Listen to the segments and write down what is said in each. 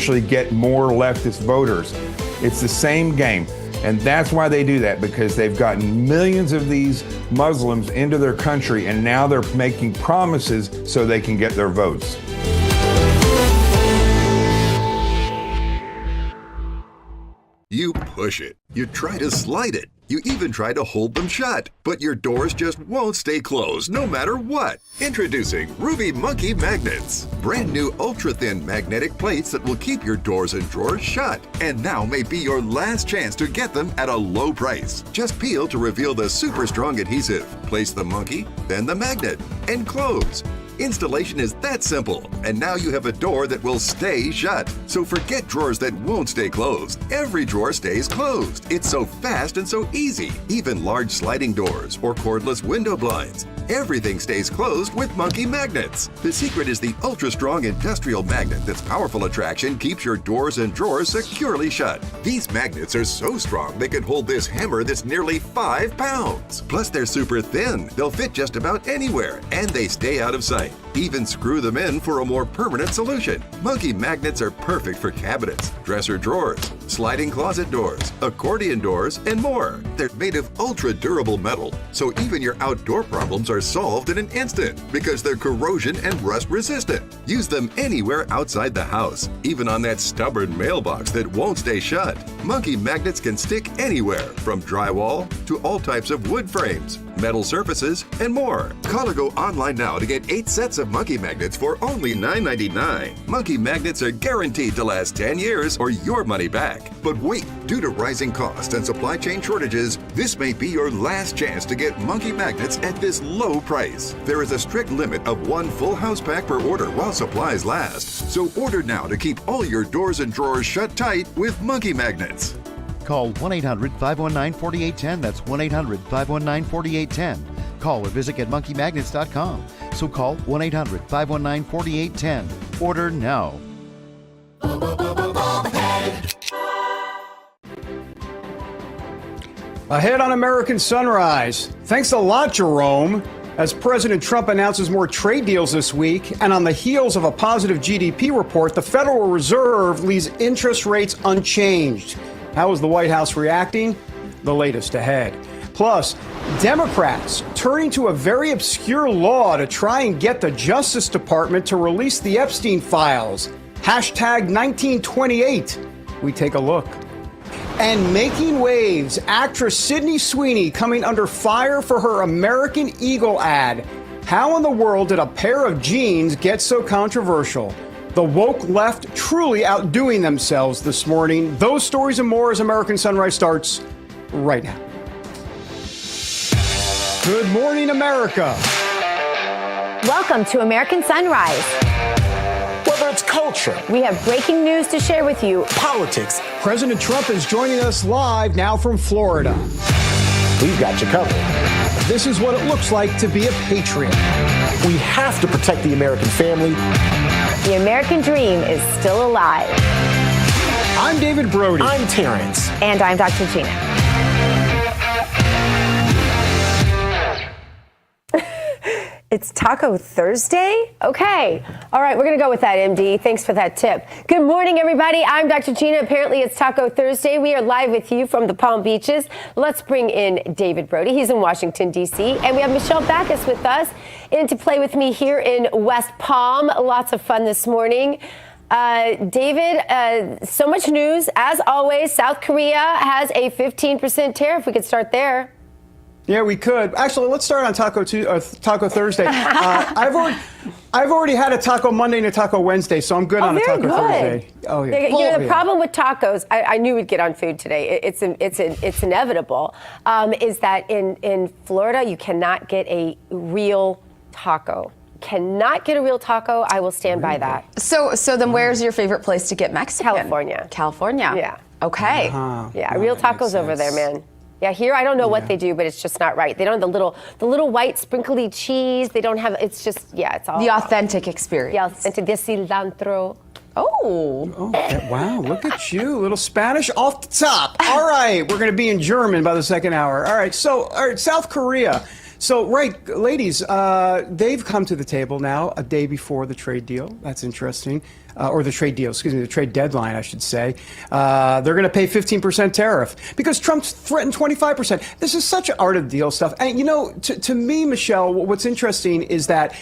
eventually get more leftist voters. It's the same game. And that's why they do that, because they've gotten millions of these Muslims into their country, and now they're making promises so they can get their votes. You push it. You try to slide it. You even try to hold them shut. But your doors just won't stay closed no matter what. Introducing Ruby Monkey Magnets. Brand new ultra-thin magnetic plates that will keep your doors and drawers shut. And now may be your last chance to get them at a low price. Just peel to reveal the super strong adhesive. Place the monkey, then the magnet, and close. Installation is that simple, and now you have a door that will stay shut. So forget drawers that won't stay closed. Every drawer stays closed. It's so fast and so easy. Even large sliding doors or cordless window blinds. Everything stays closed with Monkey Magnets. The secret is the ultra-strong industrial magnet that's powerful attraction keeps your doors and drawers securely shut. These magnets are so strong they can hold this hammer that's nearly 5 pounds. Plus they're super thin. They'll fit just about anywhere, and they stay out of sight. Even screw them in for a more permanent solution. Monkey Magnets are perfect for cabinets, dresser drawers, sliding closet doors, accordion doors, and more. They're made of ultra-durable metal, so even your outdoor problems are solved in an instant because they're corrosion and rust resistant. Use them anywhere outside the house, even on that stubborn mailbox that won't stay shut. Monkey Magnets can stick anywhere, from drywall to all types of wood frames, metal surfaces, and more. Call or go online now to get 8 sets of Monkey Magnets for only $9.99. Monkey Magnets are guaranteed to last 10 years or your money back. But wait, due to rising costs and supply chain shortages, this may be your last chance to get Monkey Magnets at this low price. There is a strict limit of 1 full house pack per order while supplies last. So order now to keep all your doors and drawers shut tight with Monkey Magnets. Call 1-800-519-4810. That's 1-800-519-4810. Call or visit getmonkeymagnets.com. So call 1-800-519-4810. Order now. Ahead on American Sunrise. Thanks a lot, Jerome. As President Trump announces more trade deals this week, and on the heels of a positive GDP report, the Federal Reserve leaves interest rates unchanged. How is the White House reacting? The latest ahead. Plus, Democrats turning to a very obscure law to try and get the Justice Department to release the Epstein files. Hashtag 1928. We take a look. And making waves, actress Sydney Sweeney coming under fire for her American Eagle ad. How in the world did a pair of jeans get so controversial? The woke left truly outdoing themselves this morning. Those stories and more as American Sunrise starts right now. Good morning, America. Welcome to American Sunrise. Whether it's culture, We have breaking news to share with you. politics, President Trump is joining us live now from Florida. we've got you covered. This is what it looks like to be a patriot. We have to protect the American family. The American dream is still alive. I'm David Brody. I'm Terrence. And I'm Dr. Gina. It's Taco Thursday? Okay. All right, we're going to go with that, MD. Thanks for that tip. Good morning, everybody. I'm Dr. Gina. Apparently, it's Taco Thursday. We are live with you from the Palm Beaches. Let's bring in David Brody. He's in Washington, D.C. And we have Michelle Backus with us in to play with me here in West Palm. Lots of fun this morning. David, so much news. As always, South Korea has a 15% tariff. We could start there. Yeah, we could. Actually, let's start on Taco Thursday. I've already had a Taco Monday and a Taco Wednesday, so I'm good on a Taco Thursday. Oh yeah. The problem with tacos, I knew we'd get on food today. It's inevitable. Is that in Florida you cannot get a real taco. Cannot get a real taco. I will stand by that. So then where's your favorite place to get Mexican? California. Yeah. Okay. Yeah, real tacos over there, man. Yeah, here I don't know what they do, but it's just not right. They don't have the little white sprinkly cheese. They don't have. It's just it's all the authentic experience. Yeah, authentic. The cilantro. Oh, wow, look at you. A little Spanish off the top. All right, we're going to be in German by the second hour. All right, South Korea. So, right, ladies, they've come to the table now a day before the trade deal. That's interesting. or the trade deal, the trade deadline, I should say. They're going to pay 15% tariff because Trump's threatened 25%. This is such art of deal stuff. And, to me, Michelle, what's interesting is that,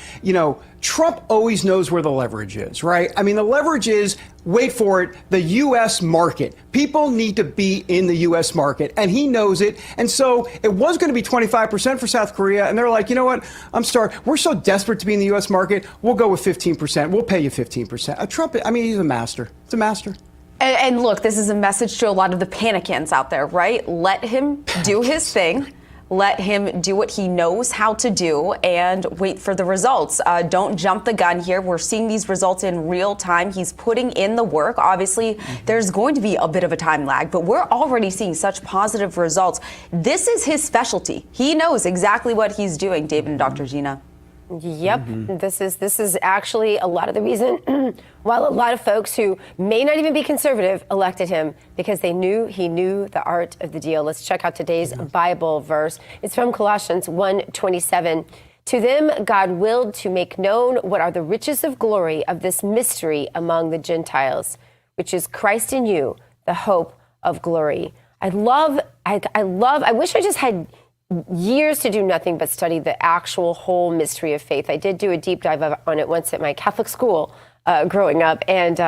Trump always knows where the leverage is, right? I mean, the leverage is, wait for it, the U.S. market. People need to be in the U.S. market, and he knows it. And so it was going to be 25% for South Korea, and they're like, you know what? We're so desperate to be in the U.S. market, we'll go with 15%. We'll pay you 15%. Trump, he's a master. It's a master. And look, this is a message to a lot of the panicans out there, right? Let him do his thing. Let him do what he knows how to do and wait for the results. Don't jump the gun here. We're seeing these results in real time. He's putting in the work. Obviously, there's going to be a bit of a time lag, but we're already seeing such positive results. This is his specialty. He knows exactly what he's doing, David and Dr. Gina. Yep, this is actually a lot of the reason why a lot of folks who may not even be conservative elected him, because they knew he knew the art of the deal. Let's check out today's Bible verse. It's from Colossians 1:27. To them God willed to make known what are the riches of glory of this mystery among the Gentiles, which is Christ in you, the hope of glory. I wish I just had years to do nothing but study the actual whole mystery of faith. I did do a deep dive on it once at my Catholic school growing up, and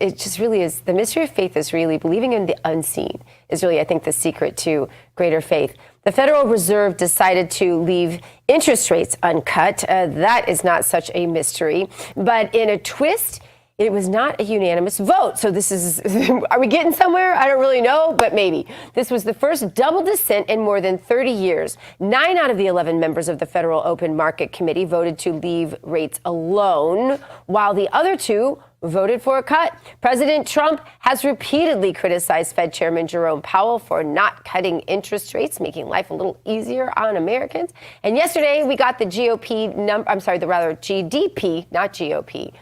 it just really is, the mystery of faith is really believing in the unseen is really, I think, the secret to greater faith. The Federal Reserve decided to leave interest rates uncut. That is not such a mystery, but in a twist, it was not a unanimous vote. So this is, are we getting somewhere? I don't really know, but maybe. This was the first double dissent in more than 30 years. 9 out of the 11 members of the Federal Open Market Committee voted to leave rates alone, while the other 2 voted for a cut. President Trump has repeatedly criticized Fed Chairman Jerome Powell for not cutting interest rates, making life a little easier on Americans. And yesterday we got the GDP, not GOP,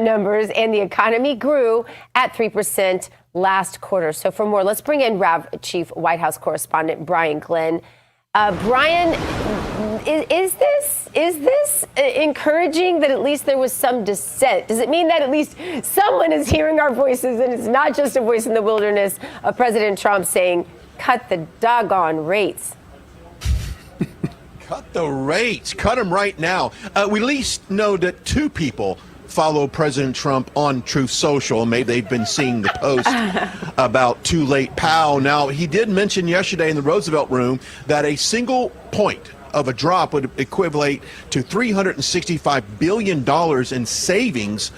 numbers, and the economy grew at 3% last quarter. So for more, let's bring in RAV Chief White House Correspondent Brian Glenn. Brian, is this encouraging that at least there was some dissent? Does it mean that at least someone is hearing our voices and it's not just a voice in the wilderness of President Trump saying, cut the doggone rates? Cut the rates. Cut them right now. We at least know that 2 people follow President Trump on Truth Social. Maybe they've been seeing the post about Too Late Pal. Now, he did mention yesterday in the Roosevelt Room that a single point of a drop would equivalent to $365 billion in savings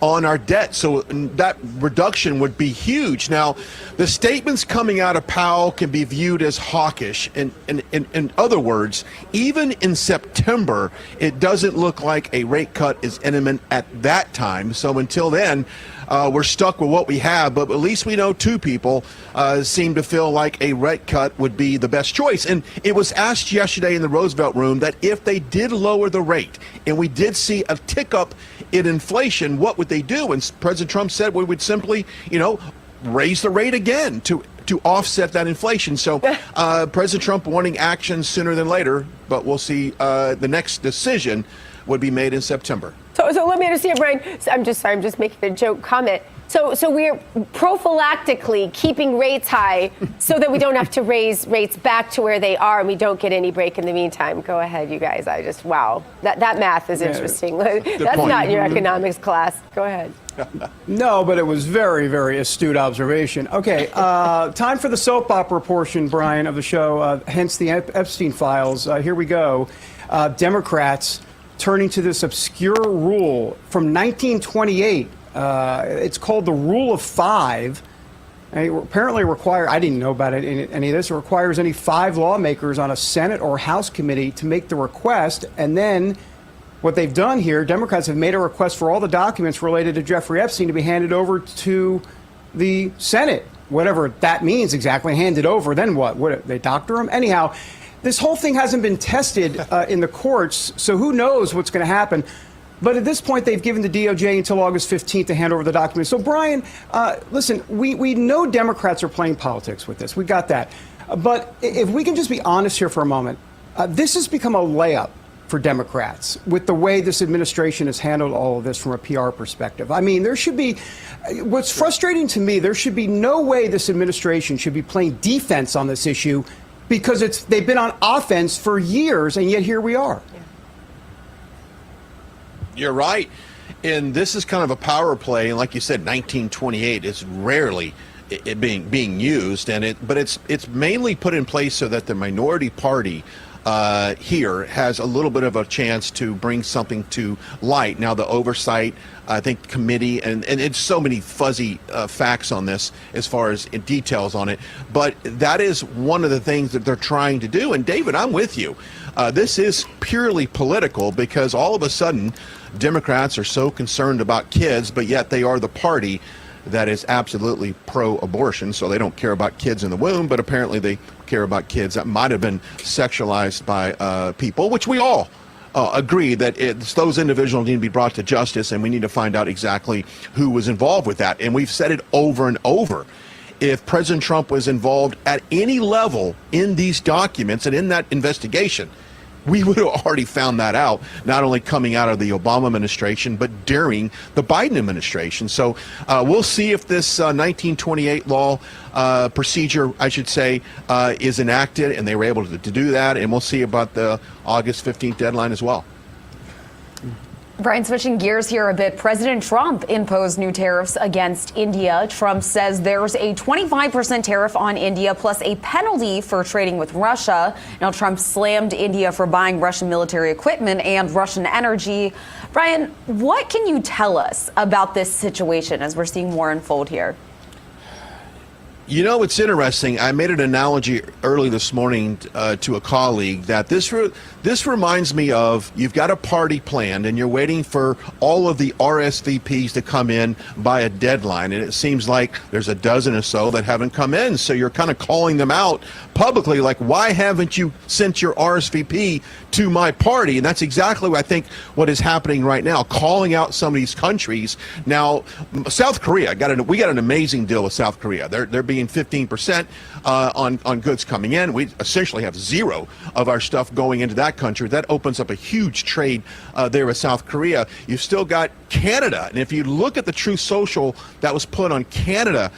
on our debt. So that reduction would be huge. Now, the statements coming out of Powell can be viewed as hawkish. In other words, even in September, it doesn't look like a rate cut is imminent at that time. So until then, we're stuck with what we have. But at least we know 2 people seem to feel like a rate cut would be the best choice. And it was asked yesterday in the Roosevelt Room that if they did lower the rate and we did see a tick up in inflation, what would they do? And President Trump said we would simply, raise the rate again to offset that inflation. So President Trump wanting action sooner than later, but we'll see. The next decision would be made in September. So let me understand, Brian. I'm just making a joke comment. So we're prophylactically keeping rates high so that we don't have to raise rates back to where they are and we don't get any break in the meantime. Go ahead, you guys. Wow. That math is interesting. That's not in your economics class. Go ahead. No, but it was very, very astute observation. Okay, time for the soap opera portion, Brian, of the show, hence the Epstein files. Here we go. Democrats turning to this obscure rule from 1928. It's called the Rule of 5. It apparently requires, I didn't know about it in any of this, it requires any 5 lawmakers on a Senate or House committee to make the request. And then what they've done here, Democrats have made a request for all the documents related to Jeffrey Epstein to be handed over to the Senate. Whatever that means exactly, handed over, then what? What, they doctor them? Anyhow, this whole thing hasn't been tested in the courts, so who knows what's going to happen. But at this point, they've given the DOJ until August 15th to hand over the documents. So, Brian, listen, we know Democrats are playing politics with this. We got that. But if we can just be honest here for a moment, this has become a layup for Democrats with the way this administration has handled all of this from a PR perspective. I mean, there should be, what's frustrating to me, there should be no way this administration should be playing defense on this issue because they've been on offense for years, and yet here we are. You're right. And this is kind of a power play, and like you said, 1928 is rarely being used, but it's mainly put in place so that the minority party here has a little bit of a chance to bring something to light. Now, the oversight, I think, committee, and it's so many fuzzy facts on this as far as details on it, but that is one of the things that they're trying to do. And David, I'm with you. This is purely political because all of a sudden Democrats are so concerned about kids, but yet they are the party that is absolutely pro-abortion, so they don't care about kids in the womb, but apparently they care about kids that might have been sexualized by people, which we all agree that those individuals need to be brought to justice, and we need to find out exactly who was involved with that. And we've said it over and over. If President Trump was involved at any level in these documents and in that investigation, we would have already found that out, not only coming out of the Obama administration, but during the Biden administration. So we'll see if this 1928 law procedure, I should say, is enacted, and they were able to do that. And we'll see about the August 15th deadline as well. Brian, switching gears here a bit, President Trump imposed new tariffs against India. Trump says there's a 25% tariff on India plus a penalty for trading with Russia. Now, Trump slammed India for buying Russian military equipment and Russian energy. Brian, what can you tell us about this situation as we're seeing more unfold here? You know, it's interesting. I made an analogy early this morning to a colleague that this reminds me of, you've got a party planned and you're waiting for all of the RSVPs to come in by a deadline, and it seems like there's a dozen or so that haven't come in. So you're kind of calling them out publicly, like, why haven't you sent your RSVP to my party? And that's exactly what I think what is happening right now, calling out some of these countries. Now, South Korea, we got an amazing deal with South Korea. They're being 15% on goods coming in. We essentially have zero of our stuff going into that country. That opens up a huge trade there with South Korea. You've still got Canada, and if you look at the Truth Social that was put on Canada,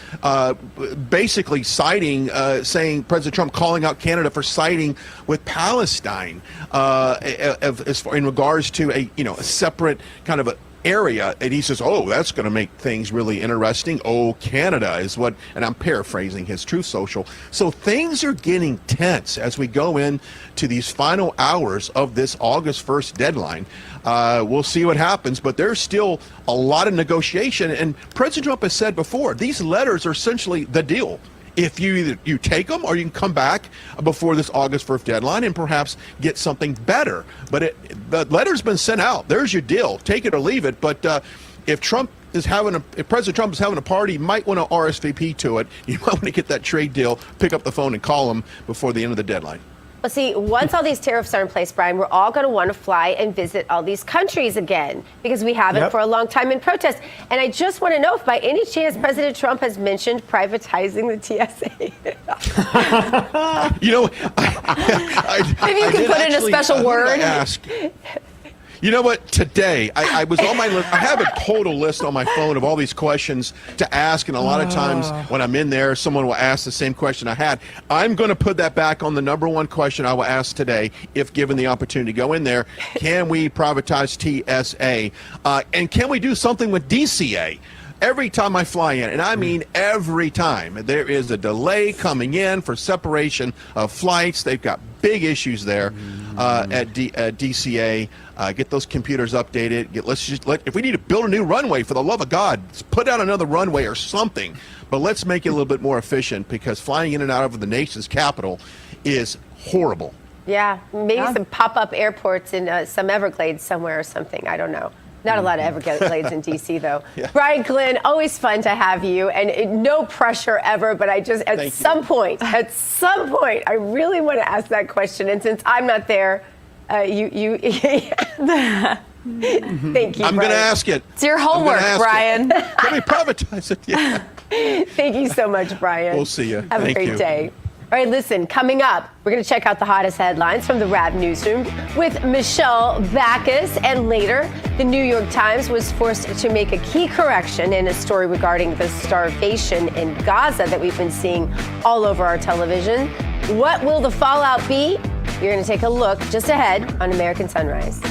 basically citing, saying President Trump calling out Canada for siding with Palestine as far in regards to a separate kind of a area, and he says, oh, that's going to make things really interesting. Oh, Canada is what, and I'm paraphrasing his Truth Social. So things are getting tense as we go into these final hours of this August 1st deadline. We'll see what happens, but there's still a lot of negotiation, and President Trump has said before, these letters are essentially the deal. If you take them, or you can come back before this August 1st deadline and perhaps get something better. But the letter's been sent out. There's your deal. Take it or leave it. But if President Trump is having a party, you might want to RSVP to it. You might want to get that trade deal, pick up the phone and call him before the end of the deadline. Well, see, once all these tariffs are in place, Brian, we're all going to want to fly and visit all these countries again because we haven't for a long time in protest. And I just want to know if by any chance President Trump has mentioned privatizing the TSA. You know, maybe you can put in a special word. You know what? Today, I was on my list. I have a total list on my phone of all these questions to ask, and a lot of times when I'm in there, someone will ask the same question I had. I'm going to put that back on the number one question I will ask today, if given the opportunity to go in there. Can we privatize TSA? And can we do something with DCA? Every time I fly in, and I mean every time, there is a delay coming in for separation of flights. They've got big issues there at DCA. Get those computers updated. If we need to build a new runway, for the love of God, put out another runway or something. But let's make it a little bit more efficient, because flying in and out of the nation's capital is horrible. Yeah, maybe some pop-up airports in some Everglades somewhere or something. I don't know. Not a lot of Everglades in D.C., though. Yeah. Brian Glenn, always fun to have you, and no pressure ever, but I just, at some point, I really want to ask that question, and since I'm not there, thank you, I'm going to ask it. It's your homework, Brian. Can we privatize it? Yeah. Thank you so much, Brian. We'll see you. Have a great day. All right, listen, coming up, we're going to check out the hottest headlines from the Rap Newsroom with Michelle Backus. And later, the New York Times was forced to make a key correction in a story regarding the starvation in Gaza that we've been seeing all over our television. What will the fallout be? You're going to take a look just ahead on American Sunrise.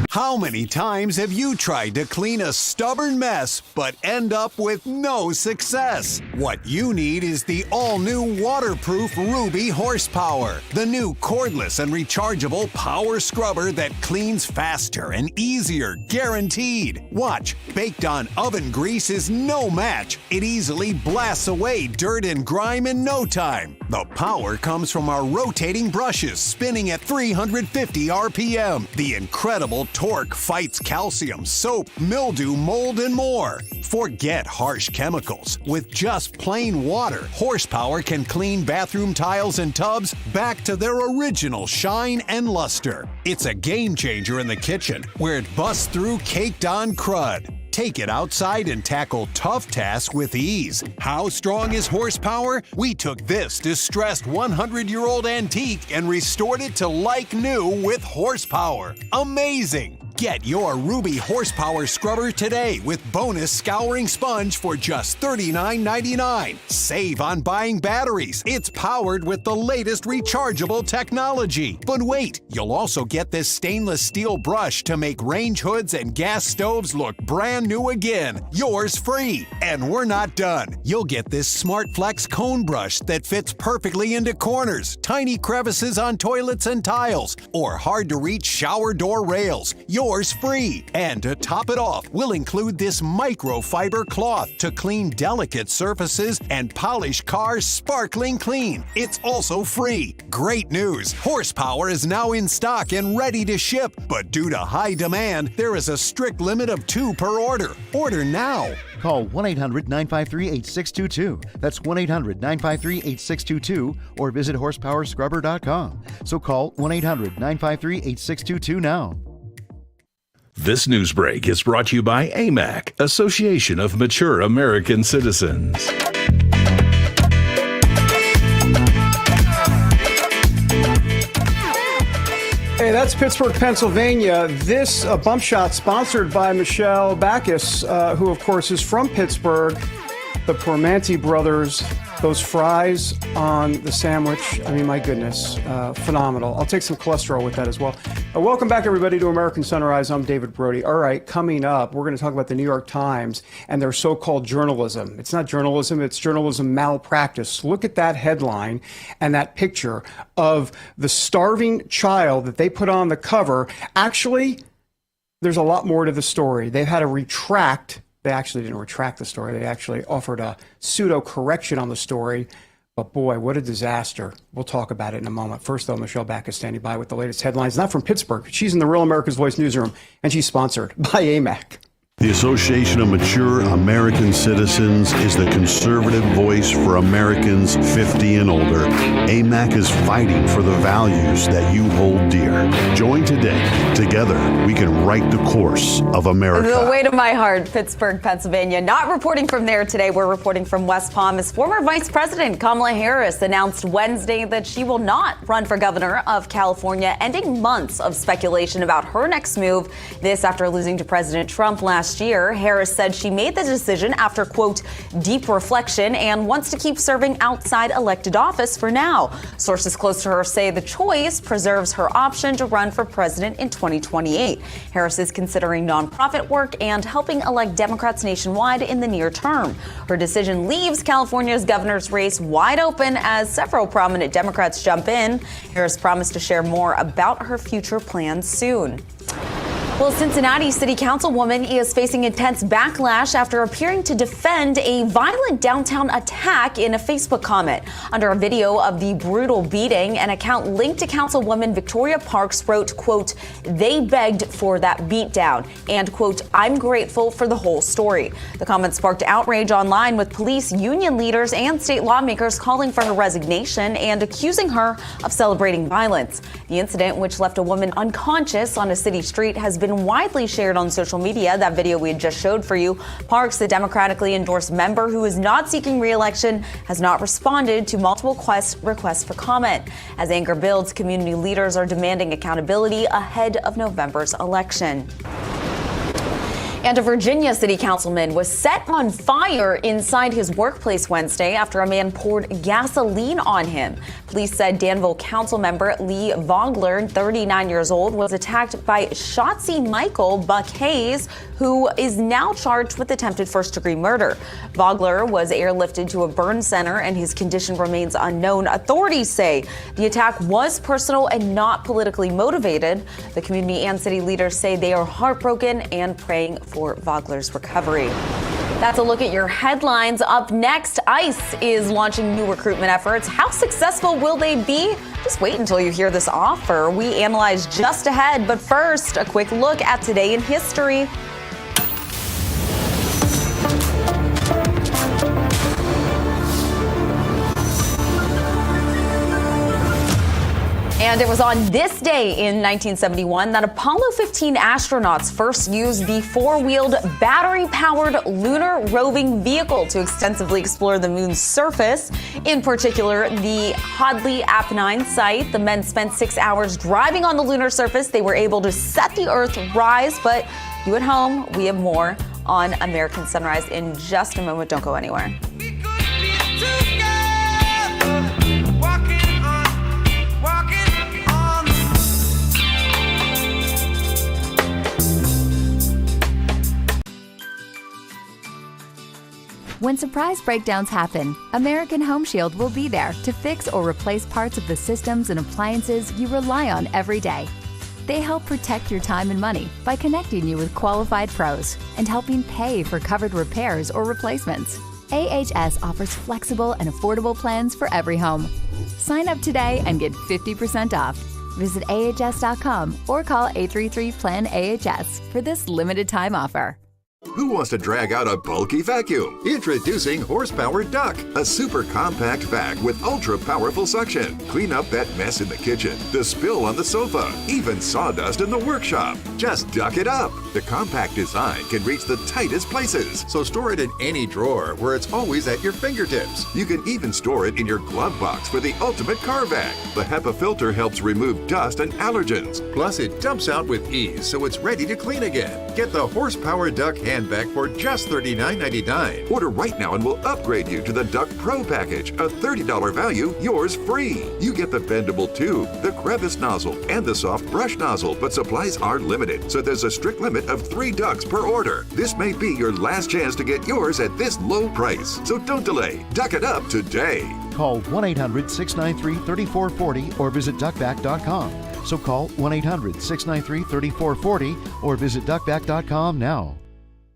How many times have you tried to clean a stubborn mess but end up with no success? What you need is the all-new waterproof Ruby Horsepower, the new cordless and rechargeable power scrubber that cleans faster and easier, guaranteed. Watch, baked on oven grease is no match. It easily blasts away dirt and grime in no time. The power comes from our rotating brushes spinning at 350 RPM. The incredible torque fights calcium, soap, mildew, mold, and more. Forget harsh chemicals. With just plain water, Horsepower can clean bathroom tiles and tubs back to their original shine and luster. It's a game changer in the kitchen, where it busts through caked-on crud. Take it outside and tackle tough tasks with ease. How strong is Horsepower? We took this distressed 100-year-old antique and restored it to like new with Horsepower. Amazing! Get your Ruby Horsepower scrubber today with bonus scouring sponge for just $39.99. Save on buying batteries. It's powered with the latest rechargeable technology. But wait, you'll also get this stainless steel brush to make range hoods and gas stoves look brand new again. Yours free. And we're not done. You'll get this Smart Flex cone brush that fits perfectly into corners, tiny crevices on toilets and tiles, or hard to reach shower door rails. Yours free. And to top it off, we'll include this microfiber cloth to clean delicate surfaces and polish cars sparkling clean. It's also free. Great news! Horsepower is now in stock and ready to ship, but due to high demand, there is a strict limit of 2 per order. Order now. Call 1-800-953-8622. That's 1-800-953-8622 or visit horsepowerscrubber.com. So call 1-800-953-8622 now. This news break is brought to you by AMAC, Association of Mature American Citizens. Hey, that's Pittsburgh, Pennsylvania. This bump shot sponsored by Michelle Backus, who, of course, is from Pittsburgh. The Pormanti brothers, those fries on the sandwich. I mean, my goodness, phenomenal. I'll take some cholesterol with that as well. Welcome back, everybody, to American Sunrise. I'm David Brody. All right, coming up, we're going to talk about the New York Times and their so-called journalism. It's not journalism, it's journalism malpractice. Look at that headline and that picture of the starving child that they put on the cover. Actually, there's a lot more to the story. They've had to retract. They actually didn't retract the story. They actually offered a pseudo correction on the story. But boy, what a disaster. We'll talk about it in a moment. First, though, Michelle Backus standing by with the latest headlines, not from Pittsburgh. She's in the Real America's Voice newsroom, and she's sponsored by AMAC. The Association of Mature American Citizens is the conservative voice for Americans 50 and older. AMAC is fighting for the values that you hold dear. Join today. Together, we can write the course of America. The way to my heart, Pittsburgh, Pennsylvania. Not reporting from there today. We're reporting from West Palm as former Vice President Kamala Harris announced Wednesday that she will not run for governor of California, ending months of speculation about her next move. This after losing to President Trump last year. Harris said she made the decision after, quote, deep reflection and wants to keep serving outside elected office for now. Sources close to her say the choice preserves her option to run for president in 2028. Harris is considering nonprofit work and helping elect Democrats nationwide in the near term. Her decision leaves California's governor's race wide open as several prominent Democrats jump in. Harris promised to share more about her future plans soon. Well, Cincinnati City Councilwoman is facing intense backlash after appearing to defend a violent downtown attack in a Facebook comment. Under a video of the brutal beating, an account linked to Councilwoman Victoria Parks wrote, quote, they begged for that beatdown, and, quote, I'm grateful for the whole story. The comment sparked outrage online with police, union leaders, and state lawmakers calling for her resignation and accusing her of celebrating violence. The incident, which left a woman unconscious on a city street, has been been widely shared on social media. That video we had just showed for you. Parks, the democratically endorsed member who is not seeking re-election, has not responded to multiple requests for comment. As anger builds, community leaders are demanding accountability ahead of November's election. And a Virginia city councilman was set on fire inside his workplace Wednesday after a man poured gasoline on him. Police said Danville council member Lee Vogler, 39 years old, was attacked by Shotzi Michael Buck Hayes, who is now charged with attempted first-degree murder. Vogler was airlifted to a burn center and his condition remains unknown. Authorities say the attack was personal and not politically motivated. The community and city leaders say they are heartbroken and praying for Vogler's recovery. That's a look at your headlines. Up next, ICE is launching new recruitment efforts. How successful will they be? Just wait until you hear this offer we analyze just ahead. But first, a quick look at today in history. And it was on this day in 1971 that Apollo 15 astronauts first used the four-wheeled, battery-powered lunar roving vehicle to extensively explore the moon's surface. In particular, the Hadley Apennine site. The men spent 6 hours driving on the lunar surface. They were able to set the Earth rise. But you at home, we have more on American Sunrise in just a moment. Don't go anywhere. When surprise breakdowns happen, American Home Shield will be there to fix or replace parts of the systems and appliances you rely on every day. They help protect your time and money by connecting you with qualified pros and helping pay for covered repairs or replacements. AHS offers flexible and affordable plans for every home. Sign up today and get 50% off. Visit ahs.com or call 833-PLAN-AHS for this limited time offer. Who wants to drag out a bulky vacuum? Introducing Horsepower Duck, a super compact vac with ultra powerful suction. Clean up that mess in the kitchen, the spill on the sofa, even sawdust in the workshop. Just duck it up. The compact design can reach the tightest places, so store it in any drawer where it's always at your fingertips. You can even store it in your glove box for the ultimate car vac. The HEPA filter helps remove dust and allergens. Plus, it dumps out with ease, so it's ready to clean again. Get the Horsepower Duck handbag for just $39.99. Order right now and we'll upgrade you to the Duck Pro package, a $30 value, yours free. You get the bendable tube, the crevice nozzle, and the soft brush nozzle, but supplies are limited, so there's a strict limit of 3 ducks per order. This may be your last chance to get yours at this low price, so don't delay. Duck it up today. Call 1-800-693-3440 or visit duckback.com. So call 1-800-693-3440 or visit duckback.com now.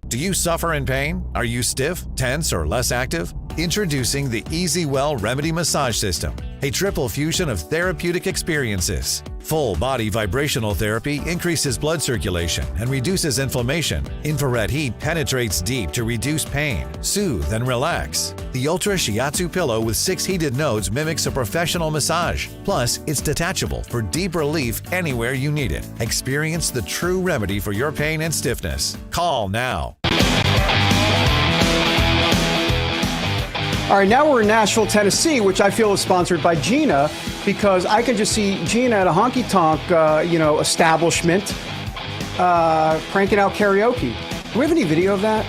Do you suffer in pain? Are you stiff, tense, or less active? Introducing the EasyWell Remedy Massage System, a triple fusion of therapeutic experiences. Full body vibrational therapy increases blood circulation and reduces inflammation. Infrared heat penetrates deep to reduce pain, soothe, and relax. The Ultra Shiatsu pillow with 6 heated nodes mimics a professional massage. Plus, it's detachable for deep relief anywhere you need it. Experience the true remedy for your pain and stiffness. Call now. All right, now we're in Nashville, Tennessee, which I feel is sponsored by Gina, because I can just see Gina at a honky-tonk, establishment, cranking out karaoke. Do we have any video of that?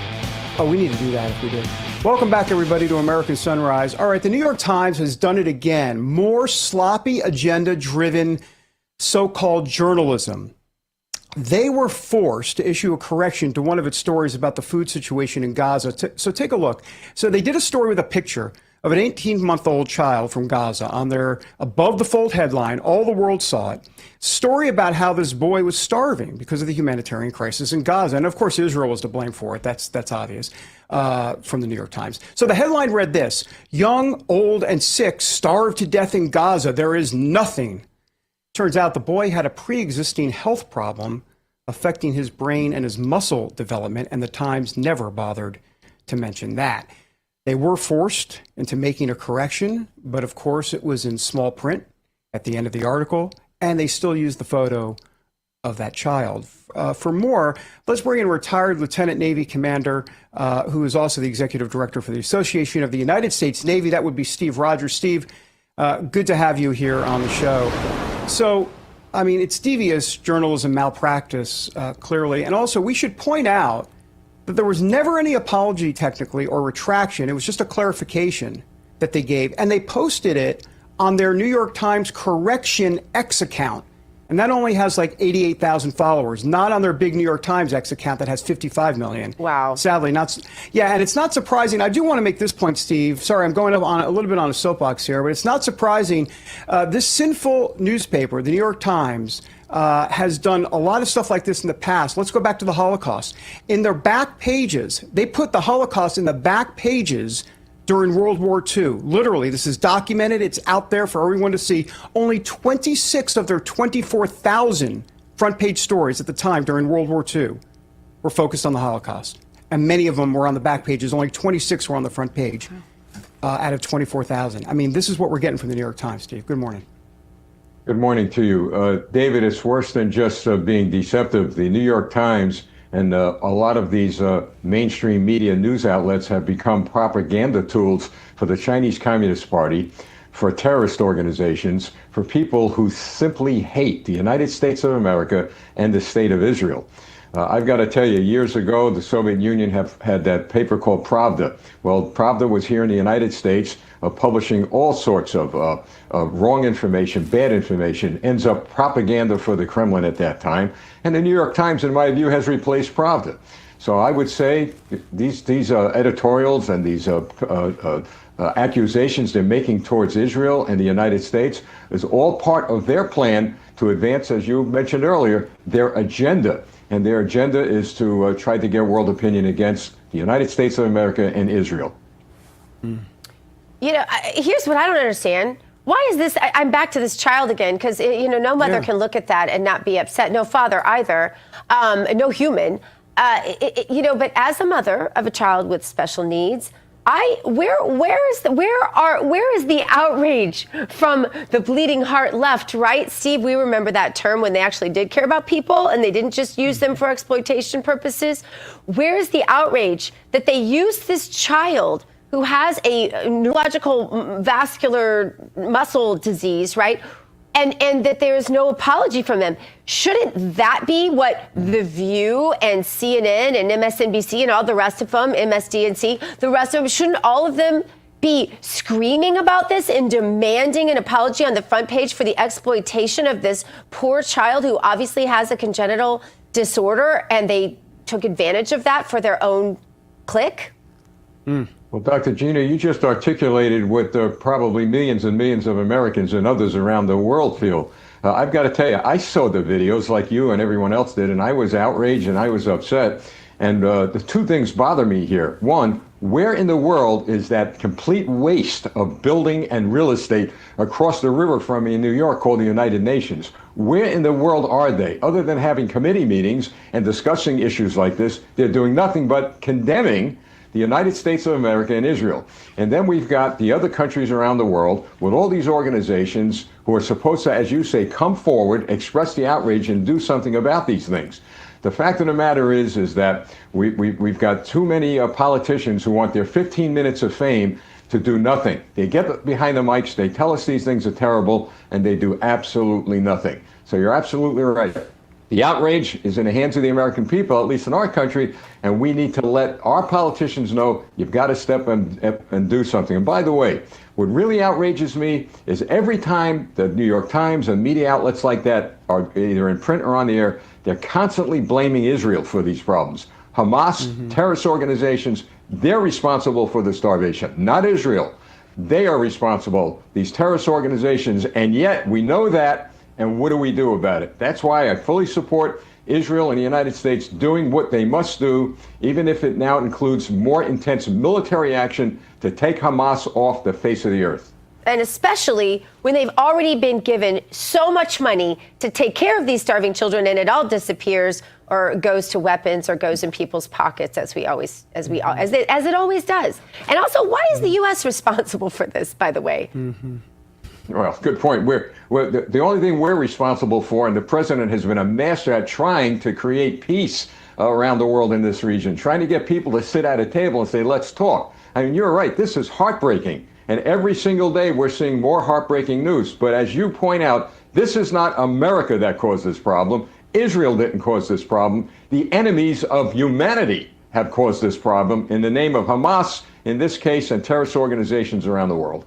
Oh, we need to do that if we do. Welcome back, everybody, to American Sunrise. All right, the New York Times has done it again. More sloppy, agenda-driven so-called journalism. They were forced to issue a correction to one of its stories about the food situation in Gaza. So take a look. So they did a story with a picture of an 18-month-old child from Gaza on their above-the-fold headline. All the world saw it. Story about how this boy was starving because of the humanitarian crisis in Gaza. And, of course, Israel was to blame for it. That's obvious from the New York Times. So the headline read this: young, old, and sick starved to death in Gaza. There is nothing. Turns out the boy had a pre-existing health problem affecting his brain and his muscle development, and the Times never bothered to mention that. They were forced into making a correction, but of course it was in small print at the end of the article, and they still used the photo of that child. For more, let's bring in retired Lieutenant Navy Commander, who is also the Executive Director for the Association of the United States Navy. That would be Steve Rogers. Steve, good to have you here on the show. So, I mean, it's devious journalism malpractice, clearly. And also, we should point out that there was never any apology, technically, or retraction. It was just a clarification that they gave. And they posted it on their New York Times Correction X account. And that only has like 88,000 followers, not on their big New York Times X account that has 55 million. Wow. Sadly, not. Yeah, and it's not surprising. I do want to make this point, Steve. Sorry, I'm going up on a little bit on a soapbox here, but it's not surprising. This sinful newspaper, the New York Times, has done a lot of stuff like this in the past. Let's go back to the Holocaust. In their back pages, they put the Holocaust in the back pages during World War II. Literally, this is documented. It's out there for everyone to see. Only 26 of their 24,000 front page stories at the time during World War II were focused on the Holocaust. And many of them were on the back pages. Only 26 were on the front page out of 24,000. I mean, this is what we're getting from the New York Times, Steve. Good morning. Good morning to you. David, it's worse than just being deceptive. The New York Times and a lot of these mainstream media news outlets have become propaganda tools for the Chinese Communist Party, for terrorist organizations, for people who simply hate the United States of America and the state of Israel. I've got to tell you, years ago, the Soviet Union had that paper called Pravda. Well, Pravda was here in the United States publishing all sorts of wrong information, bad information, ends up propaganda for the Kremlin at that time. And the New York Times, in my view, has replaced Pravda. So I would say these editorials and these accusations they're making towards Israel and the United States is all part of their plan to advance, as you mentioned earlier, their agenda. And their agenda is to try to get world opinion against the United States of America and Israel. You know, here's what I don't understand. Why is this? I'm back to this child again, because, you know, no mother can look at that and not be upset. No father either. No human. You know, but as a mother of a child with special needs, where is the outrage from the bleeding heart left, right? Steve, we remember that term when they actually did care about people and they didn't just use them for exploitation purposes. Where is the outrage that they used this child who has a neurological vascular muscle disease, right? And that there is no apology from them. Shouldn't that be what The View and CNN and MSNBC and all the rest of them, MSDNC, the rest of them, shouldn't all of them be screaming about this and demanding an apology on the front page for the exploitation of this poor child who obviously has a congenital disorder, and they took advantage of that for their own clique? Well, Dr. Gina, you just articulated what probably millions and millions of Americans and others around the world feel. I've got to tell you, I saw the videos like you and everyone else did, and I was outraged and I was upset. And the two things bother me here. One, where in the world is that complete waste of building and real estate across the river from me in New York called the United Nations? Where in the world are they? Other than having committee meetings and discussing issues like this, they're doing nothing but condemning the United States of America and Israel. And then we've got the other countries around the world with all these organizations who are supposed to, as you say, come forward, express the outrage, and do something about these things. The fact of the matter is that we've got too many politicians who want their 15 minutes of fame to do nothing. They get behind the mics, they tell us these things are terrible, and they do absolutely nothing. So you're absolutely right. The outrage is in the hands of the American people, at least in our country, and we need to let our politicians know you've got to step and do something. And by the way, what really outrages me is every time the New York Times and media outlets like that are either in print or on the air, they're constantly blaming Israel for these problems. Hamas, terrorist organizations, they're responsible for the starvation, not Israel. They are responsible, these terrorist organizations, and yet we know that. And what do we do about it? That's why I fully support Israel and the United States doing what they must do, even if it now includes more intense military action to take Hamas off the face of the earth. And especially when they've already been given so much money to take care of these starving children, and it all disappears or goes to weapons or goes in people's pockets, as it always does. And also, why is the U.S. responsible for this, by the way? Well, good point. The only thing we're responsible for, and the president has been a master at trying to create peace around the world in this region, trying to get people to sit at a table and say, let's talk. I mean, you're right. This is heartbreaking. And every single day we're seeing more heartbreaking news. But as you point out, this is not America that caused this problem. Israel didn't cause this problem. The enemies of humanity have caused this problem in the name of Hamas, in this case, and terrorist organizations around the world.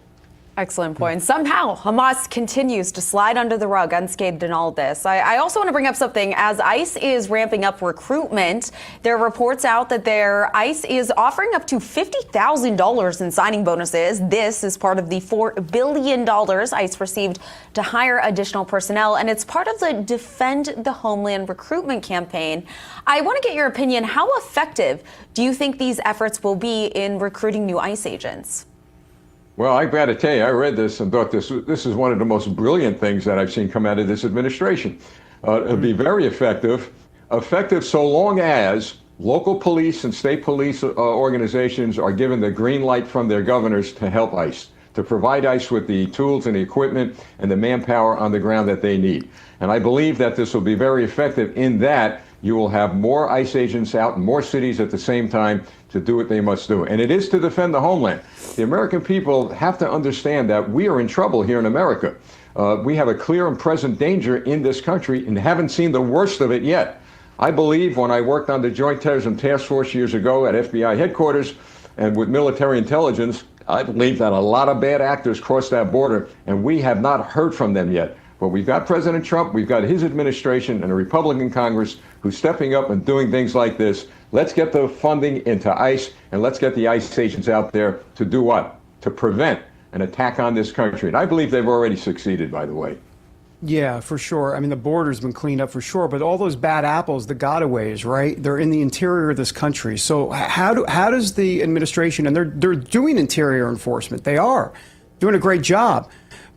Excellent point. Somehow, Hamas continues to slide under the rug unscathed in all this. I also want to bring up something. As ICE is ramping up recruitment, there are reports out that ICE is offering up to $50,000 in signing bonuses. This is part of the $4 billion ICE received to hire additional personnel, and it's part of the Defend the Homeland recruitment campaign. I want to get your opinion. How effective do you think these efforts will be in recruiting new ICE agents? Well, I've got to tell you, I read this and thought this is one of the most brilliant things that I've seen come out of this administration. It'll be very effective so long as local police and state police organizations are given the green light from their governors to help ICE, to provide ICE with the tools and the equipment and the manpower on the ground that they need. And I believe that this will be very effective in that you will have more ICE agents out in more cities at the same time to do what they must do. And it is to defend the homeland. The American people have to understand that we are in trouble here in America. We have a clear and present danger in this country and haven't seen the worst of it yet. I believe when I worked on the Joint Terrorism Task Force years ago at FBI headquarters and with military intelligence, I believe that a lot of bad actors crossed that border, and we have not heard from them yet. But we've got President Trump, we've got his administration and a Republican Congress who's stepping up and doing things like this. Let's get the funding into ICE, and let's get the ICE agents out there to do what? To prevent an attack on this country. And I believe they've already succeeded, by the way. Yeah, for sure. I mean, the border's been cleaned up for sure, but all those bad apples, the gotaways, right? They're in the interior of this country. So how does the administration, and they're doing interior enforcement, they are doing a great job.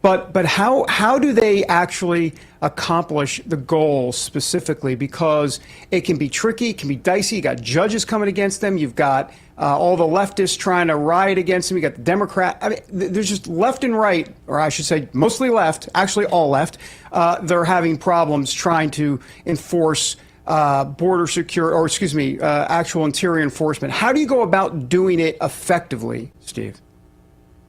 But how do they actually accomplish the goals specifically? Because it can be tricky, it can be dicey. You got judges coming against them. You've got all the leftists trying to riot against them. You got the Democrat. I mean, there's just left and right, or I should say mostly left, actually all left. They're having problems trying to enforce border actual interior enforcement. How do you go about doing it effectively, Steve?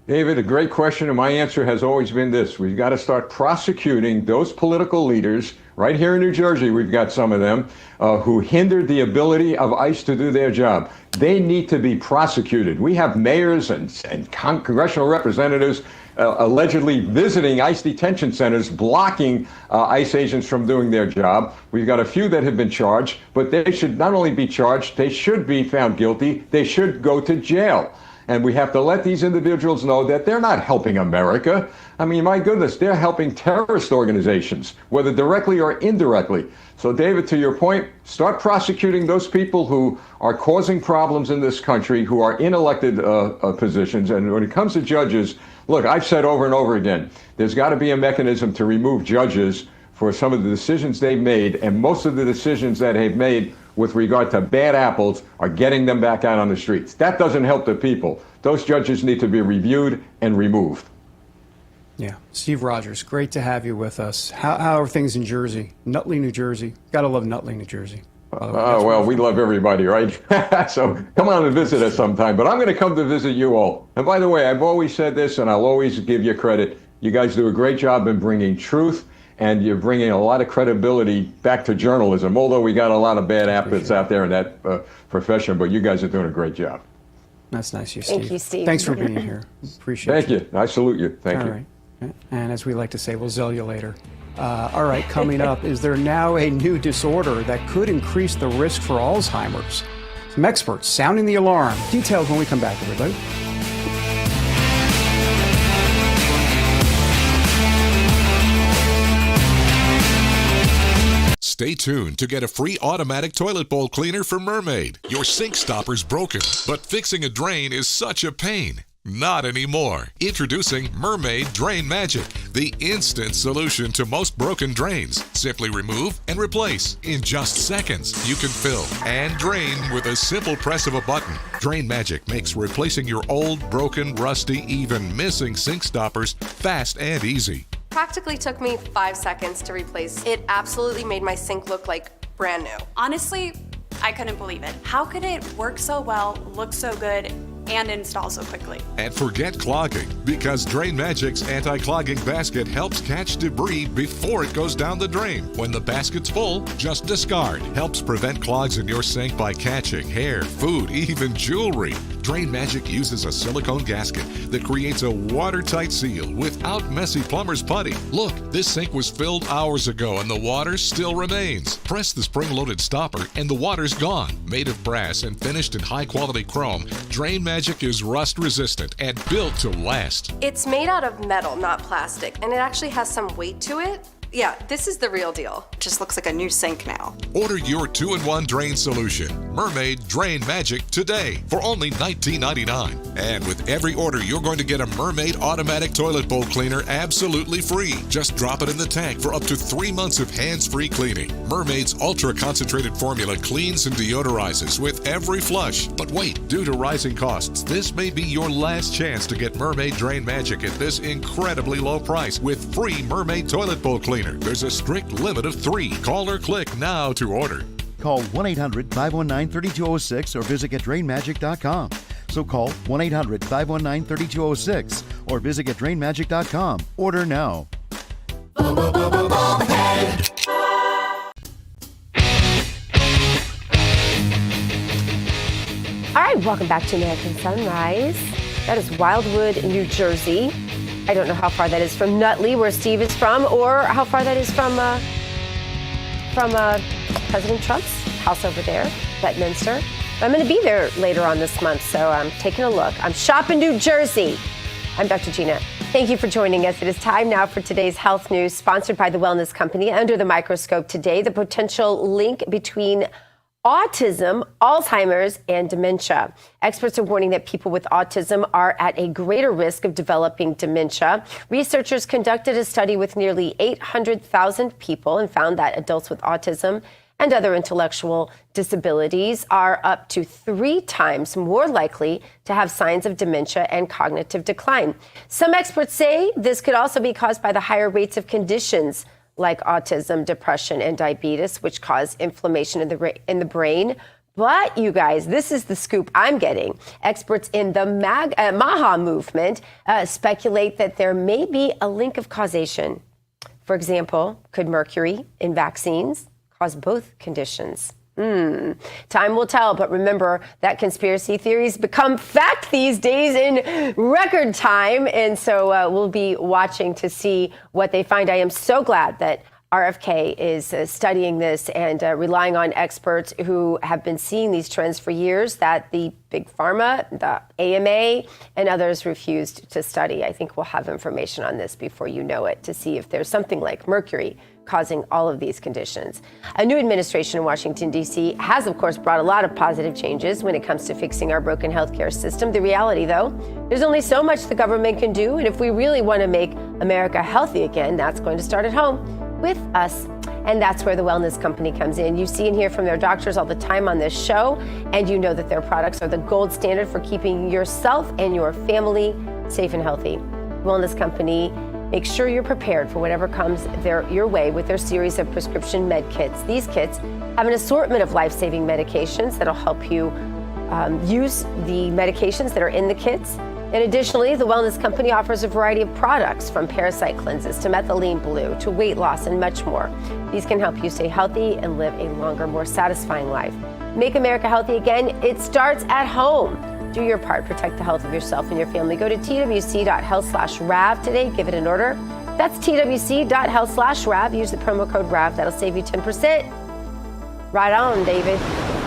David, a great question, and my answer has always been this. We've got to start prosecuting those political leaders. Right here in New Jersey, we've got some of them who hindered the ability of ICE to do their job. They need to be prosecuted. We have mayors and congressional representatives allegedly visiting ICE detention centers, blocking ICE agents from doing their job. We've got a few that have been charged, but they should not only be charged, they should be found guilty. They should go to jail. And we have to let these individuals know that they're not helping America. I mean, my goodness, they're helping terrorist organizations, whether directly or indirectly. So, David, to your point, start prosecuting those people who are causing problems in this country, who are in elected positions. And when it comes to judges, look, I've said over and over again, there's got to be a mechanism to remove judges for some of the decisions they've made. And most of the decisions that they've made with regard to bad apples are getting them back out on the streets. That doesn't help the people. Those judges need to be reviewed and removed. Yeah. Steve Rogers, great to have you with us. How are things in Jersey? Nutley, New Jersey. Gotta love Nutley, New Jersey. Well, we love everybody, right? So come on and visit us sometime. But I'm going to come to visit you all. And by the way, I've always said this, and I'll always give you credit. You guys do a great job in bringing truth, and you're bringing a lot of credibility back to journalism, although we got a lot of bad apples out there in that profession, but you guys are doing a great job. That's nice of you, Steve. Thank you, Steve. Thanks for being here. Appreciate it. Thank you. I salute you. Thank you. All right. And as we like to say, we'll zell you later. All right, coming up, is there now a new disorder that could increase the risk for Alzheimer's? Some experts sounding the alarm. Details when we come back, everybody. Stay tuned to get a free automatic toilet bowl cleaner from Mermaid. Your sink stopper's broken, but fixing a drain is such a pain. Not anymore. Introducing Mermaid Drain Magic, the instant solution to most broken drains. Simply remove and replace. In just seconds, you can fill and drain with a simple press of a button. Drain Magic makes replacing your old, broken, rusty, even missing sink stoppers fast and easy. Practically took me 5 seconds to replace. It absolutely made my sink look like brand new. Honestly, I couldn't believe it. How could it work so well, look so good, and install so quickly? And forget clogging, because Drain Magic's anti-clogging basket helps catch debris before it goes down the drain. When the basket's full, just discard. Helps prevent clogs in your sink by catching hair, food, even jewelry. Drain Magic uses a silicone gasket that creates a watertight seal without messy plumber's putty. Look, this sink was filled hours ago and the water still remains. Press the spring-loaded stopper and the water's gone. Made of brass and finished in high-quality chrome, Drain Magic is rust-resistant and built to last. It's made out of metal, not plastic, and it actually has some weight to it. Yeah, this is the real deal. Just looks like a new sink now. Order your 2-in-1 drain solution, Mermaid Drain Magic, today for only $19.99. And with every order, you're going to get a Mermaid automatic toilet bowl cleaner absolutely free. Just drop it in the tank for up to 3 months of hands-free cleaning. Mermaid's ultra-concentrated formula cleans and deodorizes with every flush. But wait, due to rising costs, this may be your last chance to get Mermaid Drain Magic at this incredibly low price with free Mermaid toilet bowl cleaner. There's a strict limit of 3. Call or click now to order. Call 1-800-519-3206 or visit getdrainmagic.com. So call 1-800-519-3206 or visit getdrainmagic.com. Order now. All right, welcome back to American Sunrise. That is Wildwood, New Jersey. I don't know how far that is from Nutley, where Steve is from, or how far that is from President Trump's house over there, Bedminster. I'm going to be there later on this month, so I'm taking a look. I'm shopping New Jersey. I'm Dr. Gina. Thank you for joining us. It is time now for today's health news, sponsored by the Wellness Company. Under the microscope today, the potential link between autism, Alzheimer's, and dementia. Experts are warning that people with autism are at a greater risk of developing dementia. Researchers conducted a study with nearly 800,000 people and found that adults with autism and other intellectual disabilities are up to 3 times more likely to have signs of dementia and cognitive decline. Some experts say this could also be caused by the higher rates of conditions like autism, depression, and diabetes, which cause inflammation in the brain. But you guys, this is the scoop I'm getting. Experts in the MAHA movement speculate that there may be a link of causation. For example, could mercury in vaccines cause both conditions? Time will tell, but remember that conspiracy theories become fact these days in record time, and so we'll be watching to see what they find. I am so glad that RFK is studying this and relying on experts who have been seeing these trends for years that the Big Pharma, the AMA, and others refused to study. I think we'll have information on this before you know it to see if there's something like mercury causing all of these conditions. A new administration in Washington, D.C. has, of course, brought a lot of positive changes when it comes to fixing our broken healthcare system. The reality, though, there's only so much the government can do, and if we really want to make America healthy again, that's going to start at home with us. And that's where the Wellness Company comes in. You see and hear from their doctors all the time on this show, and you know that their products are the gold standard for keeping yourself and your family safe and healthy. Wellness Company makes sure you're prepared for whatever comes your way with their series of prescription med kits. These kits have an assortment of life-saving medications that'll help you use the medications that are in the kits. And additionally, the Wellness Company offers a variety of products from parasite cleanses to methylene blue to weight loss and much more. These can help you stay healthy and live a longer, more satisfying life. Make America healthy again. It starts at home. Do your part. Protect the health of yourself and your family. Go to twc.health/RAV today. Give it an order. That's twc.health/RAV. Use the promo code RAV. That'll save you 10%. Right on, David.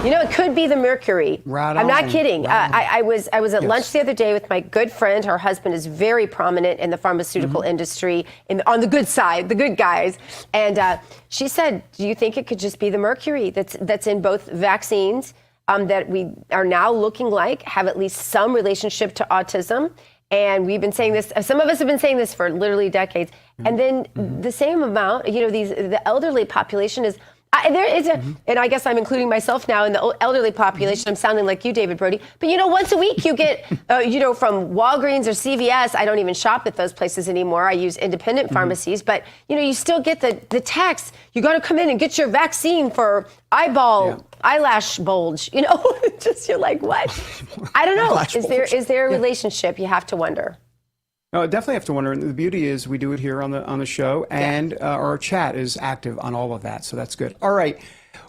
You know, it could be the mercury. Right I'm not on. kidding. Right I was at lunch the other day with my good friend. Her husband is very prominent in the pharmaceutical industry, on the good side, the good guys. And she said, do you think it could just be the mercury that's in both vaccines that we are now looking like have at least some relationship to autism. And we've been saying this, some of us have been saying this for literally decades. And then the same amount, the elderly population is, and I guess I'm including myself now in the elderly population. I'm sounding like you, David Brody. But, once a week you get, from Walgreens or CVS. I don't even shop at those places anymore. I use independent pharmacies. But, you still get the text. You got to come in and get your vaccine for eyelash bulge. Just you're like, what? I don't know. Is there a relationship? You have to wonder. No, I definitely have to wonder. And the beauty is we do it here on the show, and our chat is active on all of that. So that's good. All right.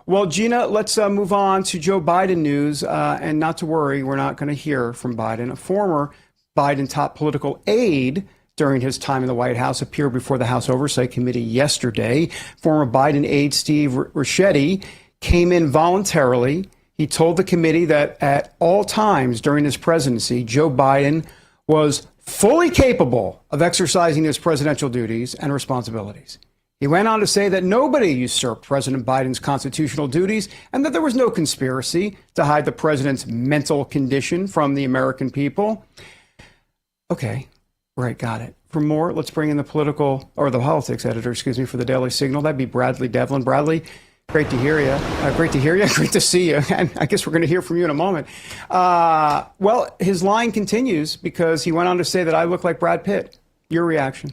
Well, Gina, let's move on to Joe Biden news. And not to worry, we're not going to hear from Biden. A former Biden top political aide during his time in the White House appeared before the House Oversight Committee yesterday. Former Biden aide Steve Ricchetti came in voluntarily. He told the committee that at all times during his presidency, Joe Biden was fully capable of exercising his presidential duties and responsibilities. He went on to say that nobody usurped President Biden's constitutional duties and that there was no conspiracy to hide the president's mental condition from the American people. Okay, right, got it. For more, let's bring in the politics editor, for the Daily Signal. That'd be Bradley Devlin. Bradley, great to hear you. Great to see you. And I guess we're going to hear from you in a moment. Well, his line continues because he went on to say that I look like Brad Pitt. Your reaction?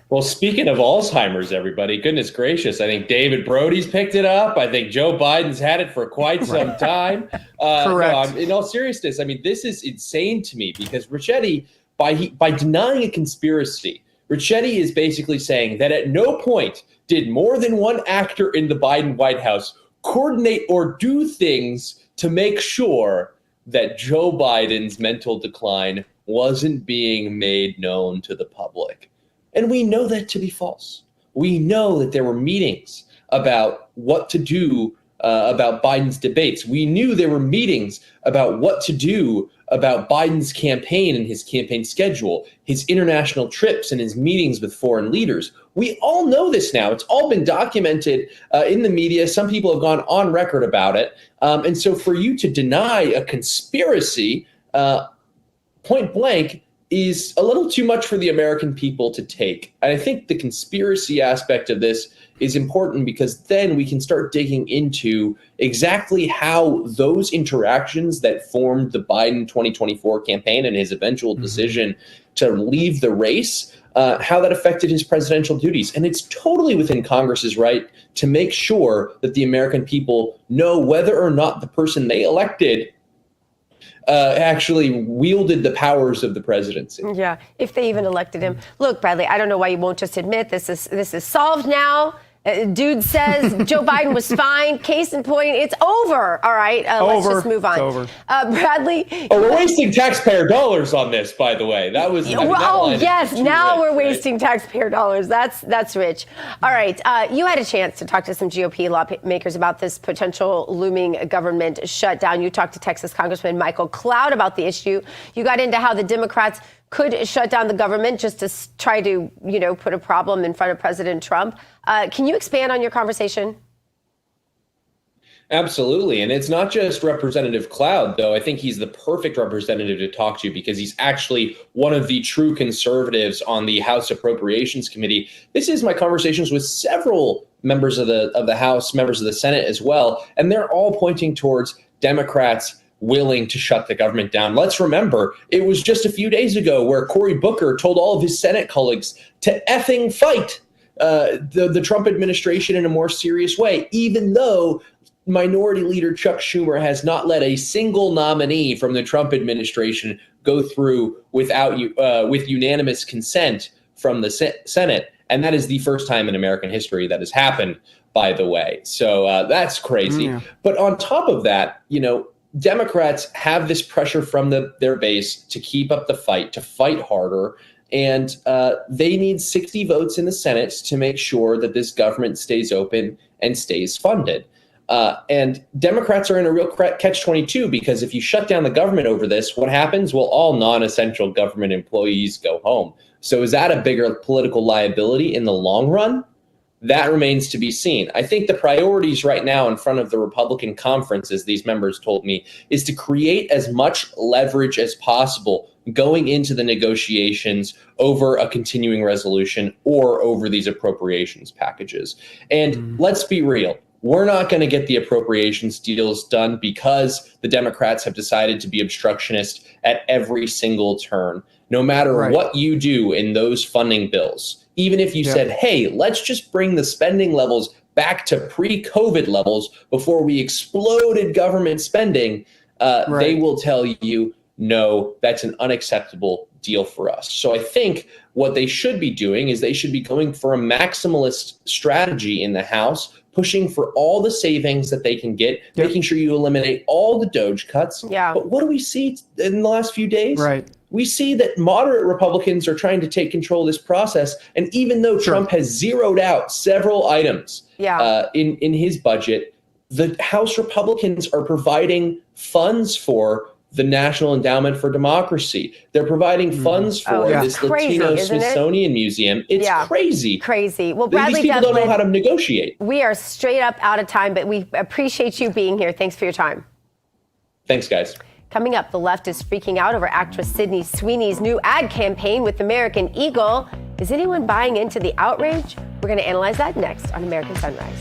Well, speaking of Alzheimer's, everybody, goodness gracious, I think David Brody's picked it up. I think Joe Biden's had it for quite some time. Correct. No, in all seriousness, this is insane to me because Ricchetti, by denying a conspiracy, Ricchetti is basically saying that at no point did more than one actor in the Biden White House coordinate or do things to make sure that Joe Biden's mental decline wasn't being made known to the public. And we know that to be false. We know that there were meetings about what to do about Biden's debates. We knew there were meetings about what to do about Biden's campaign and his campaign schedule, his international trips and his meetings with foreign leaders. We all know this now. It's all been documented in the media. Some people have gone on record about it. And so for you to deny a conspiracy point blank is a little too much for the American people to take. And I think the conspiracy aspect of this is important because then we can start digging into exactly how those interactions that formed the Biden 2024 campaign and his eventual decision to leave the race, how that affected his presidential duties. And it's totally within Congress's right to make sure that the American people know whether or not the person they elected actually wielded the powers of the presidency. Yeah, if they even elected him. Look, Bradley, I don't know why you won't just admit this is solved now. Dude says Joe Biden was fine. Case in point, it's over. All right, let's just move on. It's over. Bradley. Oh, we're wasting taxpayer dollars on this, by the way. That was. Yes. Now we're wasting taxpayer dollars. That's rich. All right. You had a chance to talk to some GOP lawmakers about this potential looming government shutdown. You talked to Texas Congressman Michael Cloud about the issue. You got into how the Democrats could shut down the government just to try to, put a problem in front of President Trump. Can you expand on your conversation? Absolutely. And it's not just Representative Cloud, though. I think he's the perfect representative to talk to because he's actually one of the true conservatives on the House Appropriations Committee. This is my conversations with several members of the House, members of the Senate as well. And they're all pointing towards Democrats willing to shut the government down. Let's remember, it was just a few days ago where Cory Booker told all of his Senate colleagues to effing fight the Trump administration in a more serious way, even though Minority Leader Chuck Schumer has not let a single nominee from the Trump administration go through with unanimous consent from the Senate. And that is the first time in American history that has happened, by the way. So that's crazy. Yeah. But on top of that, Democrats have this pressure from their base to keep up the fight, to fight harder. And they need 60 votes in the Senate to make sure that this government stays open and stays funded. And Democrats are in a real catch-22 because if you shut down the government over this, what happens? Well, all non-essential government employees go home. So is that a bigger political liability in the long run That remains to be seen. I think the priorities right now in front of the Republican conference, as these members told me, is to create as much leverage as possible going into the negotiations over a continuing resolution or over these appropriations packages. And let's be real. We're not going to get the appropriations deals done because the Democrats have decided to be obstructionist at every single turn. No matter what you do in those funding bills, even if you said, hey, let's just bring the spending levels back to pre-COVID levels before we exploded government spending, they will tell you, no, that's an unacceptable deal for us. So I think what they should be doing is they should be going for a maximalist strategy in the House, pushing for all the savings that they can get, making sure you eliminate all the Doge cuts. But what do we see in the last few days? We see that moderate Republicans are trying to take control of this process. And even though Trump has zeroed out several items in his budget, the House Republicans are providing funds for the National Endowment for Democracy. They're providing funds for this Latino Smithsonian Museum. It's crazy. Crazy. Well, Bradley These people Devlin, don't know how to negotiate. We are straight up out of time, but we appreciate you being here. Thanks for your time. Thanks, guys. Coming up, the left is freaking out over actress Sydney Sweeney's new ad campaign with American Eagle. Is anyone buying into the outrage? We're going to analyze that next on American Sunrise.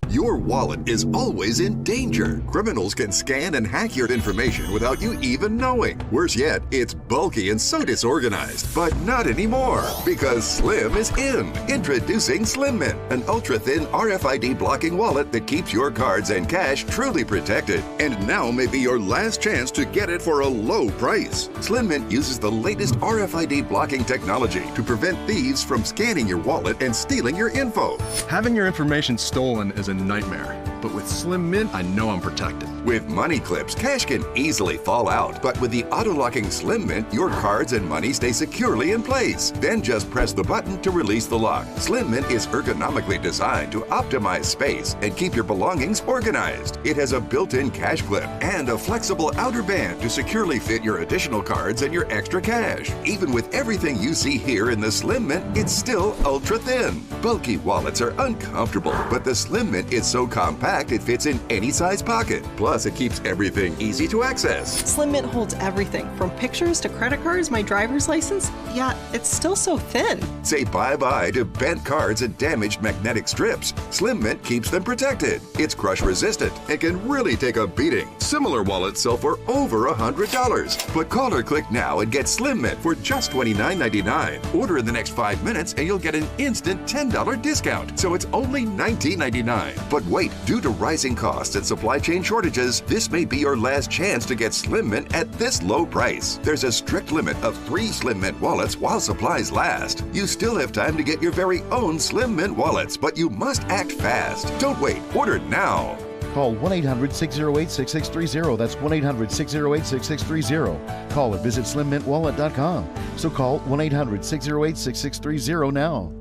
Your wallet is always in danger. Criminals can scan and hack your information without you even knowing. Worse yet, it's bulky and so disorganized. But not anymore, because Slim is in. Introducing SlimMint, an ultra-thin RFID blocking wallet that keeps your cards and cash truly protected. And now may be your last chance to get it for a low price. SlimMint uses the latest RFID blocking technology to prevent thieves from scanning your wallet and stealing your info. Having your information stolen is a nightmare, but with SlimMint, I know I'm protected. With money clips, cash can easily fall out, but with the auto-locking SlimMint, your cards and money stay securely in place. Then just press the button to release the lock. SlimMint is ergonomically designed to optimize space and keep your belongings organized. It has a built-in cash clip and a flexible outer band to securely fit your additional cards and your extra cash. Even with everything you see here in the SlimMint, it's still ultra-thin. Bulky wallets are uncomfortable, but the SlimMint is so compact it fits in any size pocket. Plus, it keeps everything easy to access. SlimMint holds everything from pictures to credit cards, my driver's license. Yeah, it's still so thin. Say bye-bye to bent cards and damaged magnetic strips. SlimMint keeps them protected. It's crush resistant and can really take a beating. Similar wallets sell for over $100. But call or click now and get SlimMint for just $29.99. Order in the next 5 minutes and you'll get an instant $10 discount. So it's only $19.99. But wait, due to rising costs and supply chain shortages, this may be your last chance to get SlimMint at this low price. There's a strict limit of 3 SlimMint wallets while supplies last. You still have time to get your very own SlimMint wallets, but you must act fast. Don't wait, order now. Call 1-800-608-6630. That's 1-800-608-6630. Call or visit slimmintwallet.com. So call 1-800-608-6630 now.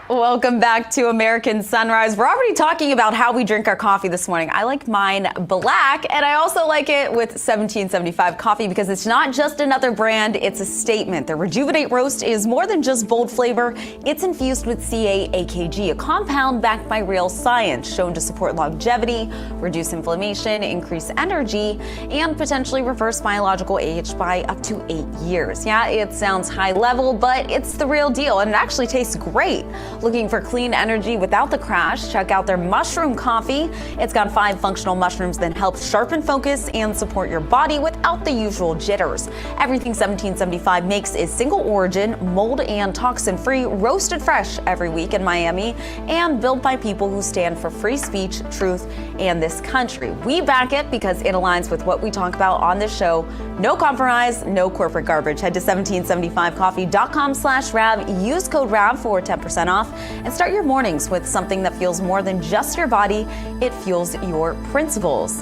Welcome back to American Sunrise. We're already talking about how we drink our coffee this morning. I like mine black, and I also like it with 1775 coffee because it's not just another brand, it's a statement. The Rejuvenate Roast is more than just bold flavor. It's infused with CA-AKG, a compound backed by real science, shown to support longevity, reduce inflammation, increase energy, and potentially reverse biological age by up to 8 years. Yeah, it sounds high level, but it's the real deal, and it actually tastes great. Looking for clean energy without the crash? Check out their mushroom coffee. It's got 5 functional mushrooms that help sharpen focus and support your body without the usual jitters. Everything 1775 makes is single origin, mold and toxin free, roasted fresh every week in Miami, and built by people who stand for free speech, truth, and this country. We back it because it aligns with what we talk about on this show. No compromise, no corporate garbage. Head to 1775coffee.com/RAV. Use code RAV for 10% off. And start your mornings with something that fuels more than just your body. It fuels your principles.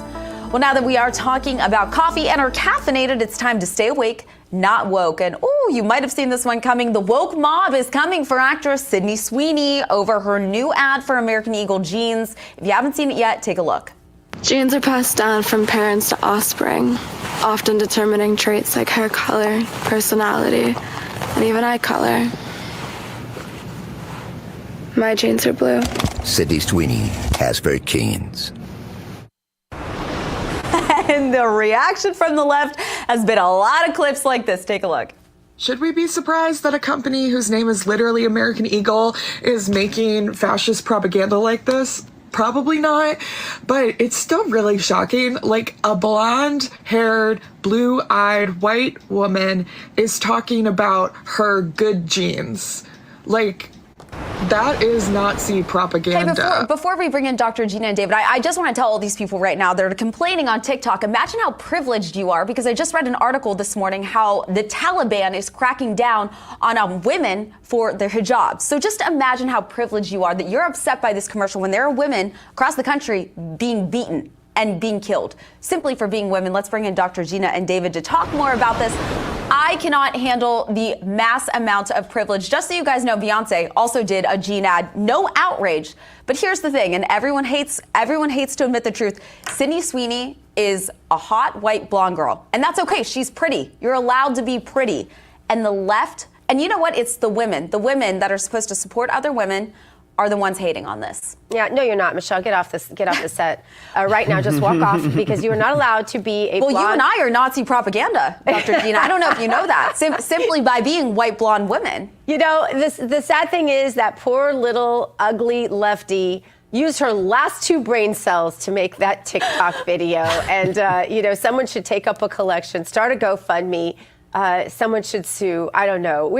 Well, now that we are talking about coffee and are caffeinated, it's time to stay awake, not woke. And you might have seen this one coming. The woke mob is coming for actress Sydney Sweeney over her new ad for American Eagle jeans. If you haven't seen it yet, take a look. Genes are passed down from parents to offspring, often determining traits like hair color, personality, and even eye color. My genes are blue. Sydney Sweeney has for jeans. And the reaction from the left has been a lot of clips like this. Take a look. Should we be surprised that a company whose name is literally American Eagle is making fascist propaganda like this? Probably not, but it's still really shocking. Like, a blonde-haired, blue-eyed white woman is talking about her good genes. Like, that is Nazi propaganda. Hey, before we bring in Dr. Gina and David, I just want to tell all these people right now that are complaining on TikTok, imagine how privileged you are, because I just read an article this morning how the Taliban is cracking down on women for their hijabs. So just imagine how privileged you are that you're upset by this commercial when there are women across the country being beaten and being killed simply for being women. Let's bring in Dr. Gina and David to talk more about this. I cannot handle the mass amount of privilege. Just so you guys know, Beyonce also did a jean ad. No outrage. But here's the thing, and everyone hates to admit the truth. Sydney Sweeney is a hot, white, blonde girl. And that's okay. She's pretty. You're allowed to be pretty. And the left, and you know what? It's the women that are supposed to support other women are the ones hating on this. Yeah, no, you're not, Michelle. Get off the set right now. Just walk off, because you are not allowed to be a blonde. You and I are Nazi propaganda, Dr. Gina. I don't know if you know that. Simply by being white blonde women. You know, the sad thing is that poor little ugly lefty used her last 2 brain cells to make that TikTok video. And, someone should take up a collection, start a GoFundMe. Someone should sue. I don't know.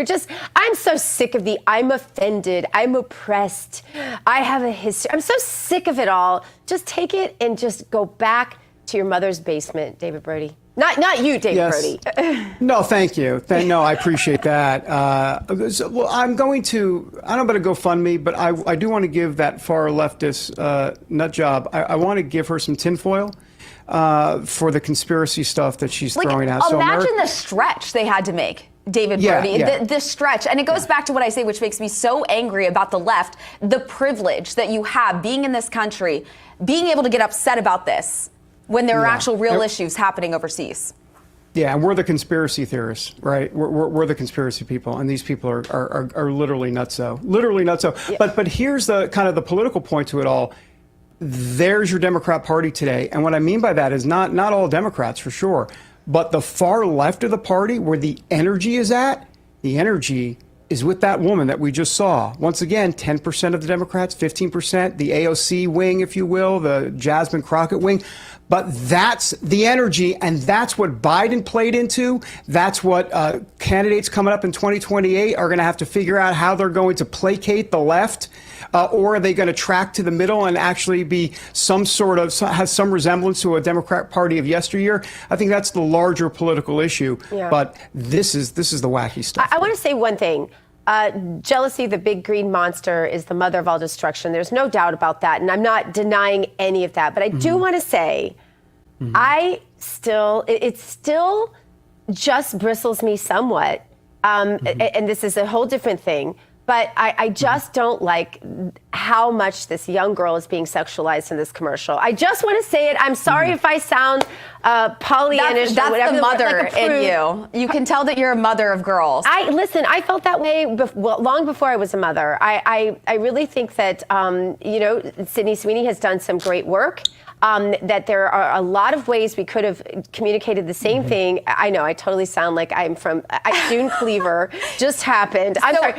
I'm so sick of I'm offended. I'm oppressed. I have a history. I'm so sick of it all. Just take it and just go back to your mother's basement, David Brody. Not you, David Brody. No, thank you. No, I appreciate that. I'm going to, I don't know about a GoFundMe, but I do want to give that far leftist nut job. I want to give her some tinfoil. For the conspiracy stuff that she's throwing out. So imagine the stretch they had to make, David Brody. Yeah. The stretch. And it goes back to what I say, which makes me so angry about the left, the privilege that you have being in this country, being able to get upset about this when there are actual real issues happening overseas. Yeah, and we're the conspiracy theorists, right? We're the conspiracy people, and these people are literally nutso. Literally nutso. Yeah. But here's the kind of the political point to it all. There's your Democrat Party today. And what I mean by that is not all Democrats, for sure, but the far left of the party, where the energy is at, the energy is with that woman that we just saw. Once again, 10% of the Democrats, 15%, the AOC wing, if you will, the Jasmine Crockett wing. But that's the energy, and that's what Biden played into. That's what candidates coming up in 2028 are going to have to figure out how they're going to placate the left. Or are they going to track to the middle and actually be has some resemblance to a Democrat Party of yesteryear? I think that's the larger political issue. Yeah. But this is the wacky stuff. I want to say one thing. Jealousy, the big green monster, is the mother of all destruction. There's no doubt about that. And I'm not denying any of that. But I do want to say, it still just bristles me somewhat. And this is a whole different thing. But I just don't like how much this young girl is being sexualized in this commercial. I just want to say it. I'm sorry if I sound Pollyannish. That's or whatever, the mother like in you. You can tell that you're a mother of girls. I felt that way long before I was a mother. I really think that, Sydney Sweeney has done some great work. That there are a lot of ways we could have communicated the same thing. I know I totally sound like I'm from June Cleaver. Just happened. I'm sorry.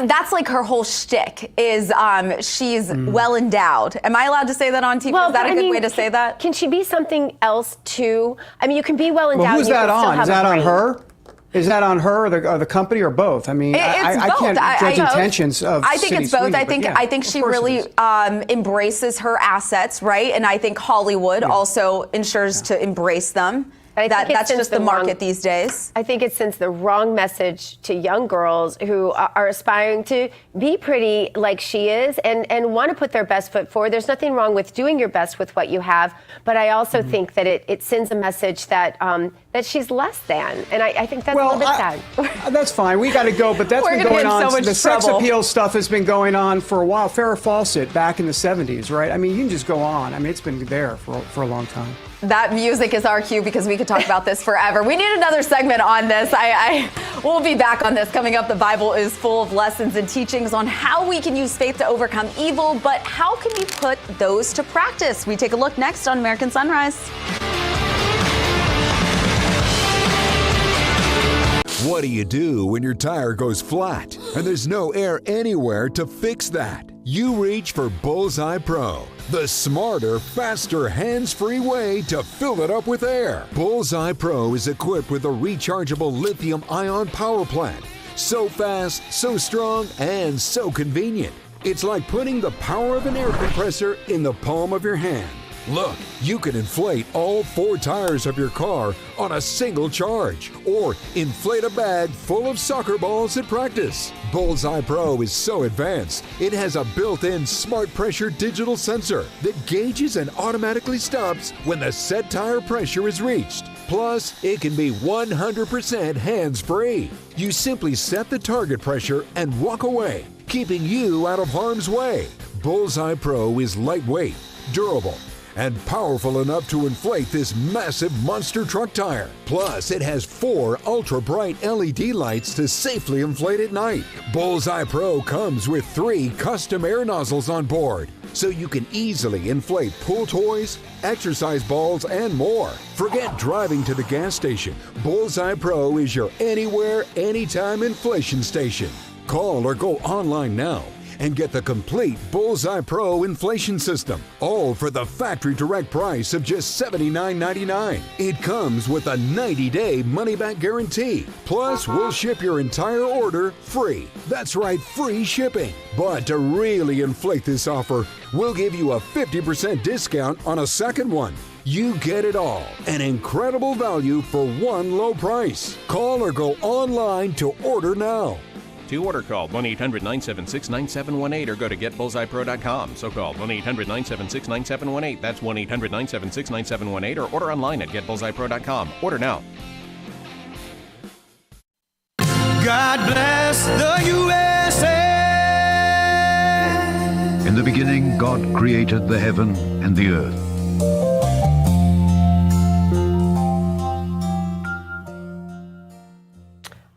That's like her whole shtick is she's well endowed. Am I allowed to say that on TV? Is that a good way to say that? Can she be something else too? I mean, you can be well endowed. Well, who's that on? Is that on her? Is that on her or the company or both? I mean, I can't judge intentions of I think it's both. Sweeney, I think she really embraces her assets, right? And I think Hollywood also ensures to embrace them. That's just the market these days. I think it sends the wrong message to young girls who are aspiring to be pretty like she is and want to put their best foot forward. There's nothing wrong with doing your best with what you have, but I also think that it sends a message that that she's less than, and I think that's a little bit sad. That's fine. We got to go, but that's been going on. So the sex appeal stuff has been going on for a while. Farrah Fawcett back in the 70s, right? I mean, you can just go on. I mean, it's been there for a long time. That music is our cue because we could talk about this forever. We need another segment on this. We'll be back on this. Coming up, the Bible is full of lessons and teachings on how we can use faith to overcome evil, but how can we put those to practice? We take a look next on American Sunrise. What do you do when your tire goes flat and there's no air anywhere to fix that? You reach for Bullseye Pro, the smarter, faster, hands-free way to fill it up with air. Bullseye Pro is equipped with a rechargeable lithium-ion power plant. So fast, so strong, and so convenient. It's like putting the power of an air compressor in the palm of your hand. Look, you can inflate all 4 tires of your car on a single charge, or inflate a bag full of soccer balls at practice. Bullseye Pro is so advanced, it has a built-in smart pressure digital sensor that gauges and automatically stops when the set tire pressure is reached. Plus, it can be 100% hands-free. You simply set the target pressure and walk away, keeping you out of harm's way. Bullseye Pro is lightweight, durable, and powerful enough to inflate this massive monster truck tire. Plus, it has 4 ultra-bright LED lights to safely inflate at night. Bullseye Pro comes with 3 custom air nozzles on board, so you can easily inflate pool toys, exercise balls, and more. Forget driving to the gas station. Bullseye Pro is your anywhere, anytime inflation station. Call or go online now and get the complete Bullseye Pro inflation system, all for the factory direct price of just $79.99. It comes with a 90-day money-back guarantee. Plus, we'll ship your entire order free. That's right, free shipping. But to really inflate this offer, we'll give you a 50% discount on a second one. You get it all. An incredible value for one low price. Call or go online to order now. To order, call 1-800-976-9718 or go to getbullseyepro.com. So call 1-800-976-9718. That's 1-800-976-9718 or order online at getbullseyepro.com. Order now. God bless the USA. In the beginning, God created the heaven and the earth.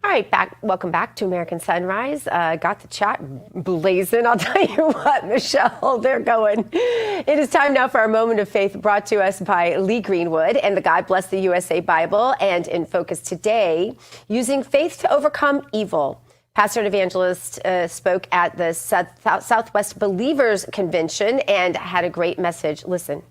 All right, welcome back to American Sunrise. Got the chat blazing. I'll tell you what, Michelle, they're going. It is time now for our moment of faith, brought to us by Lee Greenwood and the God Bless the USA Bible. And in focus today, using faith to overcome evil. Pastor and evangelist spoke at the Southwest Believers Convention and had a great message. Listen.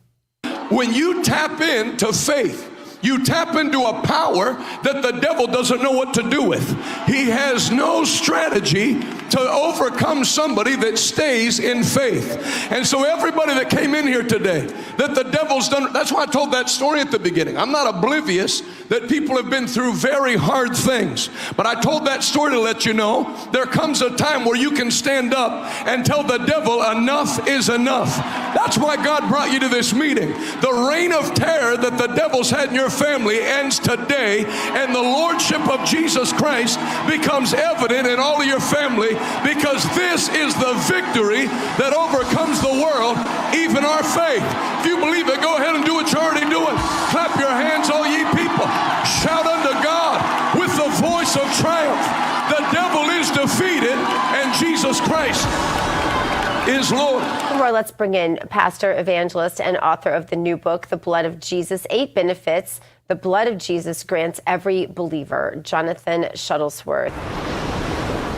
When you tap into faith, you tap into a power that the devil doesn't know what to do with. He has no strategy to overcome somebody that stays in faith. And so everybody that came in here today, that the devil's done, that's why I told that story at the beginning. I'm not oblivious that people have been through very hard things. But I told that story to let you know there comes a time where you can stand up and tell the devil enough is enough. That's why God brought you to this meeting. The reign of terror that the devil's had in your family ends today, and the lordship of Jesus Christ becomes evident in all of your family, because this is the victory that overcomes the world, even our faith. If you believe it, go ahead and do what you're already doing. Clap your hands, all ye people. Shout unto God with the voice of triumph. The devil is defeated, and Jesus Christ is Lord. More, let's bring in pastor, evangelist, and author of the new book, The Blood of Jesus, 8 Benefits the Blood of Jesus Grants Every Believer, Jonathan Shuttlesworth.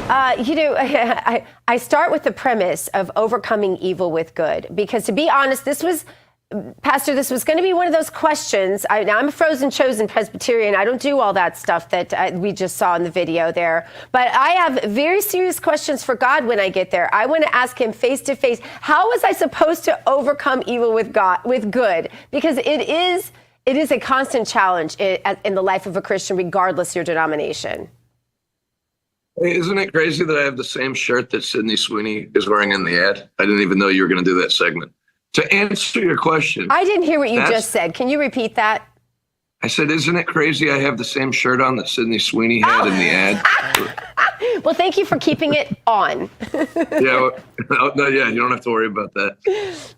I start with the premise of overcoming evil with good, because to be honest, Pastor, this was going to be one of those questions. Now, I'm a frozen chosen Presbyterian. I don't do all that stuff that we just saw in the video there. But I have very serious questions for God when I get there. I want to ask him face to face, how was I supposed to overcome evil with good? Because it It is a constant challenge in the life of a Christian, regardless of your denomination. Hey, isn't it crazy that I have the same shirt that Sydney Sweeney is wearing in the ad? I didn't even know you were going to do that segment. To answer your question. I didn't hear what you just said. Can you repeat that? I said, isn't it crazy I have the same shirt on that Sydney Sweeney had in the ad? Well, thank you for keeping it on. Yeah, you don't have to worry about that.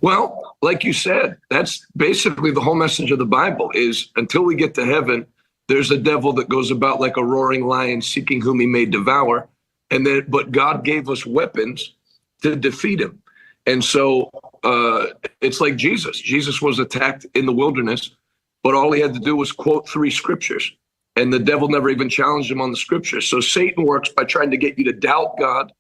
Well, like you said, that's basically the whole message of the Bible is until we get to heaven, there's a devil that goes about like a roaring lion seeking whom he may devour. But God gave us weapons to defeat him. And so it's like Jesus. Jesus was attacked in the wilderness, but all he had to do was quote 3 scriptures. And the devil never even challenged him on the scriptures. So Satan works by trying to get you to doubt God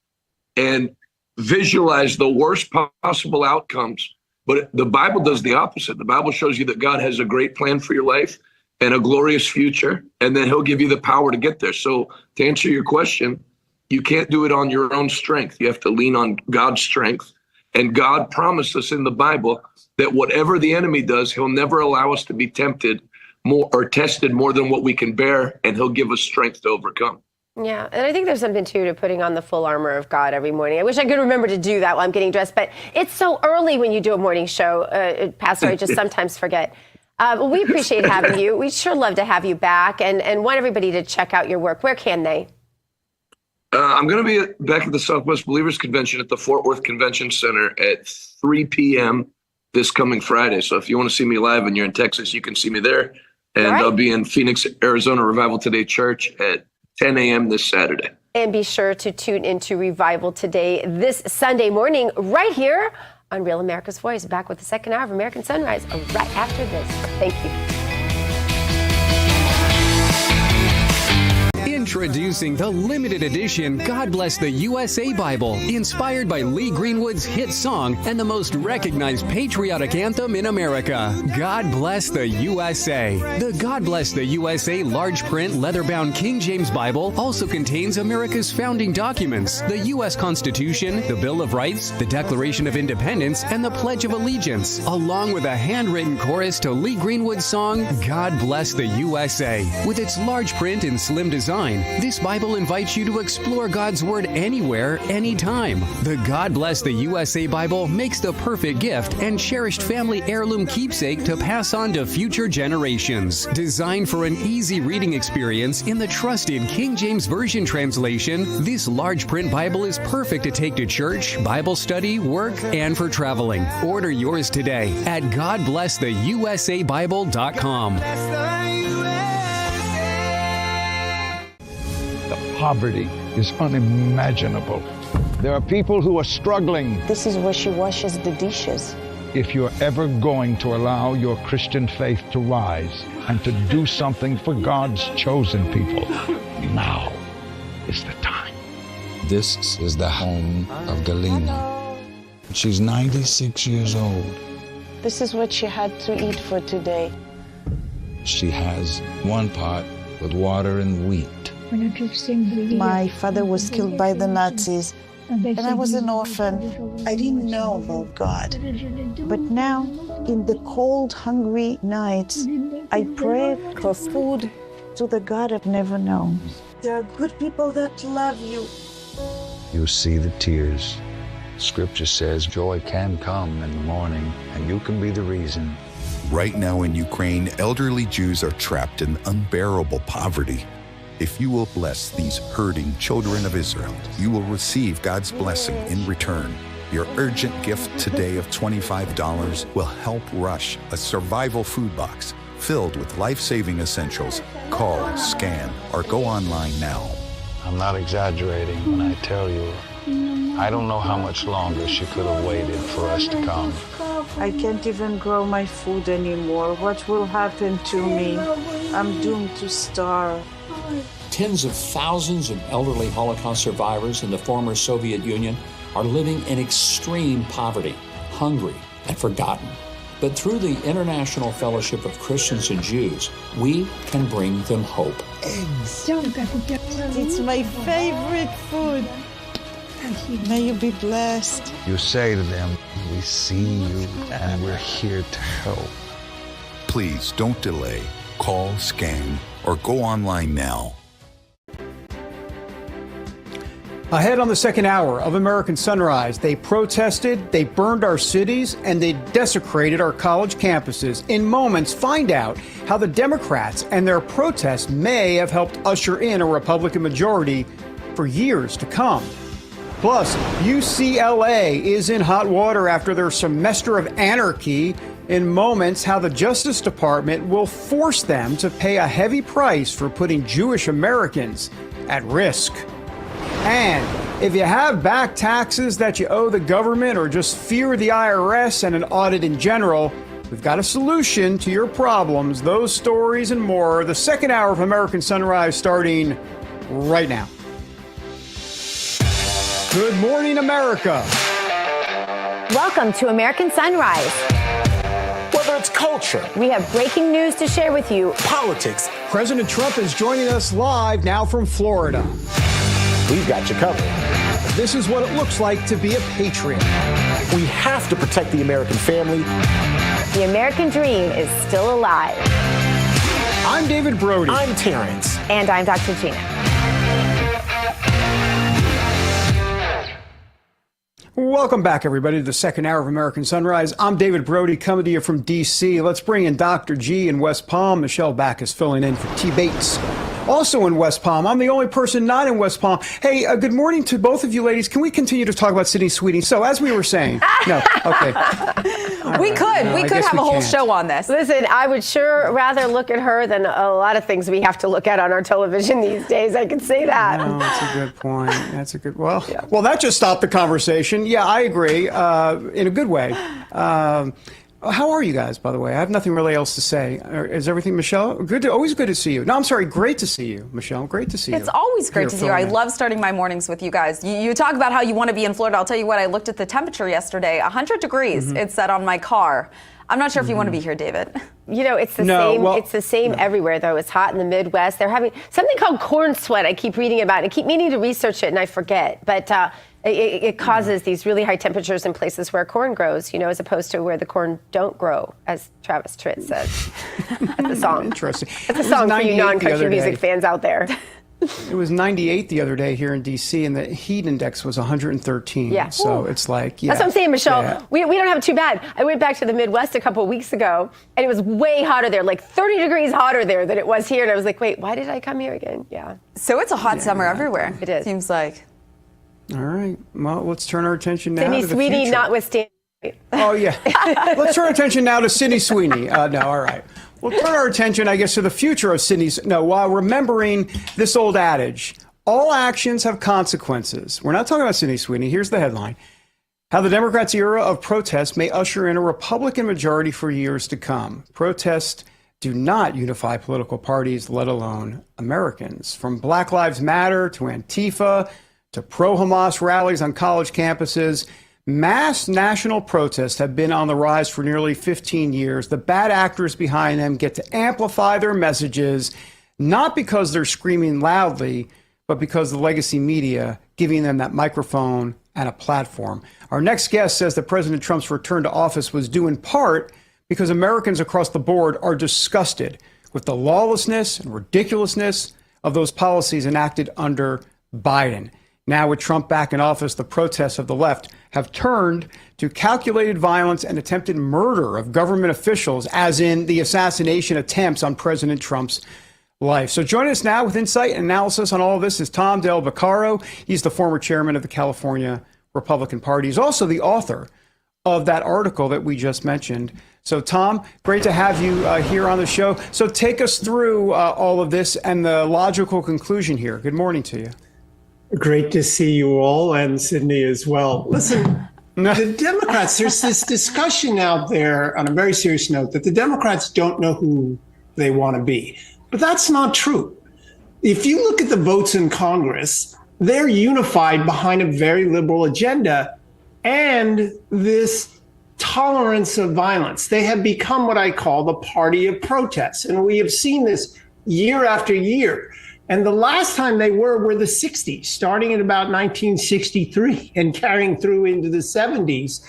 and visualize the worst possible outcomes. But the Bible does the opposite. The Bible shows you that God has a great plan for your life and a glorious future, and then he'll give you the power to get there. So to answer your question, you can't do it on your own strength. You have to lean on God's strength. And God promised us in the Bible that whatever the enemy does, he'll never allow us to be tempted more or tested more than what we can bear, and he'll give us strength to overcome. Yeah, and I think there's something, too, to putting on the full armor of God every morning. I wish I could remember to do that while I'm getting dressed, but it's so early when you do a morning show, Pastor, I just sometimes forget. Well, we appreciate having you. We'd sure love to have you back and want everybody to check out your work. Where can they? I'm going to be back at the Southwest Believers Convention at the Fort Worth Convention Center at 3 p.m. this coming Friday. So if you want to see me live and you're in Texas, you can see me there. And I'll be in Phoenix, Arizona Revival Today Church at 10 a.m. this Saturday. And be sure to tune into Revival Today this Sunday morning right here on Real America's Voice. Back with the second hour of American Sunrise right after this. Thank you. Introducing the limited edition God Bless the USA Bible, inspired by Lee Greenwood's hit song and the most recognized patriotic anthem in America, God Bless the USA. The God Bless the USA large print leather-bound King James Bible also contains America's founding documents, the U.S. Constitution, the Bill of Rights, the Declaration of Independence, and the Pledge of Allegiance, along with a handwritten chorus to Lee Greenwood's song, God Bless the USA. With its large print and slim design, this Bible invites you to explore God's Word anywhere, anytime. The God Bless the USA Bible makes the perfect gift and cherished family heirloom keepsake to pass on to future generations. Designed for an easy reading experience in the trusted King James Version translation, this large print Bible is perfect to take to church, Bible study, work, and for traveling. Order yours today at GodBlessTheUSABible.com. Poverty is unimaginable. There are people who are struggling. This is where she washes the dishes. If you're ever going to allow your Christian faith to rise and to do something for God's chosen people, now is the time. This is the home of Galina. She's 96 years old. This is what she had to eat for today. She has one pot with water and wheat. My father was killed by the Nazis, and I was an orphan. I didn't know about God. But now, in the cold, hungry nights, I pray for food to the God I've never known. There are good people that love you. You see the tears. Scripture says joy can come in the morning, and you can be the reason. Right now in Ukraine, elderly Jews are trapped in unbearable poverty. If you will bless these hurting children of Israel, you will receive God's blessing in return. Your urgent gift today of $25 will help rush a survival food box filled with life-saving essentials. Call, scan, or go online now. I'm not exaggerating when I tell you, I don't know how much longer she could have waited for us to come. I can't even grow my food anymore. What will happen to me? I'm doomed to starve. Tens of thousands of elderly Holocaust survivors in the former Soviet Union are living in extreme poverty, hungry, and forgotten. But through the International Fellowship of Christians and Jews, we can bring them hope. Eggs. It's my favorite food. May you be blessed. You say to them, we see you and we're here to help. Please don't delay. Call, scan, or go online now. Ahead on the second hour of American Sunrise, they protested, they burned our cities, and they desecrated our college campuses. In moments, find out how the Democrats and their protests may have helped usher in a Republican majority for years to come. Plus, UCLA is in hot water after their semester of anarchy. In moments, how the Justice Department will force them to pay a heavy price for putting Jewish Americans at risk. And if you have back taxes that you owe the government or just fear the IRS and an audit in general, we've got a solution to your problems. Those stories and more. The second hour of American Sunrise starting right now. Good morning, America. Welcome to American Sunrise. Whether it's culture, we have breaking news to share with you. Politics. President Trump is joining us live now from Florida. We've got you covered. This is what it looks like to be a patriot. We have to protect the American family. The American dream is still alive. I'm David Brody. I'm Terrence. And I'm Dr. Gina. Welcome back, everybody, to the second hour of American Sunrise. I'm David Brody, coming to you from D.C. Let's bring in Dr. G in West Palm. Michelle Backus filling in for T. Bates. Also in West Palm. I'm the only person not in West Palm. Hey, good morning to both of you ladies. Can we continue to talk about Sydney Sweeney? So, as we were saying, no, okay. We could have a whole show on this. Listen, I would sure rather look at her than a lot of things we have to look at on our television these days. I can say that. No, that's a good point. That's a good, well, that just stopped the conversation. Yeah, I agree, in a good way. How are you guys, by the way? I have nothing really else to say. Is everything, Michelle? Always good to see you. No, I'm sorry. Great to see you, Michelle. Great to see you. It's always great to see you. I love starting my mornings with you guys. You talk about how you want to be in Florida. I'll tell you what, I looked at the temperature yesterday, 100 degrees, it said on my car. I'm not sure if you want to be here, David. You know, it's the same. It's the same everywhere, though. It's hot in the Midwest. They're having something called corn sweat. I keep reading about it. I keep meaning to research it, and I forget. But it causes these really high temperatures in places where corn grows, you know, as opposed to where the corn don't grow, as Travis Tritt says. That's a song. Interesting. That's a song for you non-country music fans out there. It was 98 the other day here in D.C., and the heat index was 113. Yeah. So it's like, yeah. That's what I'm saying, Michelle. Yeah. We don't have it too bad. I went back to the Midwest a couple of weeks ago, and it was way hotter there, like 30 degrees hotter there than it was here. And I was like, wait, why did I come here again? Yeah. So it's a hot summer everywhere. It is. Seems like. All right. Well, let's turn our attention now Sydney to the Sweeney future. Notwithstanding. Oh, yeah. Let's turn our attention now to Sydney Sweeney. No, all right. We'll turn our attention, I guess, to the future of Sydney's. No, while remembering this old adage, all actions have consequences. We're not talking about Sydney Sweeney. Here's the headline. How the Democrats' era of protest may usher in a Republican majority for years to come. Protests do not unify political parties, let alone Americans. From Black Lives Matter to Antifa to pro-Hamas rallies on college campuses, mass national protests have been on the rise for nearly 15 years. The bad actors behind them get to amplify their messages, not because they're screaming loudly, but because the legacy media giving them that microphone and a platform. Our next guest says that President Trump's return to office was due in part because Americans across the board are disgusted with the lawlessness and ridiculousness of those policies enacted under Biden. Now, with Trump back in office, the protests of the left have turned to calculated violence and attempted murder of government officials, as in the assassination attempts on President Trump's life. So joining us now with insight and analysis on all of this is Tom Del Vaccaro. He's the former chairman of the California Republican Party. He's also the author of that article that we just mentioned. So, Tom, great to have you here on the show. So take us through all of this and the logical conclusion here. Good morning to you. Great to see you all, and Sydney as well. Listen, the Democrats, there's this discussion out there on a very serious note that the Democrats don't know who they want to be. But that's not true. If you look at the votes in Congress, they're unified behind a very liberal agenda and this tolerance of violence. They have become what I call the party of protest. And we have seen this year after year. And the last time they were the 60s, starting at about 1963 and carrying through into the 70s.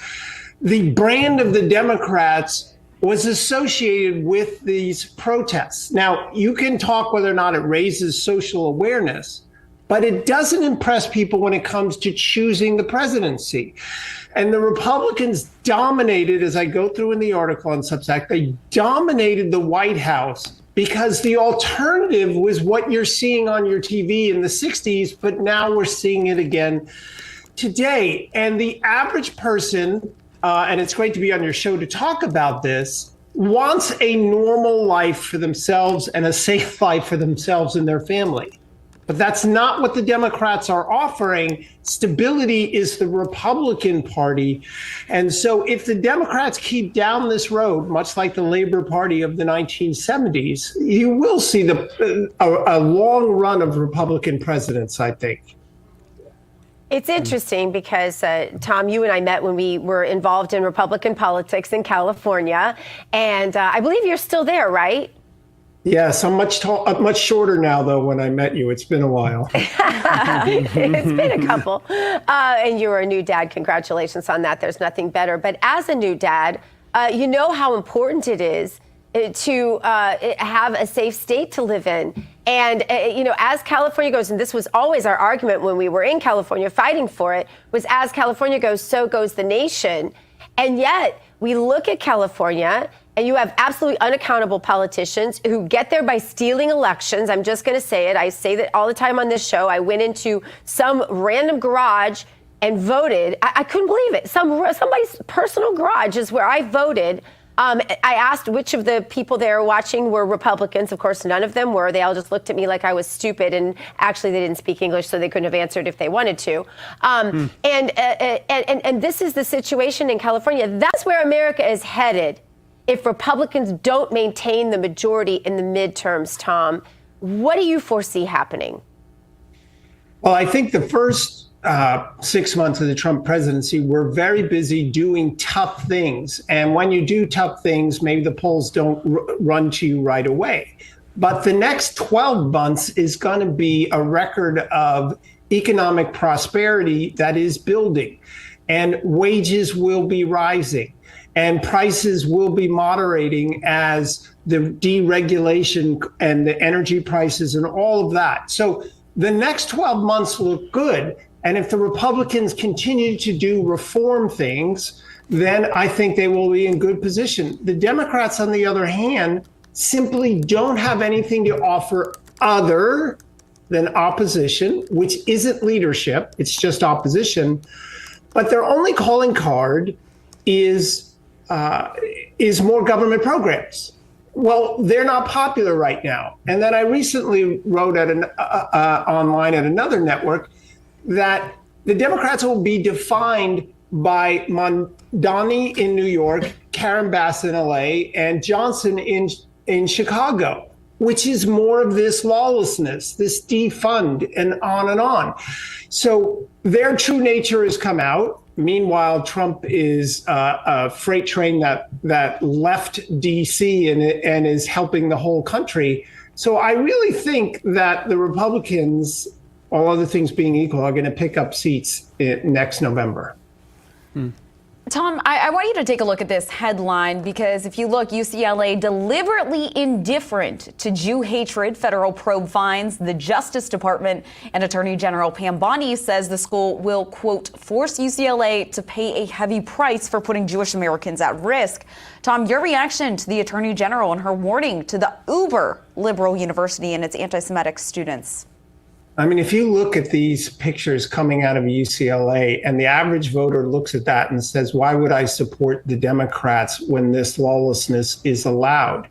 The brand of the Democrats was associated with these protests. Now, you can talk whether or not it raises social awareness, but it doesn't impress people when it comes to choosing the presidency. And the Republicans dominated, as I go through in the article on Substack, they dominated the White House because the alternative was what you're seeing on your TV in the 60s, but now we're seeing it again today. And the average person, and it's great to be on your show to talk about this, wants a normal life for themselves and a safe life for themselves and their family. But that's not what the Democrats are offering. Stability is the Republican Party. And so if the Democrats keep down this road, much like the Labor Party of the 1970s, you will see a long run of Republican presidents, I think. It's interesting because, Tom, you and I met when we were involved in Republican politics in California. And I believe you're still there, right? Yes, I'm much shorter now, though, when I met you. It's been a while. It's been a couple. And you were a new dad. Congratulations on that. There's nothing better. But as a new dad, you know how important it is to have a safe state to live in. And, as California goes, and this was always our argument when we were in California fighting for it, was as California goes, so goes the nation. And yet we look at California and you have absolutely unaccountable politicians who get there by stealing elections. I'm just going to say it. I say that all the time on this show. I went into some random garage and voted. I couldn't believe it. Somebody's personal garage is where I voted. I asked which of the people there watching were Republicans. Of course, none of them were. They all just looked at me like I was stupid. And actually, they didn't speak English, so they couldn't have answered if they wanted to. And this is the situation in California. That's where America is headed. If Republicans don't maintain the majority in the midterms, Tom, what do you foresee happening? Well, I think the first 6 months of the Trump presidency, we're very busy doing tough things. And when you do tough things, maybe the polls don't run to you right away. But the next 12 months is going to be a record of economic prosperity that is building. And wages will be rising. And prices will be moderating as the deregulation and the energy prices and all of that. So the next 12 months look good. And if the Republicans continue to do reform things, then I think they will be in good position. The Democrats, on the other hand, simply don't have anything to offer other than opposition, which isn't leadership. It's just opposition. But their only calling card is more government programs. Well, they're not popular right now. And then I recently wrote at online at another network that the Democrats will be defined by Mondani in New York, Karen Bass in LA, and Johnson in Chicago, which is more of this lawlessness, this defund, and on and on. So their true nature has come out. Meanwhile, Trump is a freight train that left D.C. and is helping the whole country. So I really think that the Republicans, all other things being equal, are going to pick up seats next November. Tom, I want you to take a look at this headline because if you look, UCLA deliberately indifferent to Jew hatred. Federal probe finds the Justice Department and Attorney General Pam Bondi says the school will, quote, force UCLA to pay a heavy price for putting Jewish Americans at risk. Tom, your reaction to the Attorney General and her warning to the uber liberal university and its anti-Semitic students? I mean, if you look at these pictures coming out of UCLA and the average voter looks at that and says, why would I support the Democrats when this lawlessness is allowed?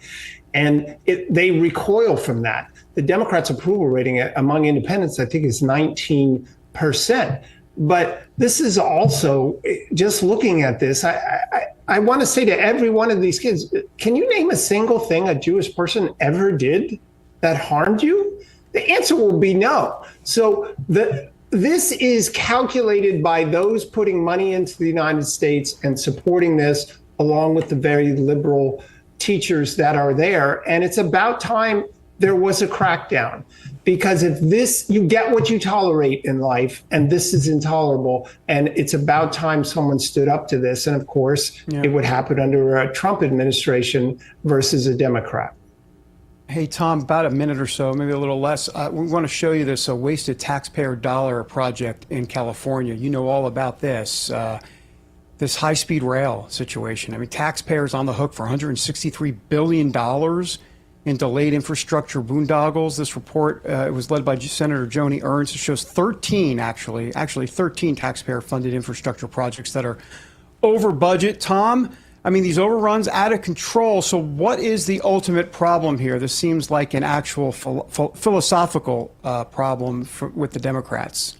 And they recoil from that. The Democrats' approval rating among independents, I think, is 19%. But this is also, just looking at this, I want to say to every one of these kids, can you name a single thing a Jewish person ever did that harmed you? The answer will be no. So this is calculated by those putting money into the United States and supporting this, along with the very liberal teachers that are there. And it's about time there was a crackdown. Because if you get what you tolerate in life, and this is intolerable, and it's about time someone stood up to this. And of course, it would happen under a Trump administration versus a Democrat. Hey, Tom, about a minute or so, maybe a little less. We want to show you this wasted taxpayer dollar project in California. You know all about this. This high-speed rail situation. I mean, taxpayers on the hook for $163 billion in delayed infrastructure boondoggles. This report it was led by Senator Joni Ernst. It shows 13 taxpayer-funded infrastructure projects that are over budget. Tom, I mean, these overruns out of control. So what is the ultimate problem here? This seems like an actual philosophical problem with the Democrats.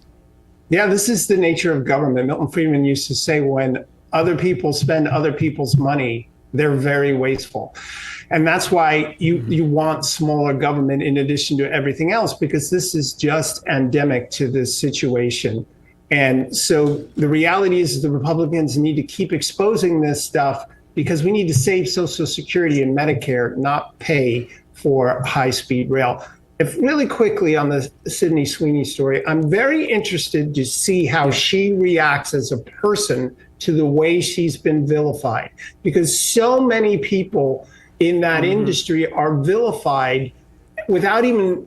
Yeah, this is the nature of government. Milton Friedman used to say, when other people spend other people's money, they're very wasteful. And that's why you want smaller government in addition to everything else, because this is just endemic to this situation. And so the reality is the Republicans need to keep exposing this stuff, because we need to save Social Security and Medicare, not pay for high-speed rail. If really quickly on the Sydney Sweeney story, I'm very interested to see how she reacts as a person to the way she's been vilified, because so many people in that industry are vilified without even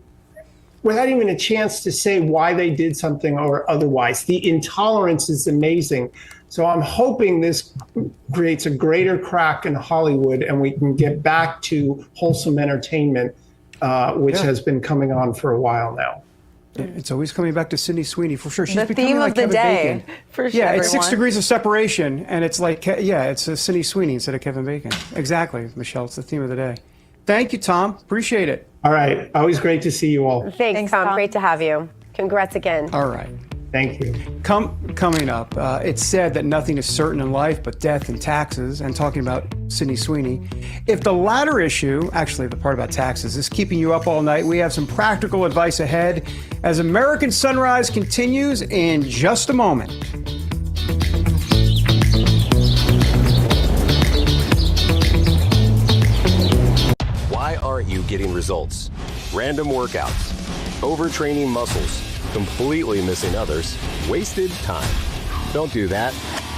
a chance to say why they did something or otherwise. The intolerance is amazing. So I'm hoping this creates a greater crack in Hollywood and we can get back to wholesome entertainment, which has been coming on for a while now. It's always coming back to Sydney Sweeney, for sure. She's the becoming theme like of the Kevin day, Bacon. for sure. Yeah, it's 6 everyone. degrees of separation, and it's like, it's a Sydney Sweeney instead of Kevin Bacon. Exactly, Michelle. It's the theme of the day. Thank you, Tom. Appreciate it. All right. Always great to see you all. Thanks, Tom. Great to have you. Congrats again. All right. Thank you. Coming up, it's said that nothing is certain in life but death and taxes, and talking about Sydney Sweeney. If the latter issue, actually the part about taxes, is keeping you up all night, we have some practical advice ahead as American Sunrise continues in just a moment. Why aren't you getting results? Random workouts, overtraining muscles, completely missing others, wasted time. Don't do that.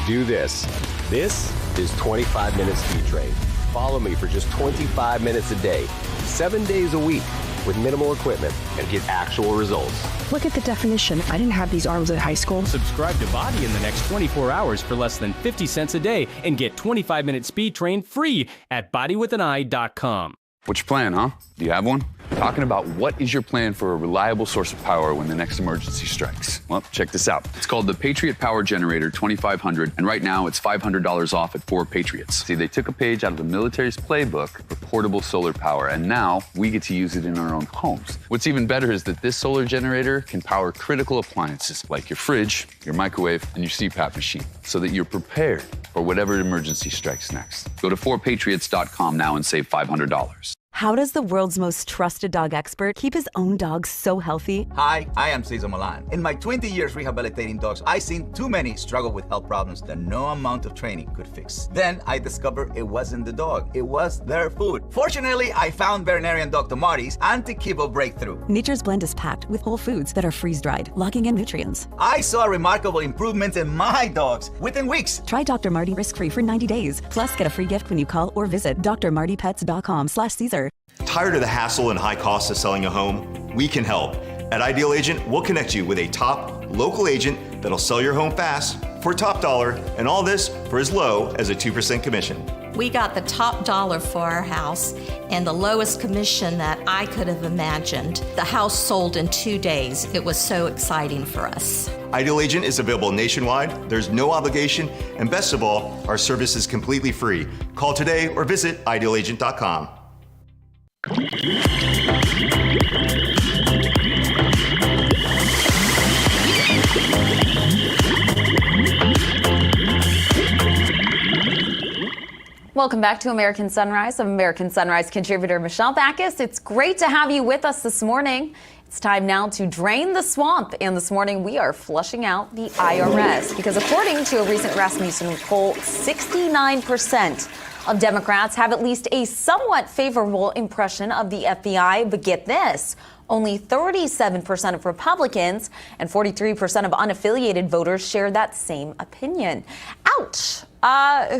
Do this. This is 25 Minute Speed Train. Follow me for just 25 minutes a day, 7 days a week, with minimal equipment, and get actual results. Look at the definition. I didn't have these arms at high school. Subscribe to Body in the next 24 hours for less than 50 cents a day and get 25 Minute Speed Train free at bodywithani.com. What's your plan, huh? Do you have one? Talking about what is your plan for a reliable source of power when the next emergency strikes. Well, check this out. It's called the Patriot Power Generator 2500, and right now it's $500 off at 4 Patriots. See, they took a page out of the military's playbook for portable solar power, and now we get to use it in our own homes. What's even better is that this solar generator can power critical appliances like your fridge, your microwave, and your CPAP machine, so that you're prepared for whatever emergency strikes next. Go to 4patriots.com now and save $500. How does the world's most trusted dog expert keep his own dogs so healthy? Hi, I am Cesar Milan. In my 20 years rehabilitating dogs, I've seen too many struggle with health problems that no amount of training could fix. Then I discovered it wasn't the dog, it was their food. Fortunately, I found veterinarian Dr. Marty's anti-kibble breakthrough. Nature's Blend is packed with whole foods that are freeze-dried, locking in nutrients. I saw remarkable improvements in my dogs within weeks. Try Dr. Marty risk-free for 90 days. Plus, get a free gift when you call or visit drmartypets.com/Caesar. Tired of the hassle and high costs of selling a home? We can help. At Ideal Agent, we'll connect you with a top local agent that'll sell your home fast for top dollar, and all this for as low as a 2% commission. We got the top dollar for our house and the lowest commission that I could have imagined. The house sold in 2 days. It was so exciting for us. Ideal Agent is available nationwide, there's no obligation, and best of all, our service is completely free. Call today or visit idealagent.com. Welcome back to American Sunrise. I'm American Sunrise contributor Michelle Backus. It's great to have you with us this morning. It's time now to drain the swamp. And this morning we are flushing out the IRS because according to a recent Rasmussen poll, 69% of Democrats have at least a somewhat favorable impression of the FBI. But get this, only 37% of Republicans and 43% of unaffiliated voters share that same opinion. Ouch.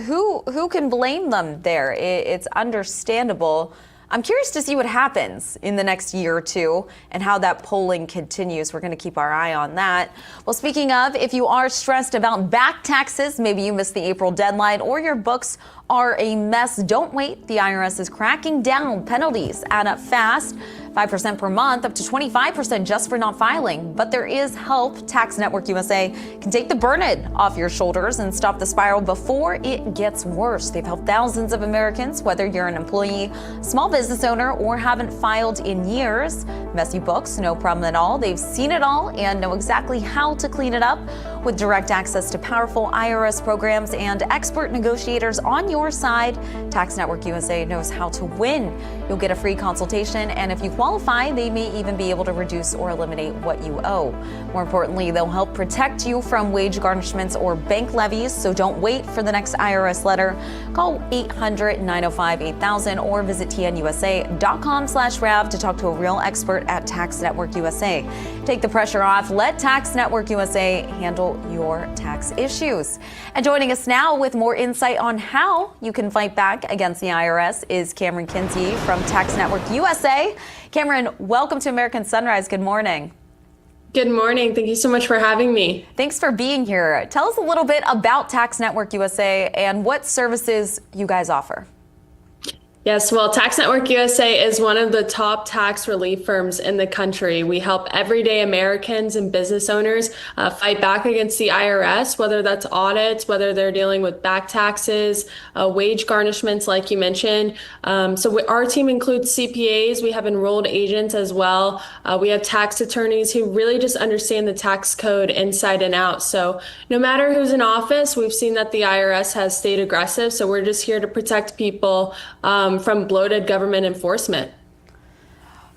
Who can blame them there? It's understandable. I'm curious to see what happens in the next year or two and how that polling continues. We're going to keep our eye on that. Well, speaking of, if you are stressed about back taxes, maybe you missed the April deadline or your books are a mess, don't wait. The IRS is cracking down. Penalties add up fast. 5% per month, up to 25% just for not filing. But there is help. Tax Network USA can take the burden off your shoulders and stop the spiral before it gets worse. They've helped thousands of Americans, whether you're an employee, small business owner, or haven't filed in years. Messy books, no problem at all. They've seen it all and know exactly how to clean it up. With direct access to powerful IRS programs and expert negotiators on your side, Tax Network USA knows how to win. You'll get a free consultation, and if you qualify, they may even be able to reduce or eliminate what you owe. More importantly, they'll help protect you from wage garnishments or bank levies, so don't wait for the next IRS letter. Call 800-905-8000 or visit tnusa.com/RAV to talk to a real expert at Tax Network USA. Take the pressure off. Let Tax Network USA handle your tax issues. And joining us now with more insight on how you can fight back against the IRS is Cameron Kinsey from Tax Network USA. Cameron, welcome to American Sunrise. Good morning. Good morning. Thank you so much for having me. Thanks for being here. Tell us a little bit about Tax Network USA and what services you guys offer. Yes, well, Tax Network USA is one of the top tax relief firms in the country. We help everyday Americans and business owners fight back against the IRS, whether that's audits, whether they're dealing with back taxes, wage garnishments, like you mentioned. Our team includes CPAs. We have enrolled agents as well. We have tax attorneys who really just understand the tax code inside and out. So no matter who's in office, we've seen that the IRS has stayed aggressive. So we're just here to protect people from bloated government enforcement.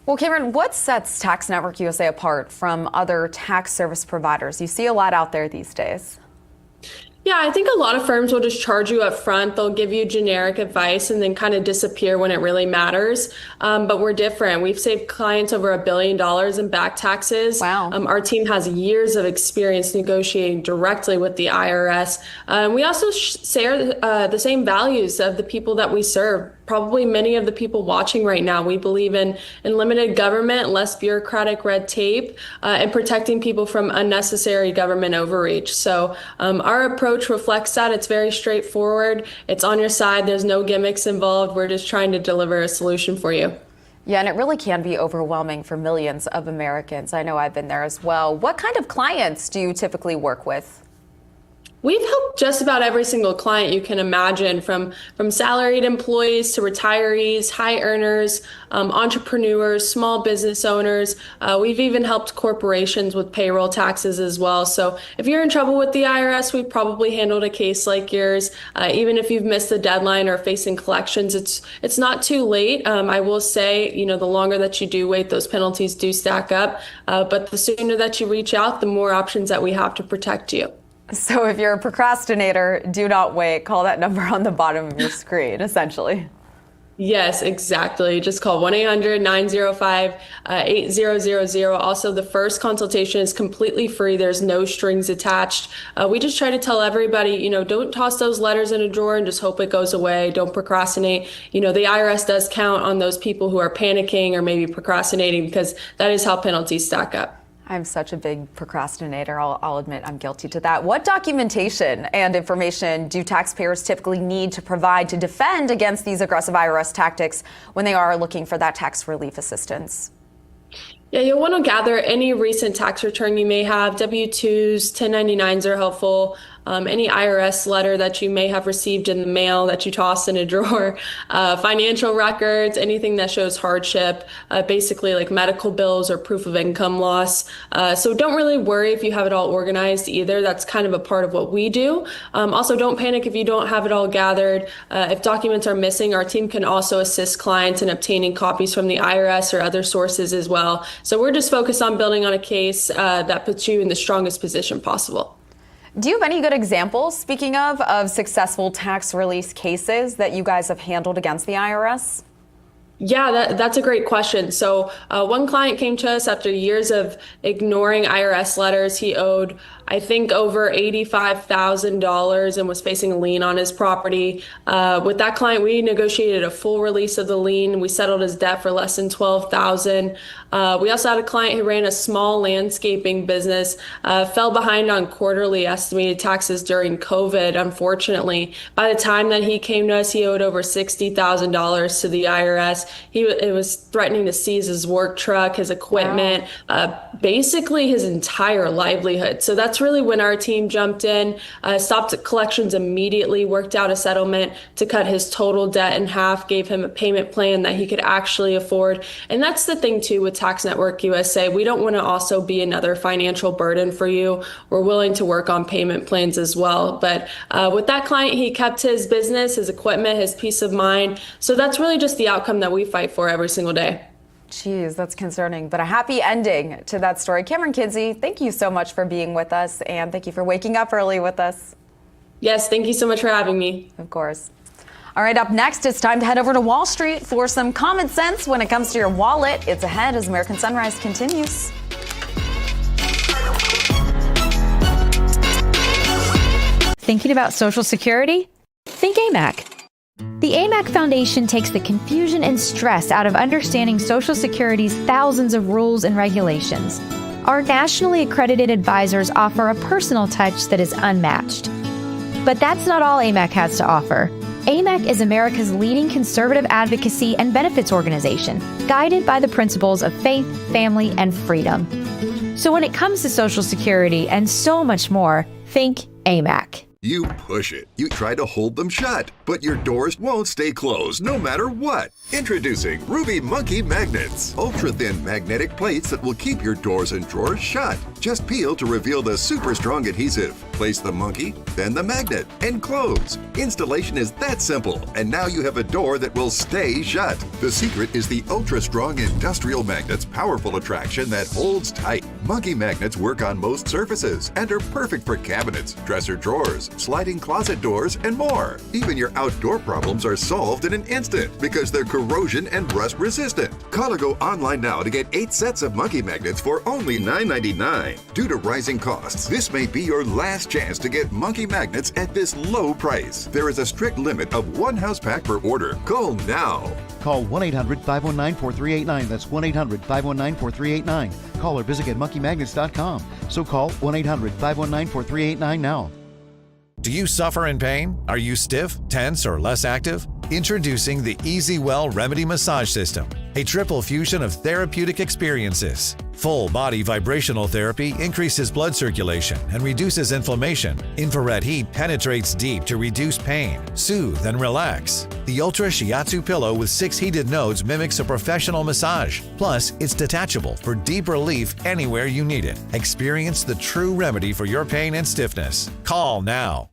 Well, Cameron, what sets Tax Network USA apart from other tax service providers? You see a lot out there these days. Yeah, I think a lot of firms will just charge you up front. They'll give you generic advice and then kind of disappear when it really matters. But we're different. We've saved clients over $1 billion in back taxes. Wow. Our team has years of experience negotiating directly with the IRS. We also share the same values of the people that we serve. Probably many of the people watching right now. We believe in limited government, less bureaucratic red tape, and protecting people from unnecessary government overreach. So our approach reflects that. It's very straightforward. It's on your side. There's no gimmicks involved. We're just trying to deliver a solution for you. Yeah, and it really can be overwhelming for millions of Americans. I know I've been there as well. What kind of clients do you typically work with? We've helped just about every single client you can imagine, from salaried employees to retirees, high earners, entrepreneurs, small business owners. We've even helped corporations with payroll taxes as well. So if you're in trouble with the IRS, we've probably handled a case like yours. Even if you've missed the deadline or facing collections, it's not too late. I will say, the longer that you do wait, those penalties do stack up. But the sooner that you reach out, the more options that we have to protect you. So if you're a procrastinator, do not wait. Call that number on the bottom of your screen, essentially. Yes, exactly. Just call 1-800-905-8000. Also, the first consultation is completely free. There's no strings attached. We just try to tell everybody, don't toss those letters in a drawer and just hope it goes away. Don't procrastinate. The IRS does count on those people who are panicking or maybe procrastinating, because that is how penalties stack up. I'm such a big procrastinator. I'll admit I'm guilty to that. What documentation and information do taxpayers typically need to provide to defend against these aggressive IRS tactics when they are looking for that tax relief assistance? Yeah, you'll want to gather any recent tax return you may have. W-2s, 1099s are helpful. Any IRS letter that you may have received in the mail that you toss in a drawer, financial records, anything that shows hardship, basically like medical bills or proof of income loss. So don't really worry if you have it all organized either. That's kind of a part of what we do. Also, don't panic if you don't have it all gathered. If documents are missing, our team can also assist clients in obtaining copies from the IRS or other sources as well. So we're just focused on building on a case that puts you in the strongest position possible. Do you have any good examples, speaking of successful tax release cases that you guys have handled against the IRS? Yeah, that's a great question. So one client came to us after years of ignoring IRS letters. He owed, I think, over $85,000 and was facing a lien on his property. With that client, we negotiated a full release of the lien. We settled his debt for less than $12,000. We also had a client who ran a small landscaping business, fell behind on quarterly estimated taxes during COVID, unfortunately. By the time that he came to us, he owed over $60,000 to the IRS. It was threatening to seize his work truck, his equipment, basically his entire livelihood. So that's really when our team jumped in, stopped collections immediately, worked out a settlement to cut his total debt in half, gave him a payment plan that he could actually afford. And that's the thing, too, with Tax Network USA. We don't want to also be another financial burden for you. We're willing to work on payment plans as well. But with that client, he kept his business, his equipment, his peace of mind. So that's really just the outcome that we fight for every single day. Jeez, that's concerning, but a happy ending to that story. Cameron Kinsey, thank you so much for being with us, and thank you for waking up early with us. Yes, thank you so much for having me. Of course. All right, up next, it's time to head over to Wall Street for some common sense when it comes to your wallet. It's ahead as American Sunrise continues. Thinking about Social Security? Think AMAC. The AMAC Foundation takes the confusion and stress out of understanding Social Security's thousands of rules and regulations. Our nationally accredited advisors offer a personal touch that is unmatched. But that's not all AMAC has to offer. AMAC is America's leading conservative advocacy and benefits organization, guided by the principles of faith, family, and freedom. So when it comes to Social Security and so much more, think AMAC. You push it. You try to hold them shut, but your doors won't stay closed no matter what. Introducing Ruby Monkey Magnets. Ultra-thin magnetic plates that will keep your doors and drawers shut. Just peel to reveal the super strong adhesive. Place the monkey, then the magnet, and close. Installation is that simple, and now you have a door that will stay shut. The secret is the ultra-strong industrial magnet's powerful attraction that holds tight. Monkey magnets work on most surfaces and are perfect for cabinets, dresser drawers, sliding closet doors, and more. Even your outdoor problems are solved in an instant because they're corrosion and rust resistant. Call or go online now to get 8 sets of monkey magnets for only $9.99. Due to rising costs, this may be your last chance to get monkey magnets at this low price. There is a strict limit of 1 house pack per order. Call now. Call 1-800-519-4389. That's 1-800-519-4389. Call or visit monkeymagnets.com. So call 1-800-519-4389 now. Do you suffer in pain? Are you stiff, tense, or less active? Introducing the EasyWell Remedy Massage System, a triple fusion of therapeutic experiences. Full body vibrational therapy increases blood circulation and reduces inflammation. Infrared heat penetrates deep to reduce pain, soothe, and relax. The Ultra Shiatsu pillow with 6 heated nodes mimics a professional massage. Plus, it's detachable for deep relief anywhere you need it. Experience the true remedy for your pain and stiffness. Call now.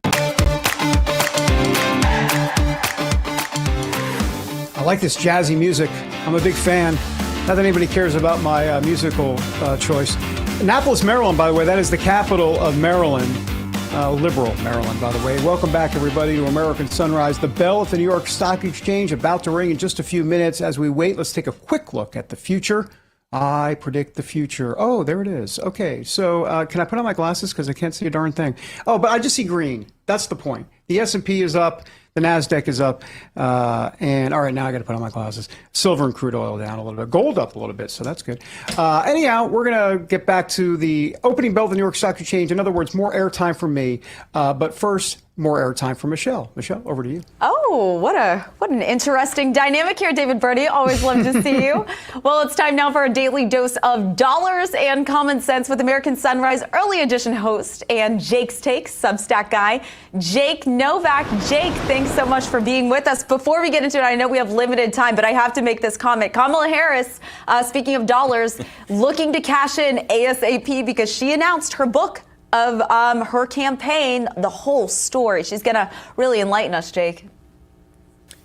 I like this jazzy music. I'm a big fan. Not that anybody cares about my musical choice. Annapolis, Maryland, by the way, that is the capital of Maryland. Liberal Maryland, by the way. Welcome back, everybody, to American Sunrise. The bell at the New York Stock Exchange about to ring in just a few minutes. As we wait, let's take a quick look at the future. I predict the future. Oh, there it is. Okay, so can I put on my glasses because I can't see a darn thing? Oh, but I just see green. That's the point. The S&P is up. The NASDAQ is up. And all right, now I got to put on my glasses. Silver and crude oil down a little bit. Gold up a little bit, so that's good. Anyhow, we're going to get back to the opening bell of the New York Stock Exchange. In other words, more airtime for me. But first, more airtime for Michelle. Michelle, over to you. Oh, what an interesting dynamic here, David Birdie. Always love to see you. Well, it's time now for a daily dose of dollars and common sense with American Sunrise Early Edition host and Jake's Takes Substack guy, Jake Novak. Jake, thanks so much for being with us. Before we get into it, I know we have limited time, but I have to make this comment. Kamala Harris, speaking of dollars, looking to cash in ASAP because she announced her book of her campaign, the whole story. She's going to really enlighten us, Jake.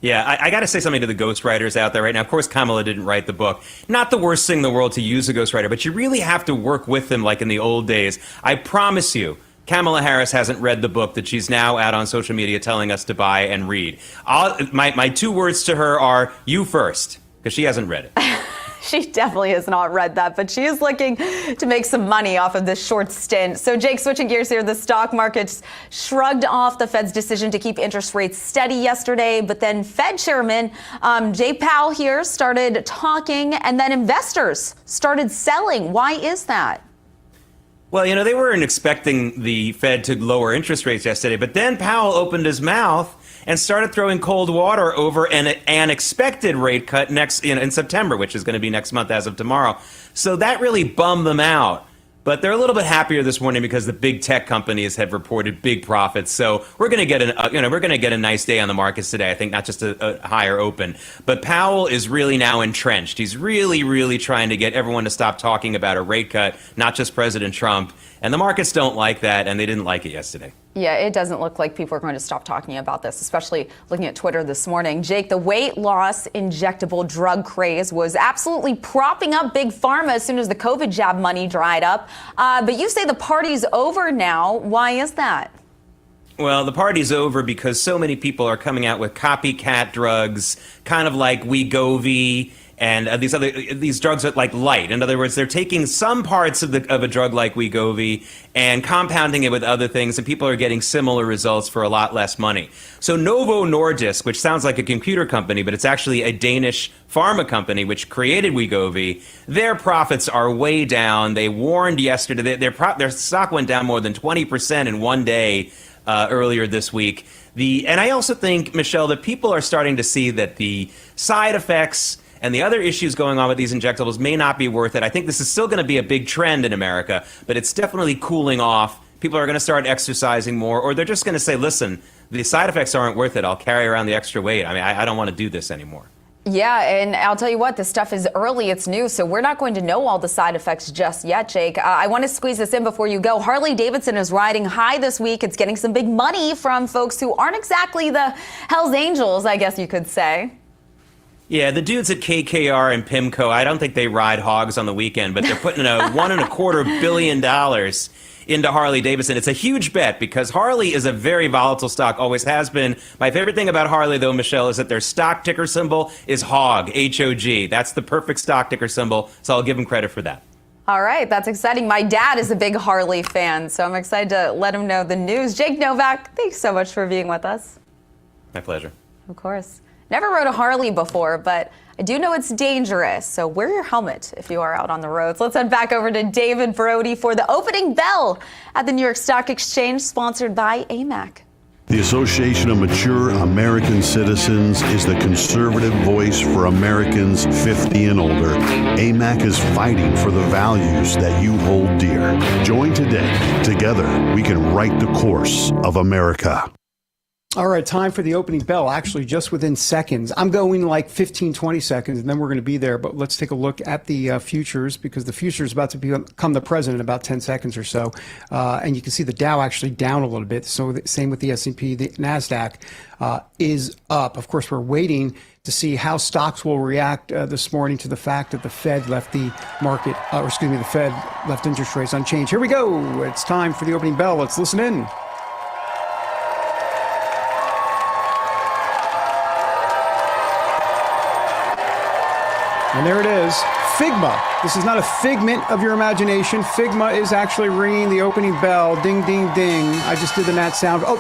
Yeah, I got to say something to the ghostwriters out there right now. Of course, Kamala didn't write the book. Not the worst thing in the world to use a ghostwriter, but you really have to work with them like in the old days. I promise you, Kamala Harris hasn't read the book that she's now out on social media telling us to buy and read. My 2 words to her are, you first, because she hasn't read it. She definitely has not read that, but she is looking to make some money off of this short stint. So, Jake, switching gears here, the stock markets shrugged off the Fed's decision to keep interest rates steady yesterday, but then Fed Chairman Jay Powell here started talking, and then investors started selling. Why is that? Well, they weren't expecting the Fed to lower interest rates yesterday, but then Powell opened his mouth and started throwing cold water over an expected rate cut in September, which is going to be next month as of tomorrow. So that really bummed them out. But they're a little bit happier this morning because the big tech companies have reported big profits. So we're going to get a nice day on the markets today. I think not just a higher open, but Powell is really now entrenched. He's really, really trying to get everyone to stop talking about a rate cut, not just President Trump. And the markets don't like that, and they didn't like it yesterday. Yeah, it doesn't look like people are going to stop talking about this, especially looking at Twitter this morning. Jake, the weight loss injectable drug craze was absolutely propping up Big Pharma as soon as the COVID jab money dried up. But you say the party's over now. Why is that? Well, the party's over because so many people are coming out with copycat drugs, kind of like Wegovy, and these drugs are like light. In other words, they're taking some parts of a drug like Wegovy and compounding it with other things, and people are getting similar results for a lot less money. So Novo Nordisk, which sounds like a computer company, but it's actually a Danish pharma company which created Wegovy, their profits are way down. They warned yesterday their stock went down more than 20% in one day earlier this week. And I also think, Michelle, that people are starting to see that the side effects and the other issues going on with these injectables may not be worth it. I think this is still going to be a big trend in America, but it's definitely cooling off. People are going to start exercising more, or they're just going to say, listen, the side effects aren't worth it. I'll carry around the extra weight. I mean, I don't want to do this anymore. Yeah, and I'll tell you what, this stuff is early, it's new, so we're not going to know all the side effects just yet, Jake. I want to squeeze this in before you go. Harley Davidson is riding high this week. It's getting some big money from folks who aren't exactly the Hells Angels, I guess you could say. Yeah, the dudes at KKR and PIMCO, I don't think they ride hogs on the weekend, but they're putting $1.25 billion into Harley Davidson. It's a huge bet because Harley is a very volatile stock, always has been. My favorite thing about Harley, though, Michelle, is that their stock ticker symbol is HOG, H-O-G. That's the perfect stock ticker symbol, so I'll give them credit for that. All right, that's exciting. My dad is a big Harley fan, so I'm excited to let him know the news. Jake Novak, thanks so much for being with us. My pleasure. Of course. Never rode a Harley before, but I do know it's dangerous, so wear your helmet if you are out on the roads. Let's head back over to David Brody for the opening bell at the New York Stock Exchange, sponsored by AMAC. The Association of Mature American Citizens is the conservative voice for Americans 50 and older. AMAC is fighting for the values that you hold dear. Join today. Together, we can write the course of America. All right, time for the opening bell, actually just within seconds. I'm going like 15, 20 seconds, and then we're going to be there. But let's take a look at the futures, because the future is about to become the present in about 10 seconds or so. And you can see the Dow actually down a little bit. So same with the S&P. The NASDAQ is up. Of course, we're waiting to see how stocks will react this morning to the fact that the Fed left the market, the Fed left interest rates unchanged. Here we go. It's time for the opening bell. Let's listen in. And there it is, Figma. This is not a figment of your imagination. Figma is actually ringing the opening bell. Ding, ding, ding. I just did the Nat sound. Oh,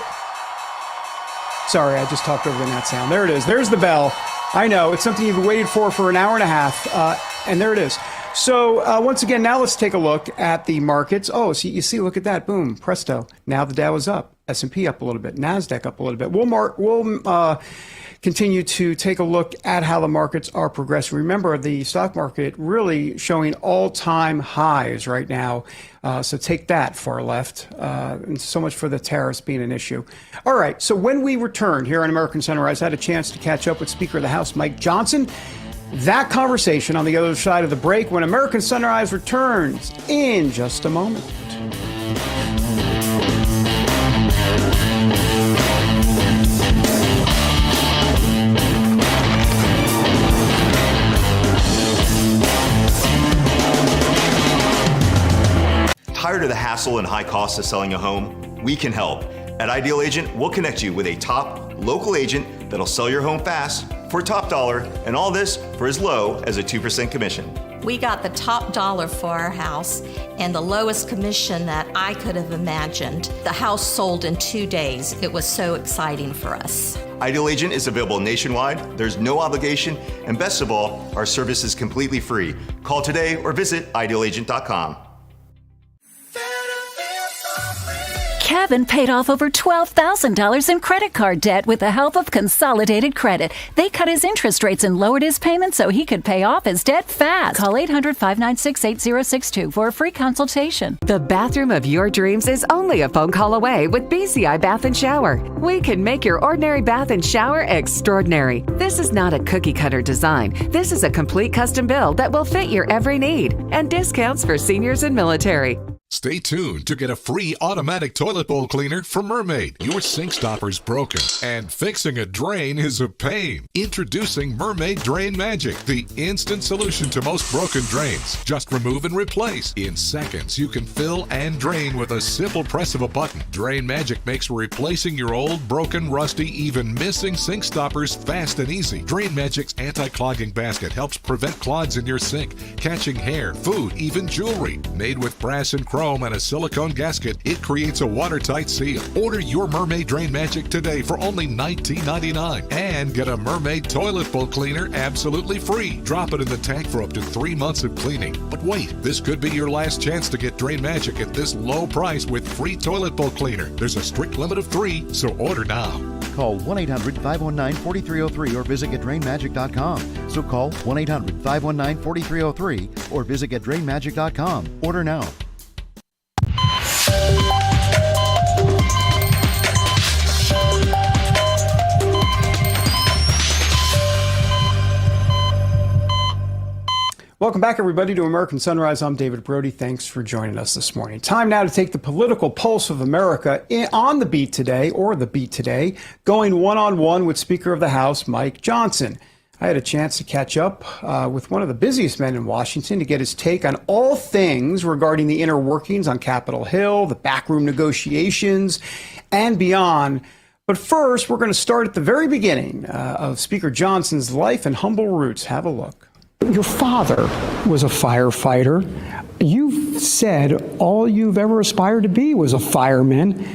sorry, I just talked over the Nat sound. There it is. There's the bell. I know, it's something you've waited for an hour and a half, and there it is. So once again, now let's take a look at the markets. Oh, so you see, look at that. Boom, presto. Now the Dow is up. S&P up a little bit. NASDAQ up a little bit. We'll continue to take a look at how the markets are progressing. Remember, the stock market really showing all-time highs right now. So take that, far left. And so much for the tariffs being an issue. All right, so when we return here on American Sunrise, I had a chance to catch up with Speaker of the House, Mike Johnson. That conversation on the other side of the break when American Sunrise returns in just a moment. Tired of the hassle and high cost of selling a home? We can help. At Ideal Agent, we'll connect you with a top local agent that'll sell your home fast for top dollar, and all this for as low as a 2% commission. We got the top dollar for our house and the lowest commission that I could have imagined. The house sold in 2 days. It was so exciting for us. Ideal Agent is available nationwide. There's no obligation, and best of all, our service is completely free. Call today or visit idealagent.com. Kevin paid off over $12,000 in credit card debt with the help of Consolidated Credit. They cut his interest rates and lowered his payments so he could pay off his debt fast. Call 800-596-8062 for a free consultation. The bathroom of your dreams is only a phone call away with BCI Bath and Shower. We can make your ordinary bath and shower extraordinary. This is not a cookie cutter design. This is a complete custom build that will fit your every need, and discounts for seniors and military. Stay tuned to get a free automatic toilet bowl cleaner from Mermaid. Your sink stopper's broken, and fixing a drain is a pain. Introducing Mermaid Drain Magic, the instant solution to most broken drains. Just remove and replace. In seconds, you can fill and drain with a simple press of a button. Drain Magic makes replacing your old, broken, rusty, even missing sink stoppers fast and easy. Drain Magic's anti-clogging basket helps prevent clogs in your sink, catching hair, food, even jewelry. Made with brass and chrome and a silicone gasket, it creates a watertight seal. Order your Mermaid Drain Magic today for only $19.99 and get a Mermaid toilet bowl cleaner absolutely free. Drop it in the tank for up to 3 months of cleaning. But wait, this could be your last chance to get Drain Magic at this low price with free toilet bowl cleaner. There's a strict limit of 3, so order now. Call 1-800-519-4303 or visit GetDrainMagic.com. So call 1-800-519-4303 or visit GetDrainMagic.com. Order now. Welcome back, everybody, to American Sunrise. I'm David Brody. Thanks for joining us this morning. Time now to take the political pulse of America on the beat today, going one-on-one with Speaker of the House, Mike Johnson. I had a chance to catch up with one of the busiest men in Washington to get his take on all things regarding the inner workings on Capitol Hill, the backroom negotiations, and beyond. But first, we're going to start at the very beginning of Speaker Johnson's life and humble roots. Have a look. Your father was a firefighter. You've said all you've ever aspired to be was a fireman.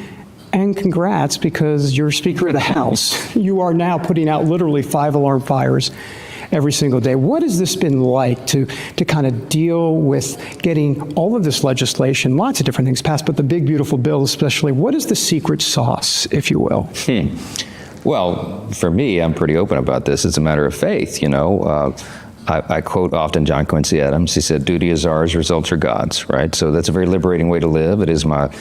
And congrats, because you're Speaker of the House. You are now putting out literally 5-alarm fires every single day. What has this been like to kind of deal with getting all of this legislation, lots of different things passed, but the big, beautiful bill especially? What is the secret sauce, if you will? Well, for me, I'm pretty open about this. It's a matter of faith, you know. I quote often John Quincy Adams. He said, "Duty is ours, results are God's," right? So that's a very liberating way to live. It is my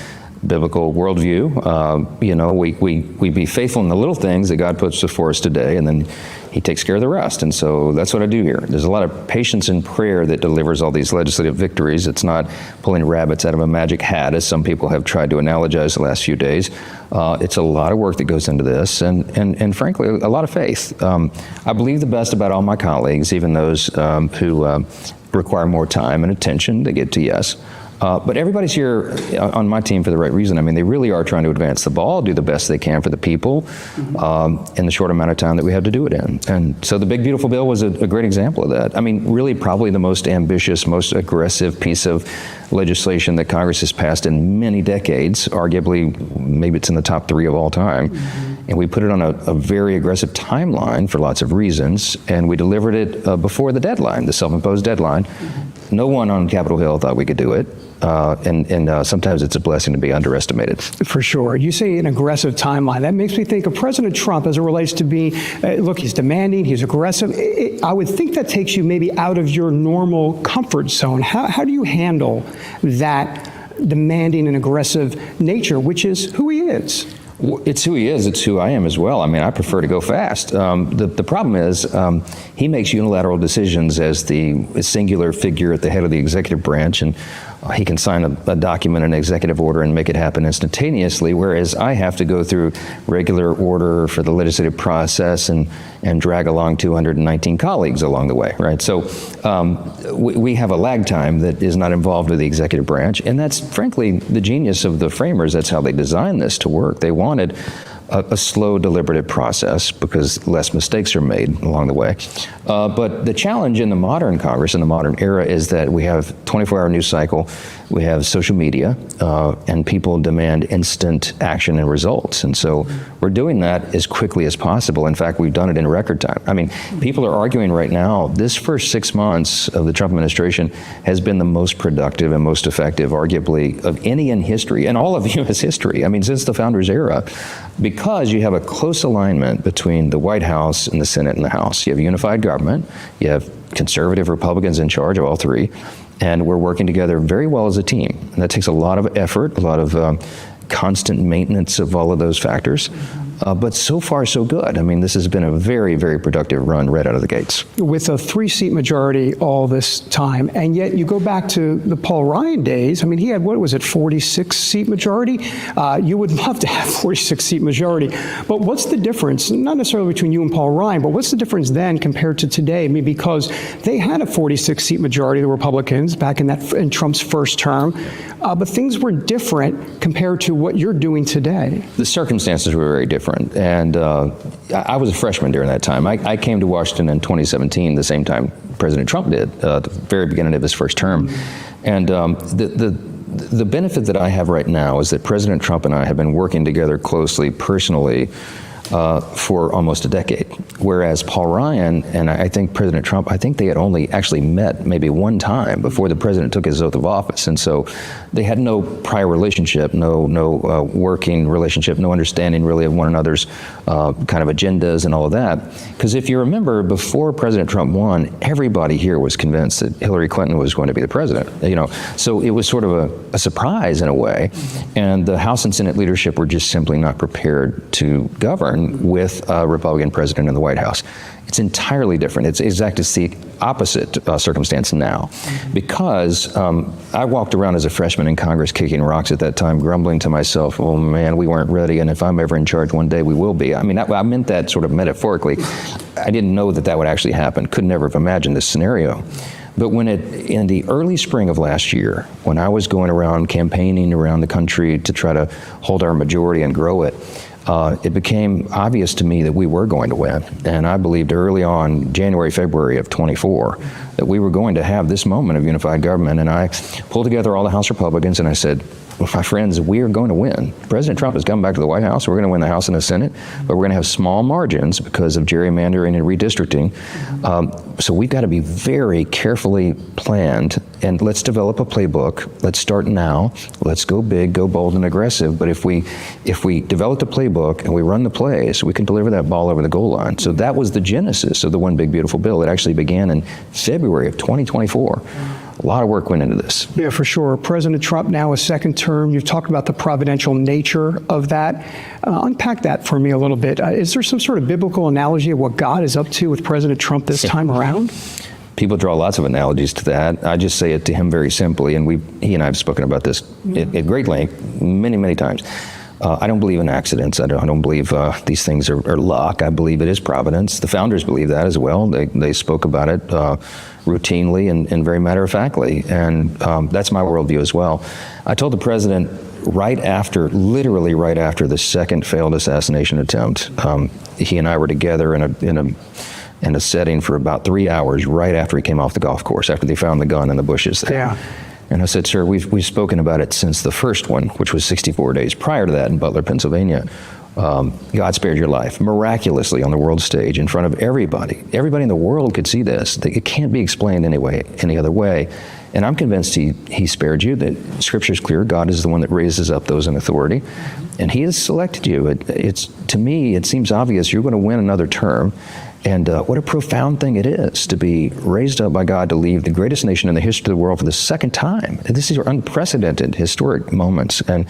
biblical worldview. You know, we be faithful in the little things that God puts before us today, and then He takes care of the rest. And so that's what I do here. There's a lot of patience and prayer that delivers all these legislative victories. It's not pulling rabbits out of a magic hat, as some people have tried to analogize the last few days. It's a lot of work that goes into this, and frankly, a lot of faith. I believe the best about all my colleagues, even those who require more time and attention to get to yes. But everybody's here on my team for the right reason. I mean, they really are trying to advance the ball, do the best they can for the people in the short amount of time that we have to do it in. And so the big, beautiful bill was a great example of that. I mean, really probably the most ambitious, most aggressive piece of legislation that Congress has passed in many decades. Arguably, maybe it's in the top 3 of all time. And we put it on a very aggressive timeline for lots of reasons, and we delivered it before the deadline, the self-imposed deadline. No one on Capitol Hill thought we could do it. And sometimes it's a blessing to be underestimated. For sure. You say an aggressive timeline. That makes me think of President Trump as it relates to being, look, he's demanding, he's aggressive. I would think that takes you maybe out of your normal comfort zone. How do you handle that demanding and aggressive nature, which is who he is? It's who he is. It's who I am as well. I mean, I prefer to go fast. The problem is he makes unilateral decisions as the singular figure at the head of the executive branch, and He can sign a document, an executive order, and make it happen instantaneously, whereas I have to go through regular order for the legislative process and drag along 219 colleagues along the way, right? So we have a lag time that is not involved with the executive branch, and that's frankly the genius of the framers. That's how they designed this to work. They wanted a slow, deliberative process because less mistakes are made along the way. But the challenge in the modern Congress, in the modern era, is that we have 24-hour news cycle, we have social media, and people demand instant action and results. And so we're doing that as quickly as possible. In fact, we've done it in record time. I mean, people are arguing right now, this first 6 months of the Trump administration has been the most productive and most effective, arguably, of any in history, and all of U.S. history. I mean, since the founders' era, because you have a close alignment between the White House and the Senate and the House. You have unified government, you have conservative Republicans in charge of all three, and we're working together very well as a team. And that takes a lot of effort, a lot of constant maintenance of all of those factors. But so far, so good. I mean, this has been a very, very productive run right out of the gates. With a 3-seat majority all this time, and yet you go back to the Paul Ryan days. I mean, he had, what was it, 46-seat majority? You would love to have 46-seat majority. But what's the difference, not necessarily between you and Paul Ryan, but what's the difference then compared to today? I mean, because they had a 46-seat majority, the Republicans, back in Trump's first term, but things were different compared to what you're doing today. The circumstances were very different. And I was a freshman during that time. I came to Washington in 2017, the same time President Trump did, at the very beginning of his first term. And the benefit that I have right now is that President Trump and I have been working together closely, personally, for almost a decade. Whereas Paul Ryan and I think President Trump, I think they had only actually met maybe one time before the president took his oath of office. And so they had no prior relationship, no working relationship, no understanding really of one another's kind of agendas and all of that. Because if you remember, before President Trump won, everybody here was convinced that Hillary Clinton was going to be the president. You know, so it was sort of a surprise in a way. And the House and Senate leadership were just simply not prepared to govern with a Republican president in the White House. It's entirely different. It's exactly the opposite circumstance now. Because I walked around as a freshman in Congress kicking rocks at that time, grumbling to myself, oh man, we weren't ready, and if I'm ever in charge one day, we will be. I mean, I meant that sort of metaphorically. I didn't know that that would actually happen. Could never have imagined this scenario. But when in the early spring of last year, when I was going around campaigning around the country to try to hold our majority and grow it, it became obvious to me that we were going to win. And I believed early on, January, February of 24, that we were going to have this moment of unified government. And I pulled together all the House Republicans and I said, well, my friends, we are going to win. President Trump has come back to the White House. We're going to win the House and the Senate, but we're going to have small margins because of gerrymandering and redistricting. So we've got to be very carefully planned, and let's develop a playbook. Let's start now. Let's go big, go bold and aggressive. But if we develop the playbook and we run the plays, we can deliver that ball over the goal line. So that was the genesis of the One Big Beautiful Bill. It actually began in February of 2024. A lot of work went into this. Yeah, for sure. President Trump now a second term. You've talked about the providential nature of that. Unpack that for me a little bit. Is there some sort of biblical analogy of what God is up to with President Trump this time around? People draw lots of analogies to that. I just say it to him very simply, and he and I have spoken about this at great length many, many times. I don't believe in accidents. I don't believe these things are luck. I believe it is providence. The founders believe that as well. They spoke about it routinely and very matter-of-factly, and that's my worldview as well. I told the president literally right after the second failed assassination attempt, he and I were together in a setting for about 3 hours right after he came off the golf course, after they found the gun in the bushes there. Yeah. And I said, sir, we've spoken about it since the first one, which was 64 days prior to that in Butler, Pennsylvania. God spared your life miraculously on the world stage in front of everybody. Everybody in the world could see this. It can't be explained any other way. And I'm convinced he spared you, that Scripture is clear. God is the one that raises up those in authority. And he has selected you. To me, it seems obvious you're going to win another term. And what a profound thing it is to be raised up by God to lead the greatest nation in the history of the world for the second time. This is unprecedented, historic moments, and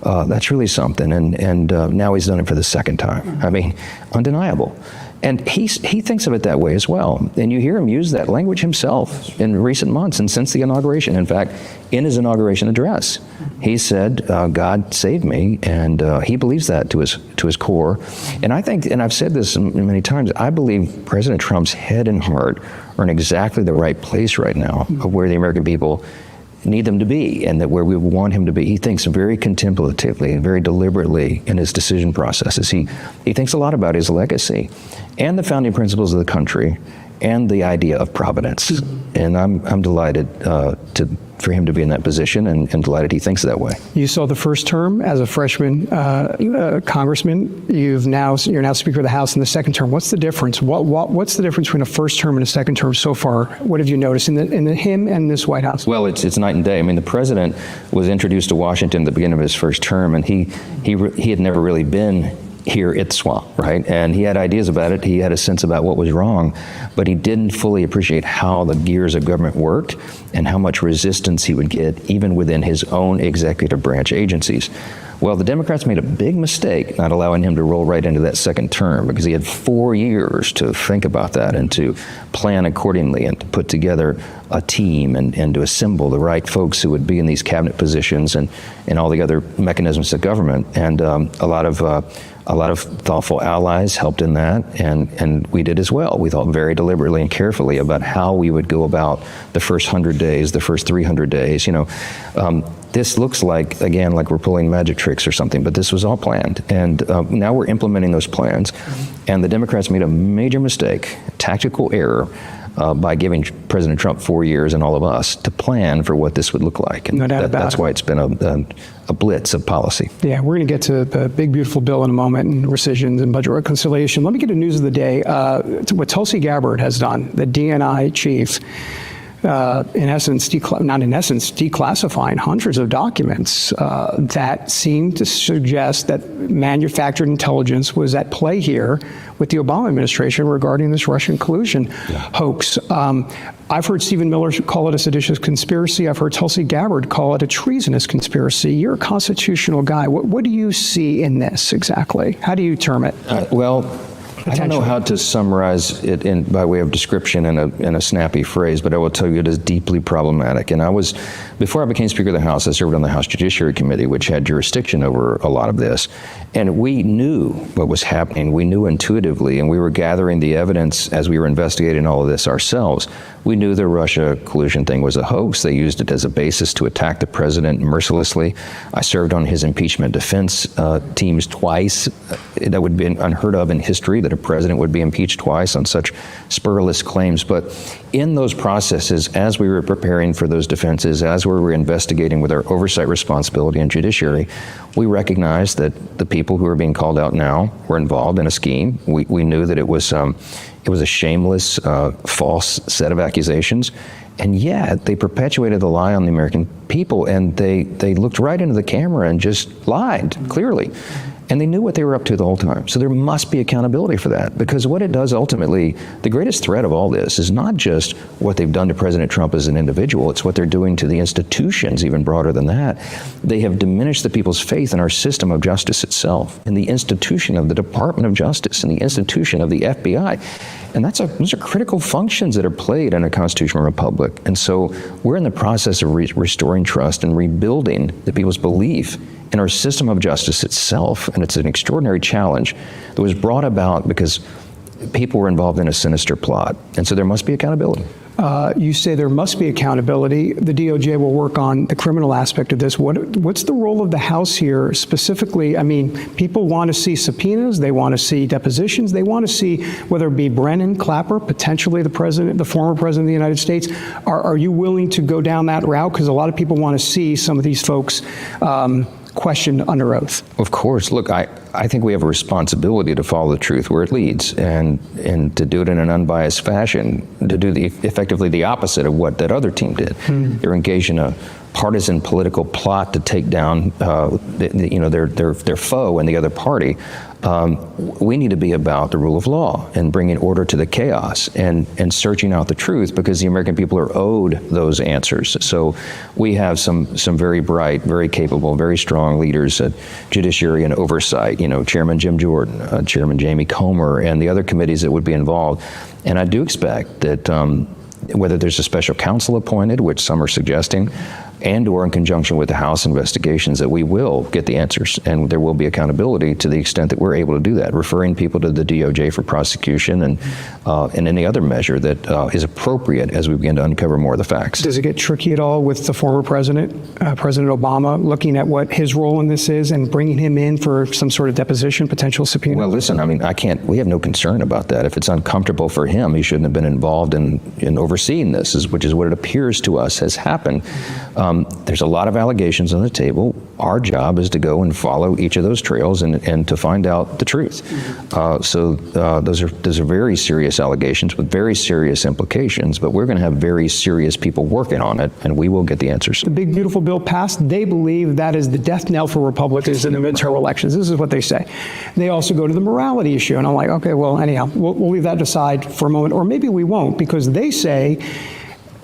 that's really something. And now he's done it for the second time. I mean, undeniable. And he thinks of it that way as well. And you hear him use that language himself in recent months and since the inauguration. In fact, in his inauguration address, he said, God saved me, and he believes that to his core. And I think, and I've said this many times, I believe President Trump's head and heart are in exactly the right place right now of where the American people need them to be, and that where we want him to be. He thinks very contemplatively and very deliberately in his decision processes. He thinks a lot about his legacy and the founding principles of the country and the idea of providence. And I'm delighted for him to be in that position, and delighted he thinks that way. You saw the first term as a freshman congressman. You're now Speaker of the House in the second term. What's the difference? What's the difference between a first term and a second term so far? What have you noticed in him and this White House? Well, it's night and day. I mean, the president was introduced to Washington at the beginning of his first term, and he had never really been here at the swamp, right? And he had ideas about it. He had a sense about what was wrong, but he didn't fully appreciate how the gears of government worked and how much resistance he would get even within his own executive branch agencies. Well, the Democrats made a big mistake not allowing him to roll right into that second term, because he had 4 years to think about that and to plan accordingly and to put together a team and to assemble the right folks who would be in these cabinet positions and all the other mechanisms of government. And a lot of thoughtful allies helped in that, and we did as well. We thought very deliberately and carefully about how we would go about the first 100 days, the first 300 days. This looks like, again, like we're pulling magic tricks or something, but this was all planned. And now we're implementing those plans. And the Democrats made a major mistake, tactical error, by giving President Trump 4 years and all of us to plan for what this would look like. And no doubt about that's it. why it's been a blitz of policy. Yeah, we're going to get to the big, beautiful bill in a moment, and rescissions and budget reconciliation. Let me get to news of the day. What Tulsi Gabbard has done, the DNI chief, declassifying hundreds of documents that seem to suggest that manufactured intelligence was at play here with the Obama administration regarding this Russian collusion hoax. I've heard Stephen Miller call it a seditious conspiracy. I've heard Tulsi Gabbard call it a treasonous conspiracy. You're a constitutional guy. What do you see in this exactly? How do you term it? I don't know how to summarize it by way of description in a snappy phrase, but I will tell you it is deeply problematic. And before I became Speaker of the House, I served on the House Judiciary Committee, which had jurisdiction over a lot of this. And we knew what was happening. We knew intuitively, and we were gathering the evidence as we were investigating all of this ourselves. We knew the Russia collusion thing was a hoax. They used it as a basis to attack the president mercilessly. I served on his impeachment defense teams twice. That would have been unheard of in history, that a president would be impeached twice on such spurless claims. But in those processes, as we were preparing for those defenses, as we were investigating with our oversight responsibility in judiciary, we recognized that the people who are being called out now were involved in a scheme. We knew that it was a shameless, false set of accusations. And yet they perpetuated the lie on the American people, and they looked right into the camera and just lied, clearly. And they knew what they were up to the whole time. So there must be accountability for that, because what it does ultimately, the greatest threat of all this is not just what they've done to President Trump as an individual, it's what they're doing to the institutions, even broader than that. They have diminished the people's faith in our system of justice itself, in the institution of the Department of Justice, and the institution of the FBI. And those are critical functions that are played in a constitutional republic. And so we're in the process of restoring trust and rebuilding the people's belief in our system of justice itself. And it's an extraordinary challenge that was brought about because people were involved in a sinister plot. And so there must be accountability. You say there must be accountability. The DOJ will work on the criminal aspect of this. What's the role of the House here specifically? I mean, people want to see subpoenas. They want to see depositions. They want to see whether it be Brennan, Clapper, potentially the former president of the United States. Are you willing to go down that route? Because a lot of people want to see some of these folks questioned under oath. Of course. Look, I think we have a responsibility to follow the truth where it leads, and to do it in an unbiased fashion, to do effectively the opposite of what that other team did. They're engaged in a partisan political plot to take down their foe and the other party. We need to be about the rule of law and bringing order to the chaos and searching out the truth, because the American people are owed those answers. So we have some very bright, very capable, very strong leaders at Judiciary and Oversight, Chairman Jim Jordan, Chairman Jamie Comer, and the other committees that would be involved. And I do expect that whether there's a special counsel appointed, which some are suggesting, and or in conjunction with the House investigations, that we will get the answers, and there will be accountability to the extent that we're able to do that, referring people to the DOJ for prosecution and any other measure that is appropriate as we begin to uncover more of the facts. Does it get tricky at all with the former president, President Obama, looking at what his role in this is and bringing him in for some sort of deposition, potential subpoena? Well, listen, we have no concern about that. If it's uncomfortable for him, he shouldn't have been involved in overseeing this, which is what it appears to us has happened. There's a lot of allegations on the table. Our job is to go and follow each of those trails and to find out the truth. Those are very serious allegations with very serious implications, but we're going to have very serious people working on it, and we will get the answers. The big, beautiful bill passed. They believe that is the death knell for Republicans in the midterm elections. This is what they say. They also go to the morality issue, and I'm like, okay, well, anyhow, we'll leave that aside for a moment, or maybe we won't, because they say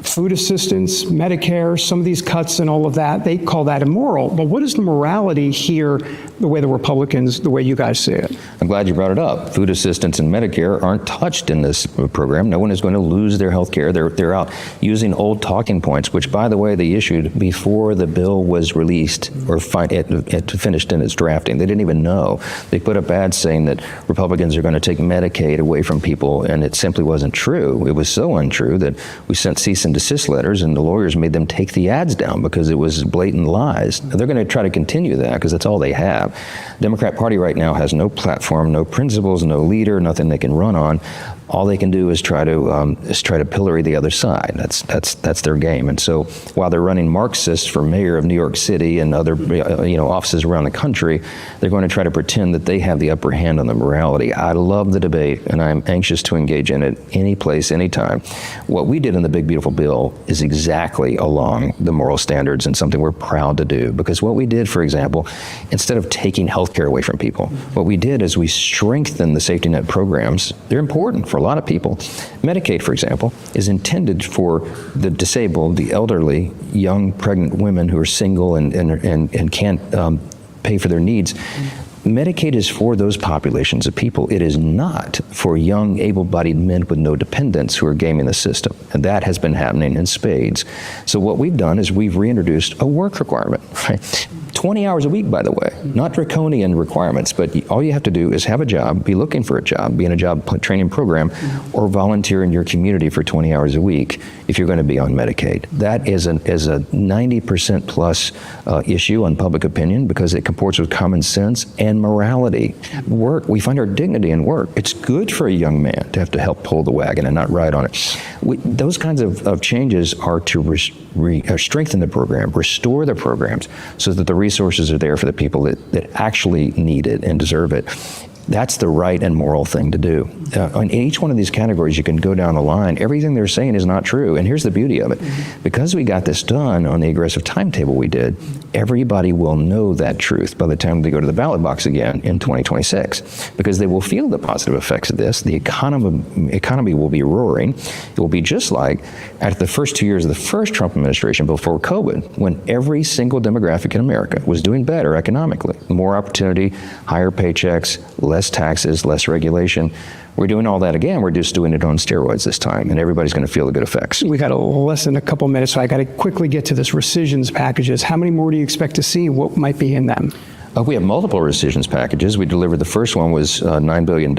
food assistance, Medicare, some of these cuts and all of that, they call that immoral. But what is the morality here, the way the Republicans, the way you guys see it? I'm glad you brought it up. Food assistance and Medicare aren't touched in this program. No one is going to lose their health care. They're out using old talking points, which, by the way, they issued before the bill was released or it finished in its drafting. They didn't even know. They put up ads saying that Republicans are going to take Medicaid away from people, and it simply wasn't true. It was so untrue that we sent cease and desist letters, and the lawyers made them take the ads down because it was blatant lies. They're going to try to continue that because that's all they have. Democrat Party right now has no platform, no principles, no leader, nothing they can run on. All they can do is try to pillory the other side. That's their game. And so while they're running Marxists for mayor of New York City and other offices around the country, they're going to try to pretend that they have the upper hand on the morality. I love the debate, and I'm anxious to engage in it any place, anytime. What we did in the Big Beautiful Bill is exactly along the moral standards and something we're proud to do. Because what we did, for example, instead of taking health care away from people, what we did is we strengthened the safety net programs. They're important for a lot of people. Medicaid, for example, is intended for the disabled, the elderly, young pregnant women who are single and can't pay for their needs. Medicaid is for those populations of people. It is not for young, able-bodied men with no dependents who are gaming the system. And that has been happening in spades. So what we've done is we've reintroduced a work requirement, right? 20 hours a week, by the way, not draconian requirements, but all you have to do is have a job, be looking for a job, be in a job training program, or volunteer in your community for 20 hours a week if you're going to be on Medicaid. That is a 90% plus issue on public opinion because it comports with common sense and morality. Work, we find our dignity in work. It's good for a young man to have to help pull the wagon and not ride on it. Those kinds of changes are to strengthen the program, restore the programs so that the resources are there for the people that actually need it and deserve it. That's the right and moral thing to do. In each one of these categories, you can go down the line. Everything they're saying is not true. And here's the beauty of it. Because we got this done on the aggressive timetable we did, everybody will know that truth by the time they go to the ballot box again in 2026, because they will feel the positive effects of this. The economy will be roaring. It will be just like at the first 2 years of the first Trump administration before COVID, when every single demographic in America was doing better economically. More opportunity, higher paychecks, less taxes, less regulation. We're doing all that again. We're just doing it on steroids this time, and everybody's going to feel the good effects. We got less than a couple minutes, so I got to quickly get to this rescissions packages. How many more do you expect to see? What might be in them? We have multiple rescissions packages. We delivered the first one was $9 billion,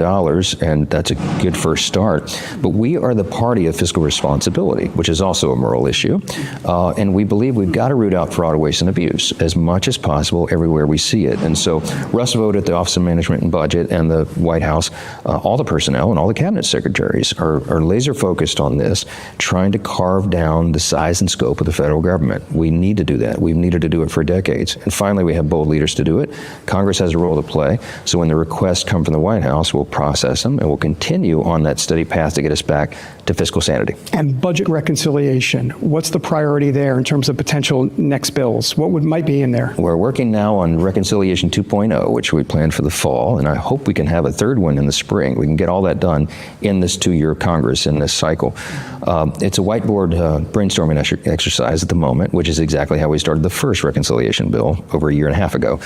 and that's a good first start. But we are the party of fiscal responsibility, which is also a moral issue. And we believe we've got to root out fraud, waste, and abuse as much as possible everywhere we see it. And so Russ Vought at the Office of Management and Budget and the White House, all the personnel and all the cabinet secretaries are laser focused on this, trying to carve down the size and scope of the federal government. We need to do that. We've needed to do it for decades. And finally, we have bold leaders to do it. it. Congress has a role to play. So when the requests come from the White House, we'll process them and we'll continue on that steady path to get us back to fiscal sanity. And budget reconciliation, what's the priority there in terms of potential next bills? What might be in there? We're working now on Reconciliation 2.0, which we planned for the fall, and I hope we can have a third one in the spring. We can get all that done in this 2-year Congress, in this cycle. It's a whiteboard brainstorming exercise at the moment, which is exactly how we started the first reconciliation bill over a year and a half ago.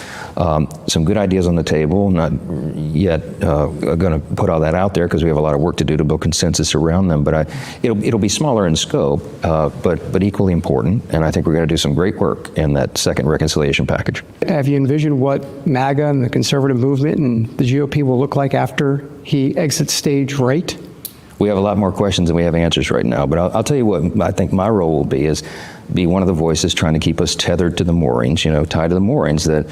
Some good ideas on the table, not yet going to put all that out there because we have a lot of work to do to build consensus around them, but it'll be smaller in scope, but equally important, and I think we're going to do some great work in that second reconciliation package. Have you envisioned what MAGA and the conservative movement and the GOP will look like after he exits stage right? We have a lot more questions than we have answers right now, but I'll tell you what I think my role will be one of the voices trying to keep us tethered to the moorings, tied to the moorings that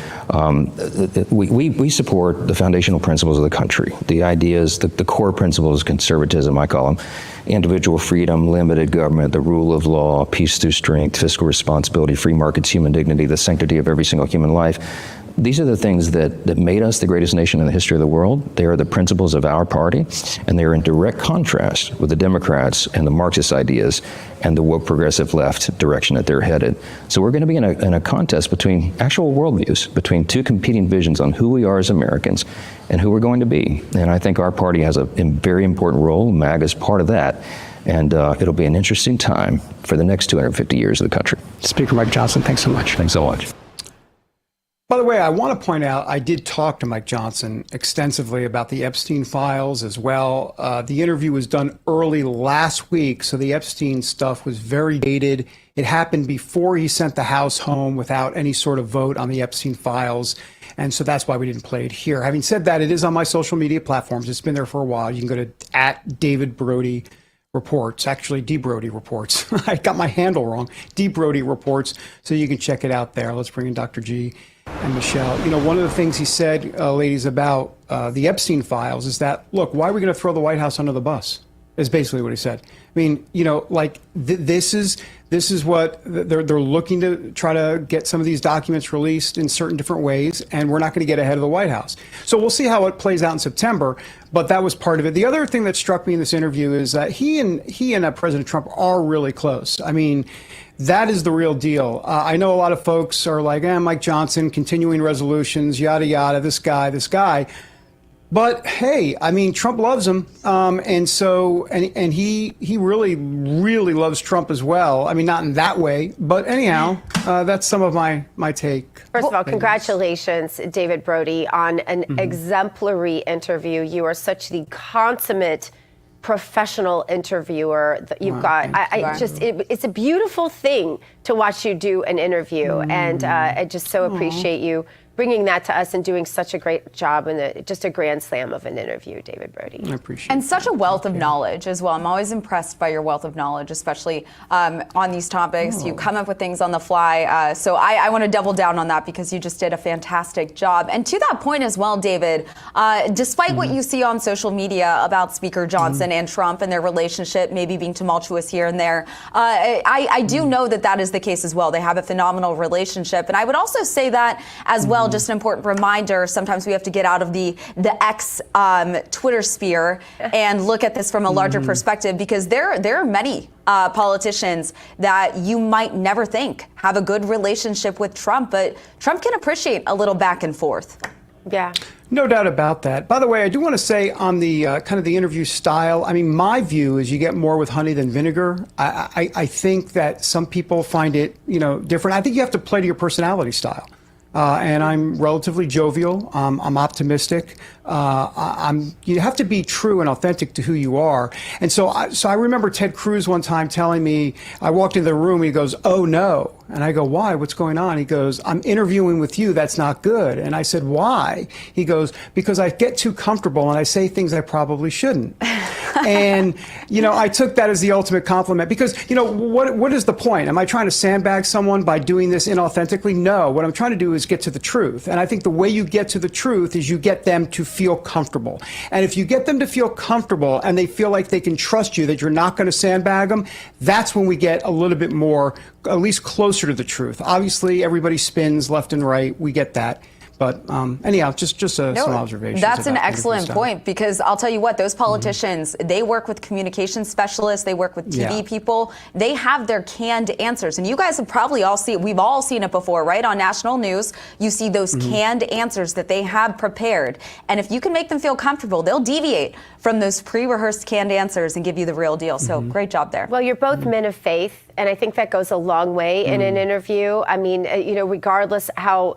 we support the foundational principles of the country, the ideas, the core principles of conservatism, I call them, individual freedom, limited government, the rule of law, peace through strength, fiscal responsibility, free markets, human dignity, the sanctity of every single human life. These are the things that made us the greatest nation in the history of the world. They are the principles of our party, and they are in direct contrast with the Democrats and the Marxist ideas and the woke progressive left direction that they're headed. So we're going to be in a contest between actual worldviews, between two competing visions on who we are as Americans and who we're going to be. And I think our party has a very important role. MAGA is part of that. And it'll be an interesting time for the next 250 years of the country. Speaker Mike Johnson, thanks so much. Thanks so much. By the way, I want to point out, I did talk to Mike Johnson extensively about the Epstein files as well. The interview was done early last week, so the Epstein stuff was very dated. It happened before he sent the House home without any sort of vote on the Epstein files, and so that's why we didn't play it here. Having said that, it is on my social media platforms. It's been there for a while. You can go to @DavidBrody Reports, actually D. Brody Reports. I got my handle wrong. D. Brody Reports, so you can check it out there. Let's bring in Dr. G. and Michelle. One of the things he said, ladies, about the Epstein files is that, look, why are we going to throw the White House under the bus? Is basically what he said. I mean, this is what they're looking to try to get some of these documents released in certain different ways, and we're not going to get ahead of the White House. So we'll see how it plays out in September, but that was part of it. The other thing that struck me in this interview is that he and President Trump are really close. I mean, that is the real deal. I know a lot of folks are like, Mike Johnson, continuing resolutions, yada, yada, this guy. But hey, I mean, Trump loves him. And he really, really loves Trump as well. I mean, not in that way, but anyhow, that's some of my take. First of all, congratulations, David Brody, on an exemplary interview. You are such the consummate professional interviewer that you've got. It's a beautiful thing to watch you do an interview, and I just so appreciate you bringing that to us and doing such a great job and just a grand slam of an interview, David Brody. I appreciate And such a wealth of knowledge as well. I'm always impressed by your wealth of knowledge, especially on these topics. You come up with things on the fly. So I want to double down on that because you just did a fantastic job. And to that point as well, David, despite what you see on social media about Speaker Johnson and Trump and their relationship maybe being tumultuous here and there, I do know that is the case as well. They have a phenomenal relationship. And I would also say that as well, just an important reminder, sometimes we have to get out of the X Twitter sphere and look at this from a larger perspective, because there are many politicians that you might never think have a good relationship with Trump, but Trump can appreciate a little back and forth. Yeah. No doubt about that. By the way, I do want to say on the kind of the interview style, I mean, my view is you get more with honey than vinegar. I think that some people find it, different. I think you have to play to your personality style. And I'm relatively jovial. I'm optimistic. You have to be true and authentic to who you are. And so I remember Ted Cruz one time telling me, I walked into the room, he goes, "Oh no." And I go, "Why? What's going on?" He goes, "I'm interviewing with you. That's not good." And I said, "Why?" He goes, "Because I get too comfortable and I say things I probably shouldn't." And, I took that as the ultimate compliment because, what is the point? Am I trying to sandbag someone by doing this inauthentically? No, what I'm trying to do is get to the truth. And I think the way you get to the truth is you get them to feel comfortable. And if you get them to feel comfortable and they feel like they can trust you, that you're not going to sandbag them, that's when we get a little bit more, at least closer to the truth. Obviously, everybody spins left and right. We get that. But anyhow, just some observations. That's an about excellent point, because I'll tell you what, those politicians, they work with communication specialists, they work with TV people, they have their canned answers. And you guys have probably all seen, we've all seen it before, right? On national news, you see those canned answers that they have prepared. And if you can make them feel comfortable, they'll deviate from those pre-rehearsed canned answers and give you the real deal. So great job there. Well, you're both men of faith, and I think that goes a long way in an interview. I mean, regardless how,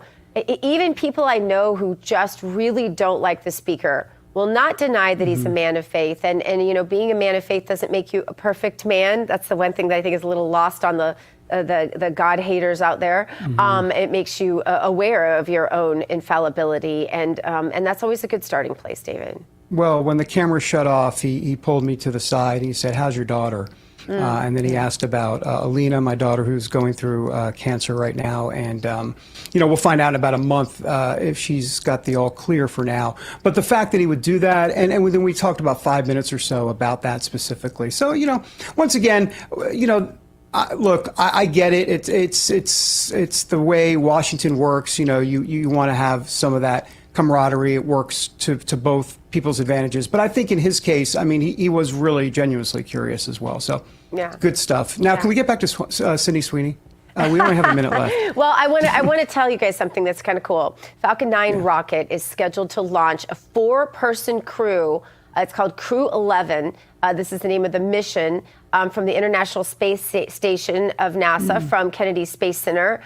even people I know who just really don't like the speaker will not deny that he's a man of faith. And being a man of faith doesn't make you a perfect man. That's the one thing that I think is a little lost on the God haters out there. It makes you aware of your own infallibility. And that's always a good starting place, David. Well, when the camera shut off, he pulled me to the side and he said, "How's your daughter?" And then he asked about Alina, my daughter, who's going through cancer right now. And, we'll find out in about a month if she's got the all clear for now. But the fact that he would do that, and then we talked about 5 minutes or so about that specifically. So, once again, look, I get it. It's the way Washington works. You want to have some of that camaraderie. It works to both people's advantages. But I think in his case, I mean, he was really genuinely curious as well. So good stuff. Now, can we get back to Sydney Sweeney? We only have a minute left. Well, I want to tell you guys something that's kind of cool. Falcon 9 rocket is scheduled to launch a 4-person crew. It's called Crew 11. This is the name of the mission from the International Space Station of NASA from Kennedy Space Center.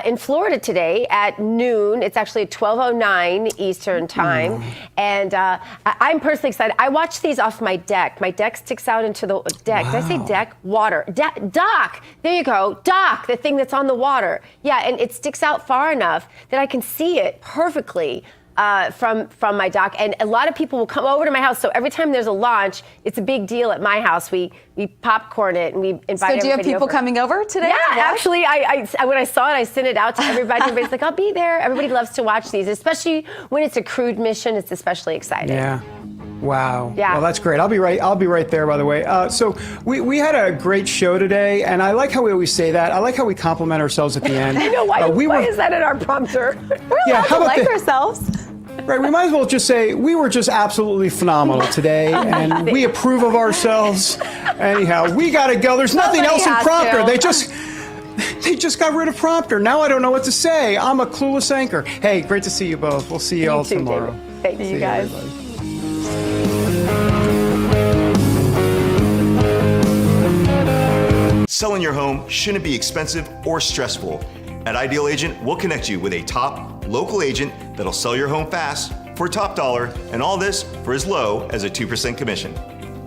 In Florida today at noon. It's actually 12:09 Eastern time. And I'm personally excited. I watch these off my deck. My deck sticks out into the deck. Wow. Did I say deck? Water. Dock. There you go. Dock, the thing that's on the water. Yeah, and it sticks out far enough that I can see it perfectly from my dock. And a lot of people will come over to my house. So every time there's a launch, it's a big deal at my house. We popcorn it and we invite everybody. So do you have people coming over today? Yeah, actually, I when I saw it, I sent it out to everybody. Everybody's like, I'll be there. Everybody loves to watch these, especially when it's a crewed mission. It's especially exciting. Yeah. Wow. Yeah. Well, that's great. I'll be right there, by the way. So we had a great show today, and I like how we always say that. I like how we compliment ourselves at the end. I know. Why is that in our prompter? We're allowed to like ourselves. Right, we might as well just say we were just absolutely phenomenal today, and we approve of ourselves. Anyhow, we got to go. There's nothing else in prompter. They just got rid of prompter. Now I don't know what to say. I'm a clueless anchor. Hey, great to see you both. We'll see you all tomorrow. Thank you, guys. Selling your home shouldn't be expensive or stressful. At Ideal Agent, we'll connect you with a top local agent that'll sell your home fast for top dollar, and all this for as low as a 2% commission.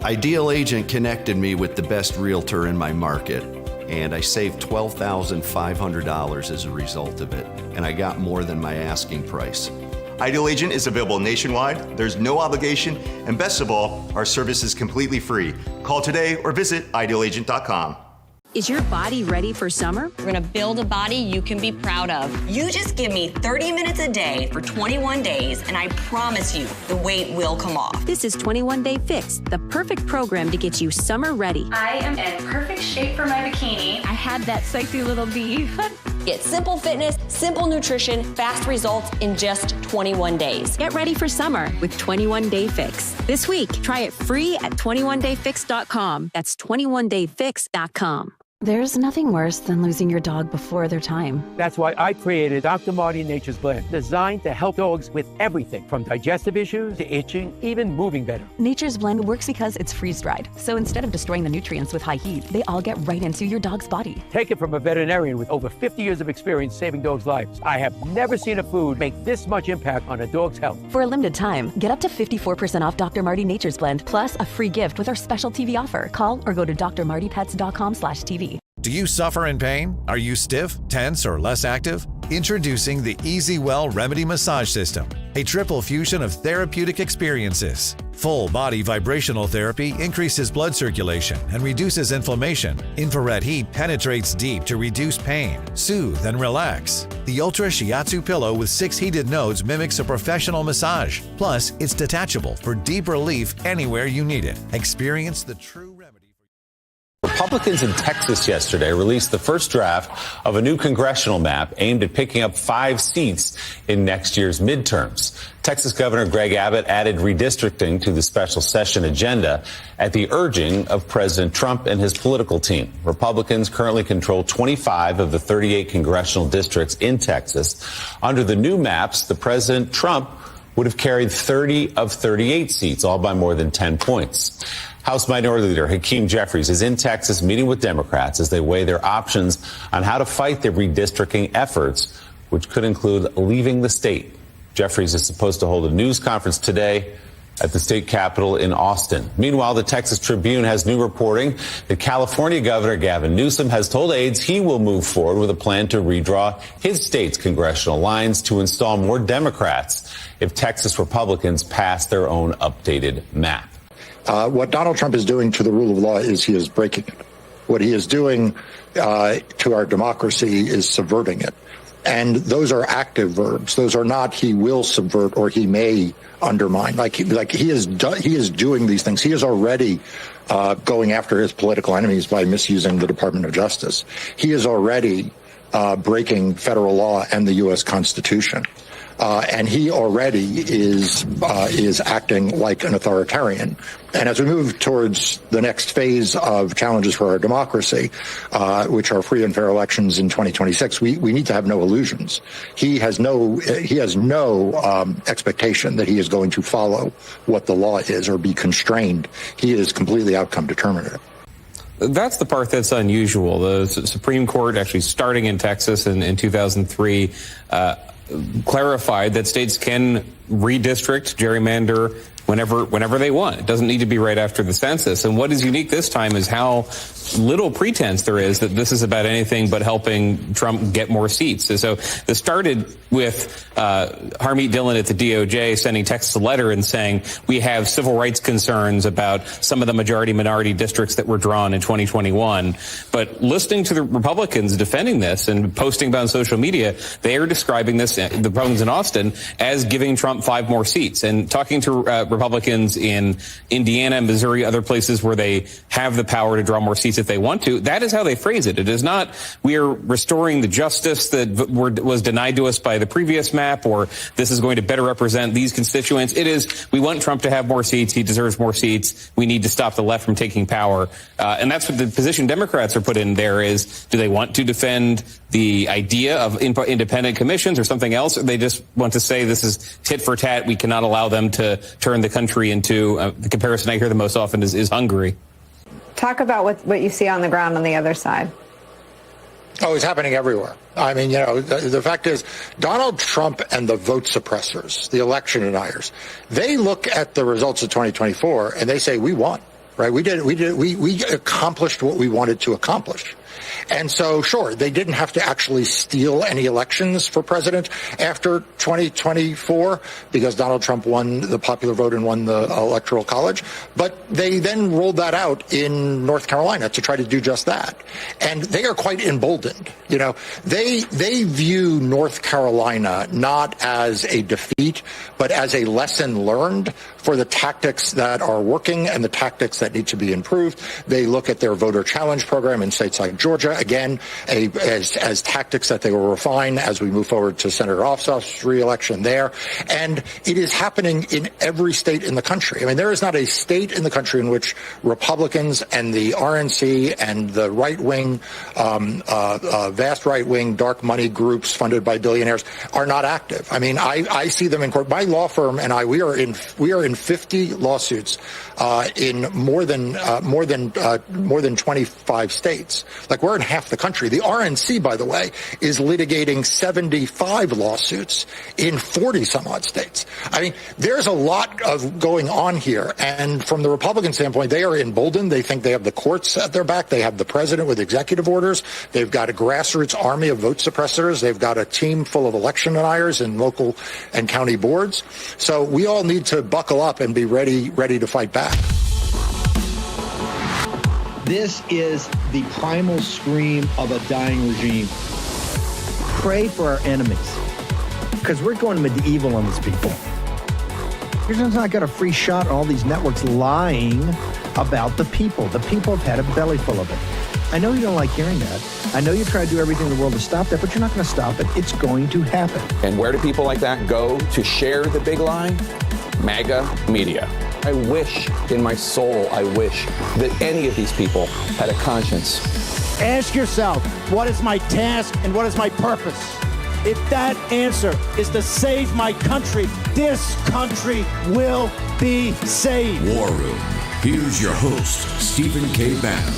Ideal Agent connected me with the best realtor in my market, and I saved $12,500 as a result of it, and I got more than my asking price. Ideal Agent is available nationwide, there's no obligation, and best of all, our service is completely free. Call today or visit idealagent.com. Is your body ready for summer? We're gonna build a body you can be proud of. You just give me 30 minutes a day for 21 days, and I promise you, the weight will come off. This is 21 Day Fix, the perfect program to get you summer ready. I am in perfect shape for my bikini. I had that sexy little beef. Get simple fitness, simple nutrition, fast results in just 21 days. Get ready for summer with 21 Day Fix. This week, try it free at 21dayfix.com. That's 21dayfix.com. There's nothing worse than losing your dog before their time. That's why I created Dr. Marty Nature's Blend, designed to help dogs with everything from digestive issues to itching, even moving better. Nature's Blend works because it's freeze-dried. So instead of destroying the nutrients with high heat, they all get right into your dog's body. Take it from a veterinarian with over 50 years of experience saving dogs' lives. I have never seen a food make this much impact on a dog's health. For a limited time, get up to 54% off Dr. Marty Nature's Blend, plus a free gift with our special TV offer. Call or go to drmartypets.com/TV. Do you suffer in pain? Are you stiff, tense, or less active? Introducing the EasyWell Remedy Massage System, a triple fusion of therapeutic experiences. Full body vibrational therapy increases blood circulation and reduces inflammation. Infrared heat penetrates deep to reduce pain, soothe, and relax. The Ultra Shiatsu pillow with 6 heated nodes mimics a professional massage. Plus, it's detachable for deep relief anywhere you need it. Experience the true Republicans in Texas yesterday released the first draft of a new congressional map aimed at picking up 5 seats in next year's midterms. Texas Governor Greg Abbott added redistricting to the special session agenda at the urging of President Trump and his political team. Republicans currently control 25 of the 38 congressional districts in Texas. Under the new maps, the President Trump would have carried 30 of 38 seats, all by more than 10 points. House Minority Leader Hakeem Jeffries is in Texas meeting with Democrats as they weigh their options on how to fight the redistricting efforts, which could include leaving the state. Jeffries is supposed to hold a news conference today at the state capitol in Austin. Meanwhile, the Texas Tribune has new reporting that California Governor Gavin Newsom has told aides he will move forward with a plan to redraw his state's congressional lines to install more Democrats if Texas Republicans pass their own updated map. What Donald Trump is doing to the rule of law is he is breaking it. What he is doing to our democracy is subverting it. And those are active verbs. Those are not he will subvert or he may undermine. He is doing these things. He is already going after his political enemies by misusing the Department of Justice. He is already breaking federal law and the U.S. Constitution. And he already is acting like an authoritarian. And as we move towards the next phase of challenges for our democracy, which are free and fair elections in 2026, we need to have no illusions. He has no expectation that he is going to follow what the law is or be constrained. He is completely outcome determinative. That's the part that's unusual. The Supreme Court, actually starting in Texas in 2003, clarified that states can redistrict, gerrymander whenever they want. It doesn't need to be right after the census. And what is unique this time is how little pretense there is that this is about anything but helping Trump get more seats. And so this started with Harmeet Dillon at the DOJ sending Texas a letter and saying, we have civil rights concerns about some of the majority-minority districts that were drawn in 2021. But listening to the Republicans defending this and posting about on social media, they are describing this, the Republicans in Austin, as giving Trump 5 more seats. And talking to Republicans in Indiana, Missouri, other places where they have the power to draw more seats if they want to, that is how they phrase it. It is not, we are restoring the justice that was denied to us by the previous map, or this is going to better represent these constituents. It is, we want Trump to have more seats. He deserves more seats. We need to stop the left from taking power. And that's what the position Democrats are put in there is, do they want to defend the idea of independent commissions or something else? Or they just want to say this is tit for tat. We cannot allow them to turn the country into, the comparison I hear the most often is Hungary. Talk about what you see on the ground on the other side. Oh, it's happening everywhere. I mean, the fact is, Donald Trump and the vote suppressors, the election deniers, they look at the results of 2024 and they say, we won, right? We accomplished what we wanted to accomplish. And so, sure, they didn't have to actually steal any elections for president after 2024 because Donald Trump won the popular vote and won the Electoral College. But they then rolled that out in North Carolina to try to do just that. And they are quite emboldened. They view North Carolina not as a defeat, but as a lesson learned for the tactics that are working and the tactics that need to be improved. They look at their voter challenge program in states like Georgia, again, as tactics that they will refine as we move forward to Senator Ossoff's re-election there. And it is happening in every state in the country. I mean, there is not a state in the country in which Republicans and the RNC and the right-wing, vast right-wing dark money groups funded by billionaires are not active. I mean, I see them in court. My law firm and we are in 50 lawsuits in more than 25 states. Like, we're in half the country. The RNC, by the way, is litigating 75 lawsuits in 40 some odd states. I mean, there's a lot of going on here. And from the Republican standpoint, they are emboldened. They think they have the courts at their back. They have the president with executive orders. They've got a grassroots army of vote suppressors. They've got a team full of election deniers in local and county boards. So we all need to buckle up and be ready to fight back. This is the primal scream of a dying regime. Pray for our enemies, because we're going medieval on these people. You're just not got a free shot on all these networks lying about the people. The people have had a belly full of it. I know you don't like hearing that. I know you try to do everything in the world to stop that, but you're not going to stop it. It's going to happen. And where do people like that go to share the big lie? MAGA media. I wish in my soul, I wish that any of these people had a conscience. Ask yourself, what is my task and what is my purpose? If that answer is to save my country, this country will be saved. War Room. Here's your host, Stephen K. Bannon.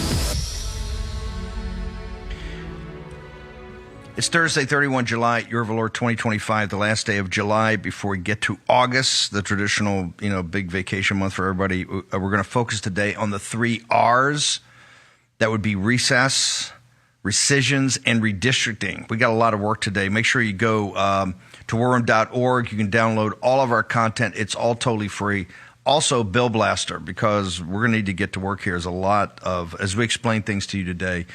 It's Thursday, 31 July, Year of the Lord 2025, the last day of July before we get to August, the traditional, big vacation month for everybody. We're going to focus today on the 3 R's. That would be recess, rescissions, and redistricting. We got a lot of work today. Make sure you go to warroom.org. You can download all of our content. It's all totally free. Also, Bill Blaster, because we're going to need to get to work here. There's a lot of, as we explain things to you today,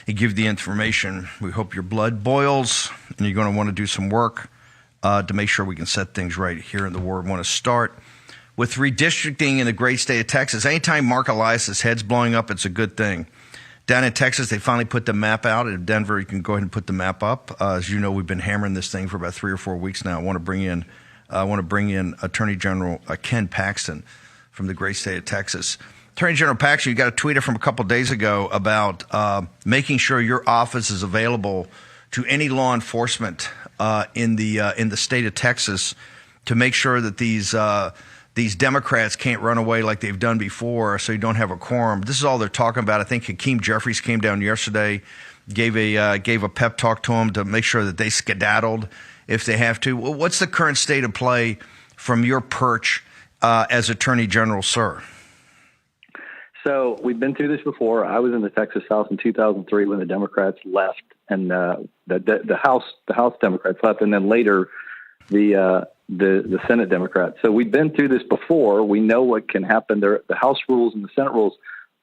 and give the information. We hope your blood boils, and you're going to want to do some work to make sure we can set things right here in the War. We want to start with redistricting in the great state of Texas. Anytime Mark Elias' head's blowing up, it's a good thing. Down in Texas, they finally put the map out. In Denver, you can go ahead and put the map up. As you know, we've been hammering this thing for about 3 or 4 weeks now. I want to bring in Attorney General Ken Paxton from the great state of Texas. Attorney General Paxton, you got a tweet from a couple days ago about making sure your office is available to any law enforcement in the state of Texas to make sure that these Democrats can't run away like they've done before, so you don't have a quorum. This is all they're talking about. I think Hakeem Jeffries came down yesterday, gave a pep talk to them to make sure that they skedaddled if they have to. What's the current state of play from your perch as Attorney General, sir? So we've been through this before. I was in the Texas House in 2003 when the Democrats left, and the House Democrats left, and then later the Senate Democrats. So we've been through this before. We know what can happen. The House rules and the Senate rules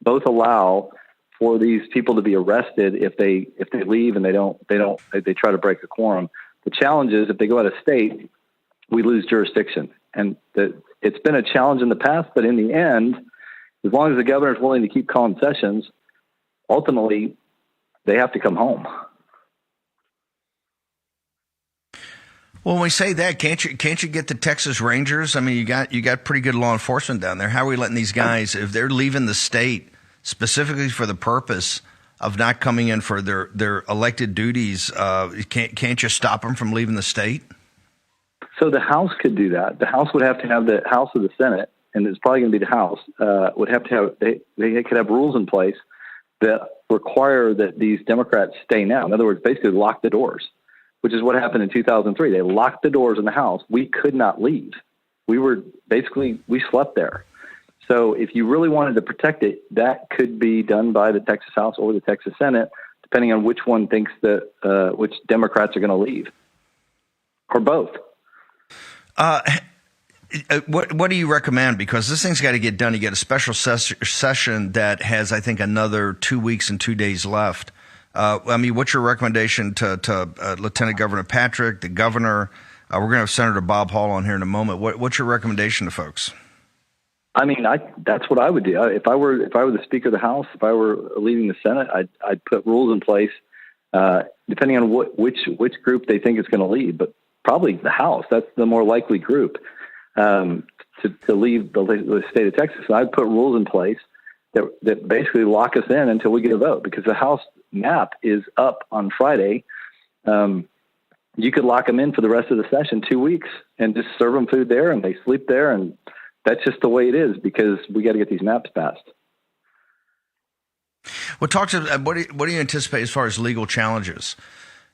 both allow for these people to be arrested if they leave and they try to break a quorum. The challenge is if they go out of state, we lose jurisdiction, and it's been a challenge in the past. But in the end, as long as the governor is willing to keep calling sessions, ultimately they have to come home. Well, when we say that, can't you get the Texas Rangers? I mean, you got pretty good law enforcement down there. How are we letting these guys, if they're leaving the state specifically for the purpose of not coming in for their elected duties, can't you stop them from leaving the state? So the House could do that. The House would have to have the House or the Senate, and it's probably going to be the House, would have to have, they could have rules in place that require that these Democrats stay now. In other words, basically lock the doors, which is what happened in 2003. They locked the doors in the House. We could not leave. We slept there. So if you really wanted to protect it, that could be done by the Texas House or the Texas Senate, depending on which one thinks that which Democrats are going to leave, or both. What do you recommend? Because this thing's got to get done. You get a special session that has, I think, another 2 weeks and 2 days left. What's your recommendation to Lieutenant Governor Patrick, the governor? We're going to have Senator Bob Hall on here in a moment. What's your recommendation to folks? That's what I would do. If I were the Speaker of the House, if I were leading the Senate, I'd put rules in place, depending on which group they think is going to lead, but probably the House. That's the more likely group to leave the state of Texas. And I'd put rules in place that basically lock us in until we get a vote, because the House map is up on Friday. You could lock them in for the rest of the session, 2 weeks, and just serve them food there, and they sleep there, and that's just the way it is, because we got to get these maps passed. Well, what do you anticipate as far as legal challenges?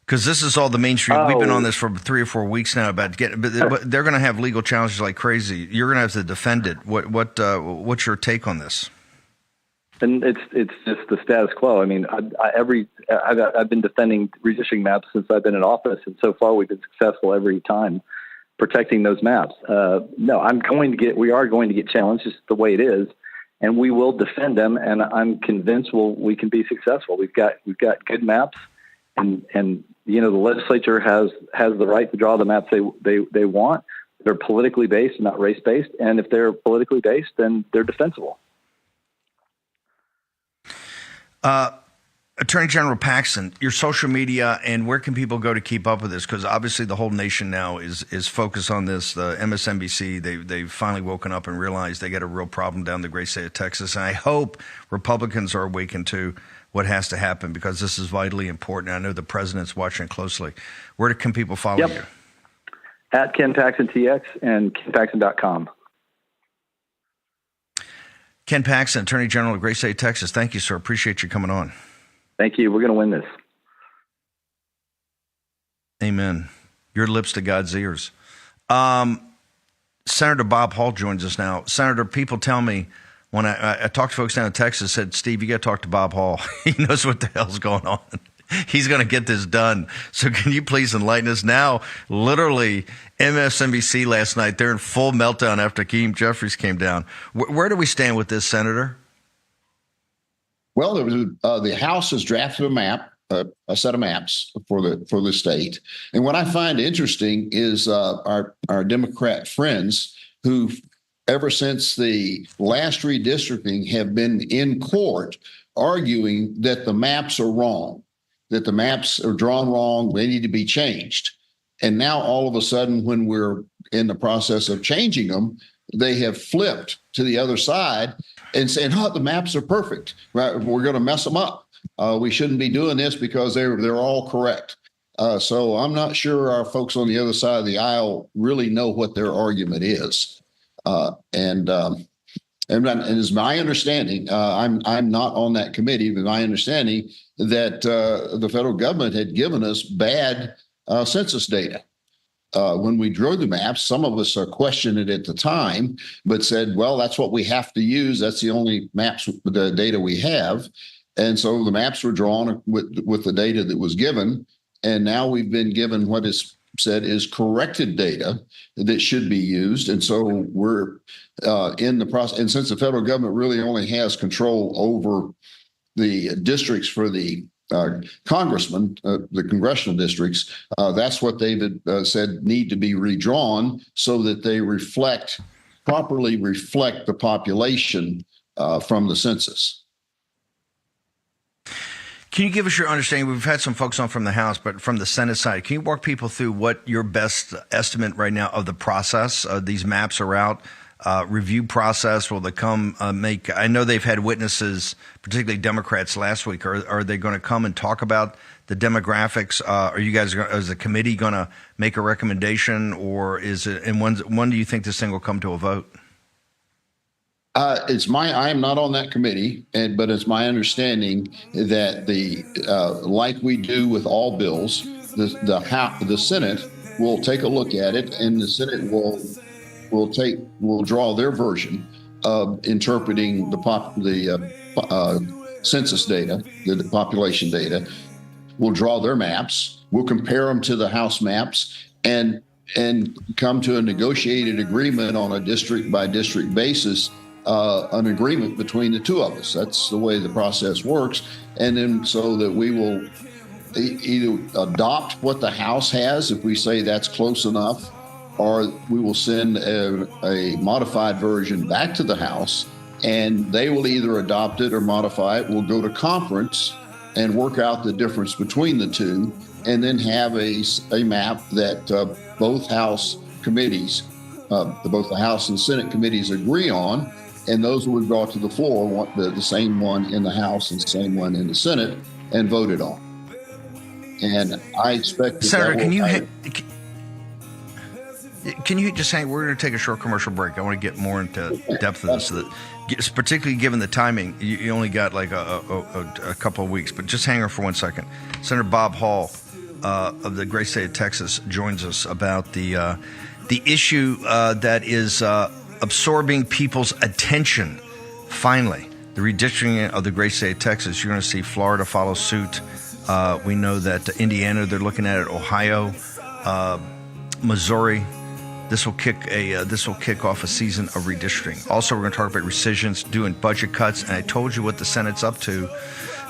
Because this is all the mainstream. We've been on this for 3 or 4 weeks now about but they're going to have legal challenges like crazy. You're going to have to defend it. What's your take on this? And it's just the status quo. I mean, I've been defending redistricting maps since I've been in office, and so far we've been successful every time protecting those maps. No, we are going to get challenged, just the way it is, and we will defend them. And I'm convinced we can be successful. We've got good maps, and the legislature has the right to draw the maps they want. They're politically based, not race based, and if they're politically based, then they're defensible. Attorney General Paxton, your social media, and where can people go to keep up with this? Because obviously the whole nation now is focused on this. The MSNBC, they've finally woken up and realized they got a real problem down the great state of Texas. And I hope Republicans are awakened to what has to happen, because this is vitally important. I know the president's watching closely. Where can people follow you? At Ken Paxton TX and KenPaxton.com. Ken Paxton, Attorney General of Great State of Texas. Thank you, sir. Appreciate you coming on. Thank you. We're going to win this. Amen. Your lips to God's ears. Senator Bob Hall joins us now. Senator, people tell me when I talk to folks down in Texas, said, Steve, you got to talk to Bob Hall. He knows what the hell's going on. He's going to get this done. So can you please enlighten us now? Literally, MSNBC last night, they're in full meltdown after Hakeem Jeffries came down. Where do we stand with this, Senator? Well, there was, the House has drafted a map, a set of maps for the state. And what I find interesting is our Democrat friends who, ever since the last redistricting, have been in court arguing that the maps are wrong, that the maps are drawn wrong, they need to be changed. And now all of a sudden, when we're in the process of changing them, they have flipped to the other side and saying, "Oh, the maps are perfect. Right? We're going to mess them up. We shouldn't be doing this because they're all correct." So I'm not sure our folks on the other side of the aisle really know what their argument is. And it's my understanding, I'm not on that committee, but my understanding that the federal government had given us bad census data. When we drew the maps, some of us questioned it at the time, but said, well, that's what we have to use. That's the only maps, the data we have. And so the maps were drawn with the data that was given. And now we've been given what is said is corrected data that should be used. And so we're in the process. And since the federal government really only has control over the districts for the congressmen, the congressional districts, that's what they've said need to be redrawn so that they properly reflect the population from the census. Can you give us your understanding? We've had some folks on from the House, but from the Senate side, can you walk people through what your best estimate right now of the process? These maps are out. Review process, will they come make? I know they've had witnesses, particularly Democrats last week. Are they going to come and talk about the demographics? Are you guys, is the committee going to make a recommendation, or is it? And when do you think this thing will come to a vote? I am not on that committee, but it's my understanding that like we do with all bills, the Senate will take a look at it, and the Senate will draw their version of interpreting the census data, the population data. We'll draw their maps. We'll compare them to the House maps and come to a negotiated agreement on a district by district basis, an agreement between the two of us. That's the way the process works. And then so that we will either adopt what the House has if we say that's close enough, or we will send a modified version back to the House, and they will either adopt it or modify it. We'll go to conference and work out the difference between the two, and then have a map that both House committees, both the House and Senate committees agree on, and those will be brought to the floor, the same one in the House and the same one in the Senate, and voted on. And I expect Senator, can you just hang? We're going to take a short commercial break. I want to get more into depth of this, so that, particularly given the timing, you only got like a couple of weeks. But just hang on for 1 second. Senator Bob Hall of the great state of Texas joins us about the issue that is absorbing people's attention. Finally, the redistricting of the great state of Texas. You're going to see Florida follow suit. We know that Indiana, they're looking at it. Ohio, Missouri. This will kick off a season of redistricting. Also, we're going to talk about rescissions, doing budget cuts, and I told you what the Senate's up to.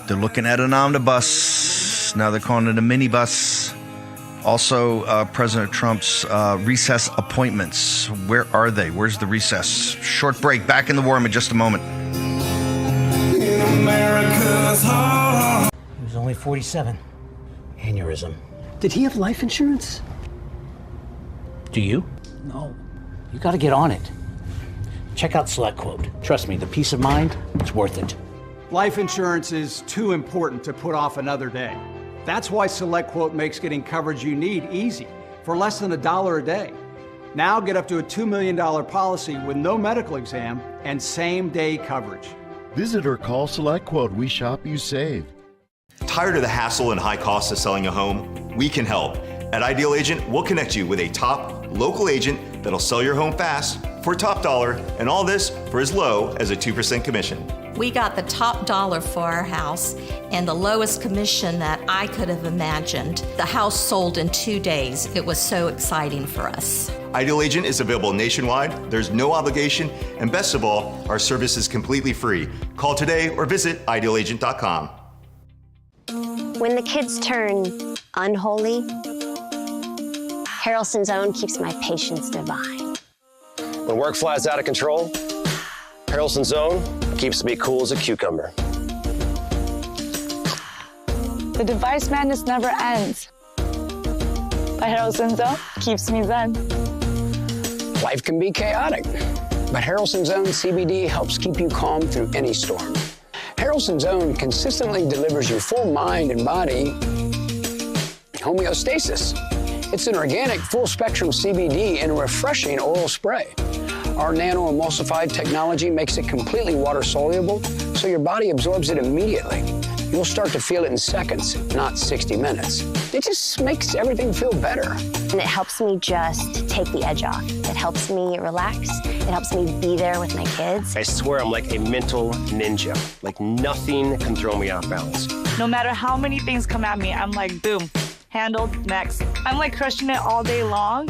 They're looking at an omnibus. Now they're calling it a minibus. Also, President Trump's recess appointments. Where are they? Where's the recess? Short break. Back in the war room in just a moment. In America, He was only 47. Aneurysm. Did he have life insurance? Do you? No. You got to get on it. Check out SelectQuote. Trust me, the peace of mind, it's worth it. Life insurance is too important to put off another day. That's why SelectQuote makes getting coverage you need easy, for less than $1 a day. Now get up to a $2 million policy with no medical exam and same-day coverage. Visit or call SelectQuote. We shop, you save. Tired of the hassle and high costs of selling a home? We can help. At Ideal Agent, we'll connect you with a top local agent that'll sell your home fast for top dollar, and all this for as low as a 2% commission. We got the top dollar for our house and the lowest commission that I could have imagined. The house sold in 2 days. It was so exciting for us. Ideal Agent is available nationwide. There's no obligation, and best of all, our service is completely free. Call today or visit idealagent.com. When the kids turn unholy, Harrelson's Own keeps my patience divine. When work flies out of control, Harrelson's Own keeps me cool as a cucumber. The device madness never ends, but Harrelson's Own keeps me zen. Life can be chaotic, but Harrelson's Own CBD helps keep you calm through any storm. Harrelson's Own consistently delivers your full mind and body homeostasis. It's an organic, full-spectrum CBD in a refreshing oral spray. Our nano-emulsified technology makes it completely water-soluble, so your body absorbs it immediately. You'll start to feel it in seconds, not 60 minutes. It just makes everything feel better. And it helps me just take the edge off. It helps me relax. It helps me be there with my kids. I swear I'm like a mental ninja. Like nothing can throw me off balance. No matter how many things come at me, I'm like, boom, handled, next. I'm like crushing it all day long.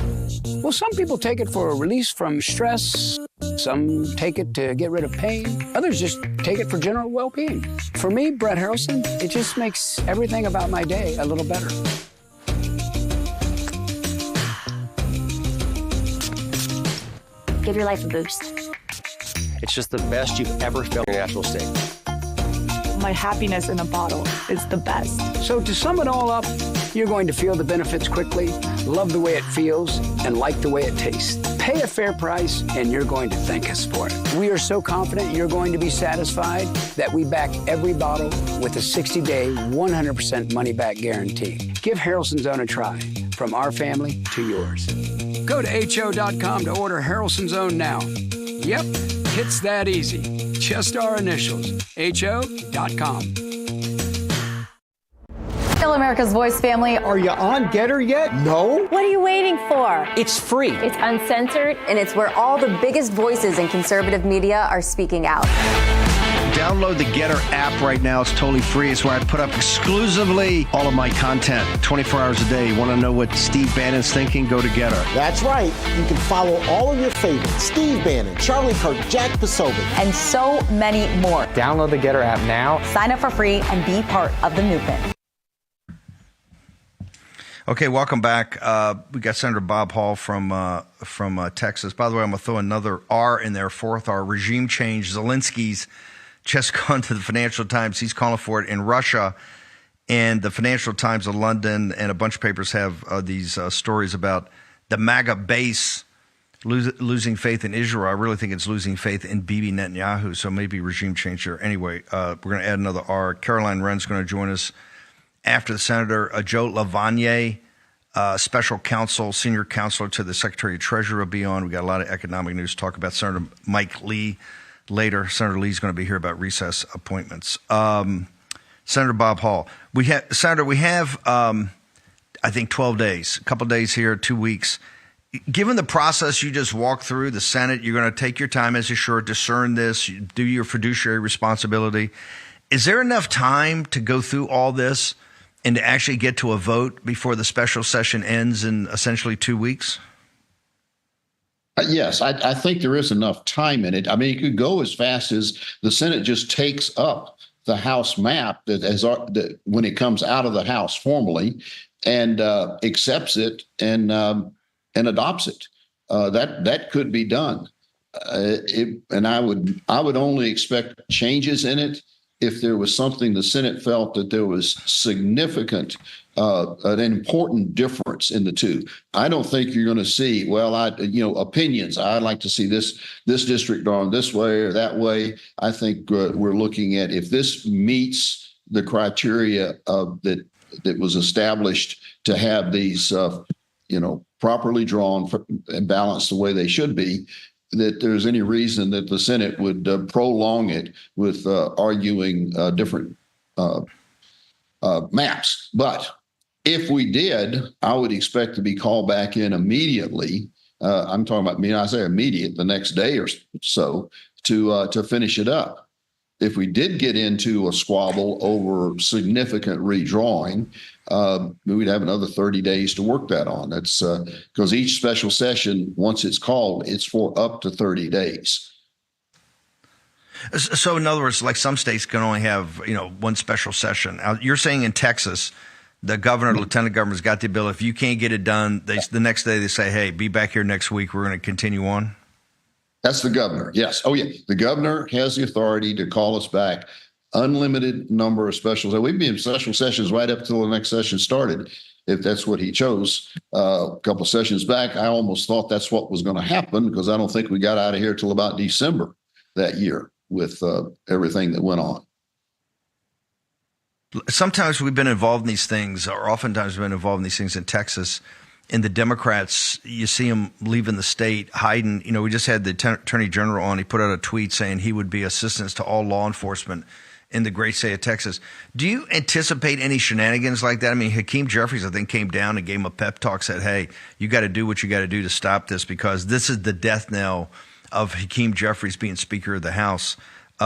Well, some people take it for a release from stress. Some take it to get rid of pain. Others just take it for general well-being. For me, Brett Harrelson, it just makes everything about my day a little better. Give your life a boost. It's just the best you've ever felt in your natural state. My happiness in a bottle is the best. So to sum it all up, you're going to feel the benefits quickly, love the way it feels, and like the way it tastes. Pay a fair price, and you're going to thank us for it. We are so confident you're going to be satisfied that we back every bottle with a 60-day, 100% money-back guarantee. Give Harrelson's Own a try, from our family to yours. Go to HO.com to order Harrelson's Own now. Yep, it's that easy. Just our initials, HO.com. Hello, America's Voice family. Are you on Getter yet? No? What are you waiting for? It's free. It's uncensored. And it's where all the biggest voices in conservative media are speaking out. Download the Getter app right now. It's totally free. It's where I put up exclusively all of my content 24 hours a day. You want to know what Steve Bannon's thinking? Go to Getter. That's right. You can follow all of your favorites. Steve Bannon, Charlie Kirk, Jack Posobiec. And so many more. Download the Getter app now. Sign up for free and be part of the movement. Okay, welcome back. We got Senator Bob Hall from Texas. By the way, I'm going to throw another R in there, fourth R, regime change. Zelensky's just gone to the Financial Times. He's calling for it in Russia. And the Financial Times of London and a bunch of papers have these stories about the MAGA base losing faith in Israel. I really think it's losing faith in Bibi Netanyahu, so maybe regime change there. Anyway, we're going to add another R. Caroline Wren's going to join us after the senator. Joe LaVagne, special counsel, senior counselor to the Secretary of Treasury, will be on. We got a lot of economic news to talk about. Senator Mike Lee later. Senator Lee's going to be here about recess appointments. Senator Bob Hall. We have I think 12 days, a couple days here, 2 weeks. Given the process you just walked through, the Senate, you're going to take your time, as you should, discern this, do your fiduciary responsibility. Is there enough time to go through all this and to actually get to a vote before the special session ends in essentially 2 weeks? Yes, I think there is enough time in it. I mean, it could go as fast as the Senate just takes up the House map when it comes out of the House formally and accepts it and adopts it. That could be done. And I would only expect changes in it if there was something the Senate felt that there was significant, an important difference in the two. I don't think you're going to see, opinions. I'd like to see this district done this way or that way. I think we're looking at if this meets the criteria that was established to have these, properly drawn and balanced the way they should be, that there's any reason that the Senate would prolong it with arguing different maps. But if we did, I would expect to be called back in immediately. I'm talking about, I say immediate, the next day or so, to finish it up. If we did get into a squabble over significant redrawing, we'd have another 30 days to work that on. That's because each special session, once it's called, it's for up to 30 days. So in other words, like some states can only have, one special session. You're saying in Texas, the governor, lieutenant governor's got the ability. If you can't get it done, the next day they say, hey, be back here next week. We're going to continue on. That's the governor. Yes. Oh, yeah. The governor has the authority to call us back. Unlimited number of specials. We'd be in special sessions right up until the next session started, if that's what he chose. A couple of sessions back, I almost thought that's what was going to happen because I don't think we got out of here till about December that year with everything that went on. Sometimes we've been involved in these things, or oftentimes we've been involved in these things in Texas. And the Democrats, you see them leaving the state, hiding. We just had the Attorney General on. He put out a tweet saying he would be assistance to all law enforcement in the great state of Texas. Do you anticipate any shenanigans like that? I mean, Hakeem Jeffries, I think, came down and gave him a pep talk, said, hey, you got to do what you got to do to stop this because this is the death knell of Hakeem Jeffries being Speaker of the House. Do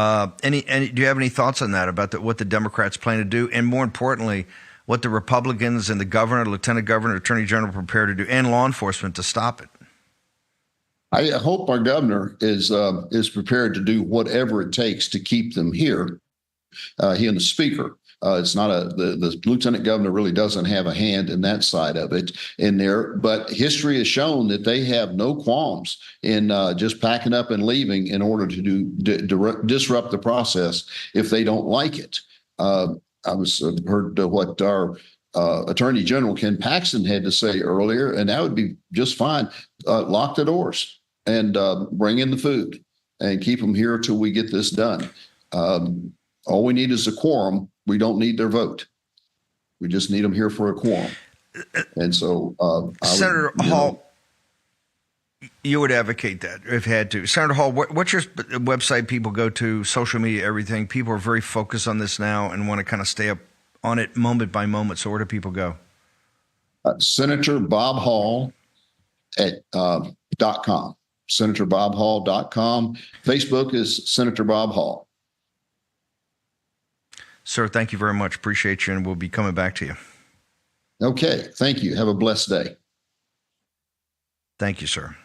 you have any thoughts on that about what the Democrats plan to do? And more importantly, what the Republicans and the governor, lieutenant governor, attorney general prepare to do, and law enforcement to stop it? I hope our governor is prepared to do whatever it takes to keep them here. He and the speaker. It's not the lieutenant governor really doesn't have a hand in that side of it in there. But history has shown that they have no qualms in just packing up and leaving in order to disrupt the process if they don't like it. I heard what our Attorney General Ken Paxton had to say earlier, and that would be just fine. Lock the doors and bring in the food and keep them here till we get this done. All we need is a quorum. We don't need their vote. We just need them here for a quorum. And so, Senator Hall, you would advocate that if had to. Senator Hall, what's your website people go to, social media, everything? People are very focused on this now and want to kind of stay up on it moment by moment. So where do people go? Senator Bob Hall at .com. SenatorBobHall.com. Facebook is Senator Bob Hall. Sir, thank you very much. Appreciate you, and we'll be coming back to you. Okay. Thank you. Have a blessed day. Thank you, sir.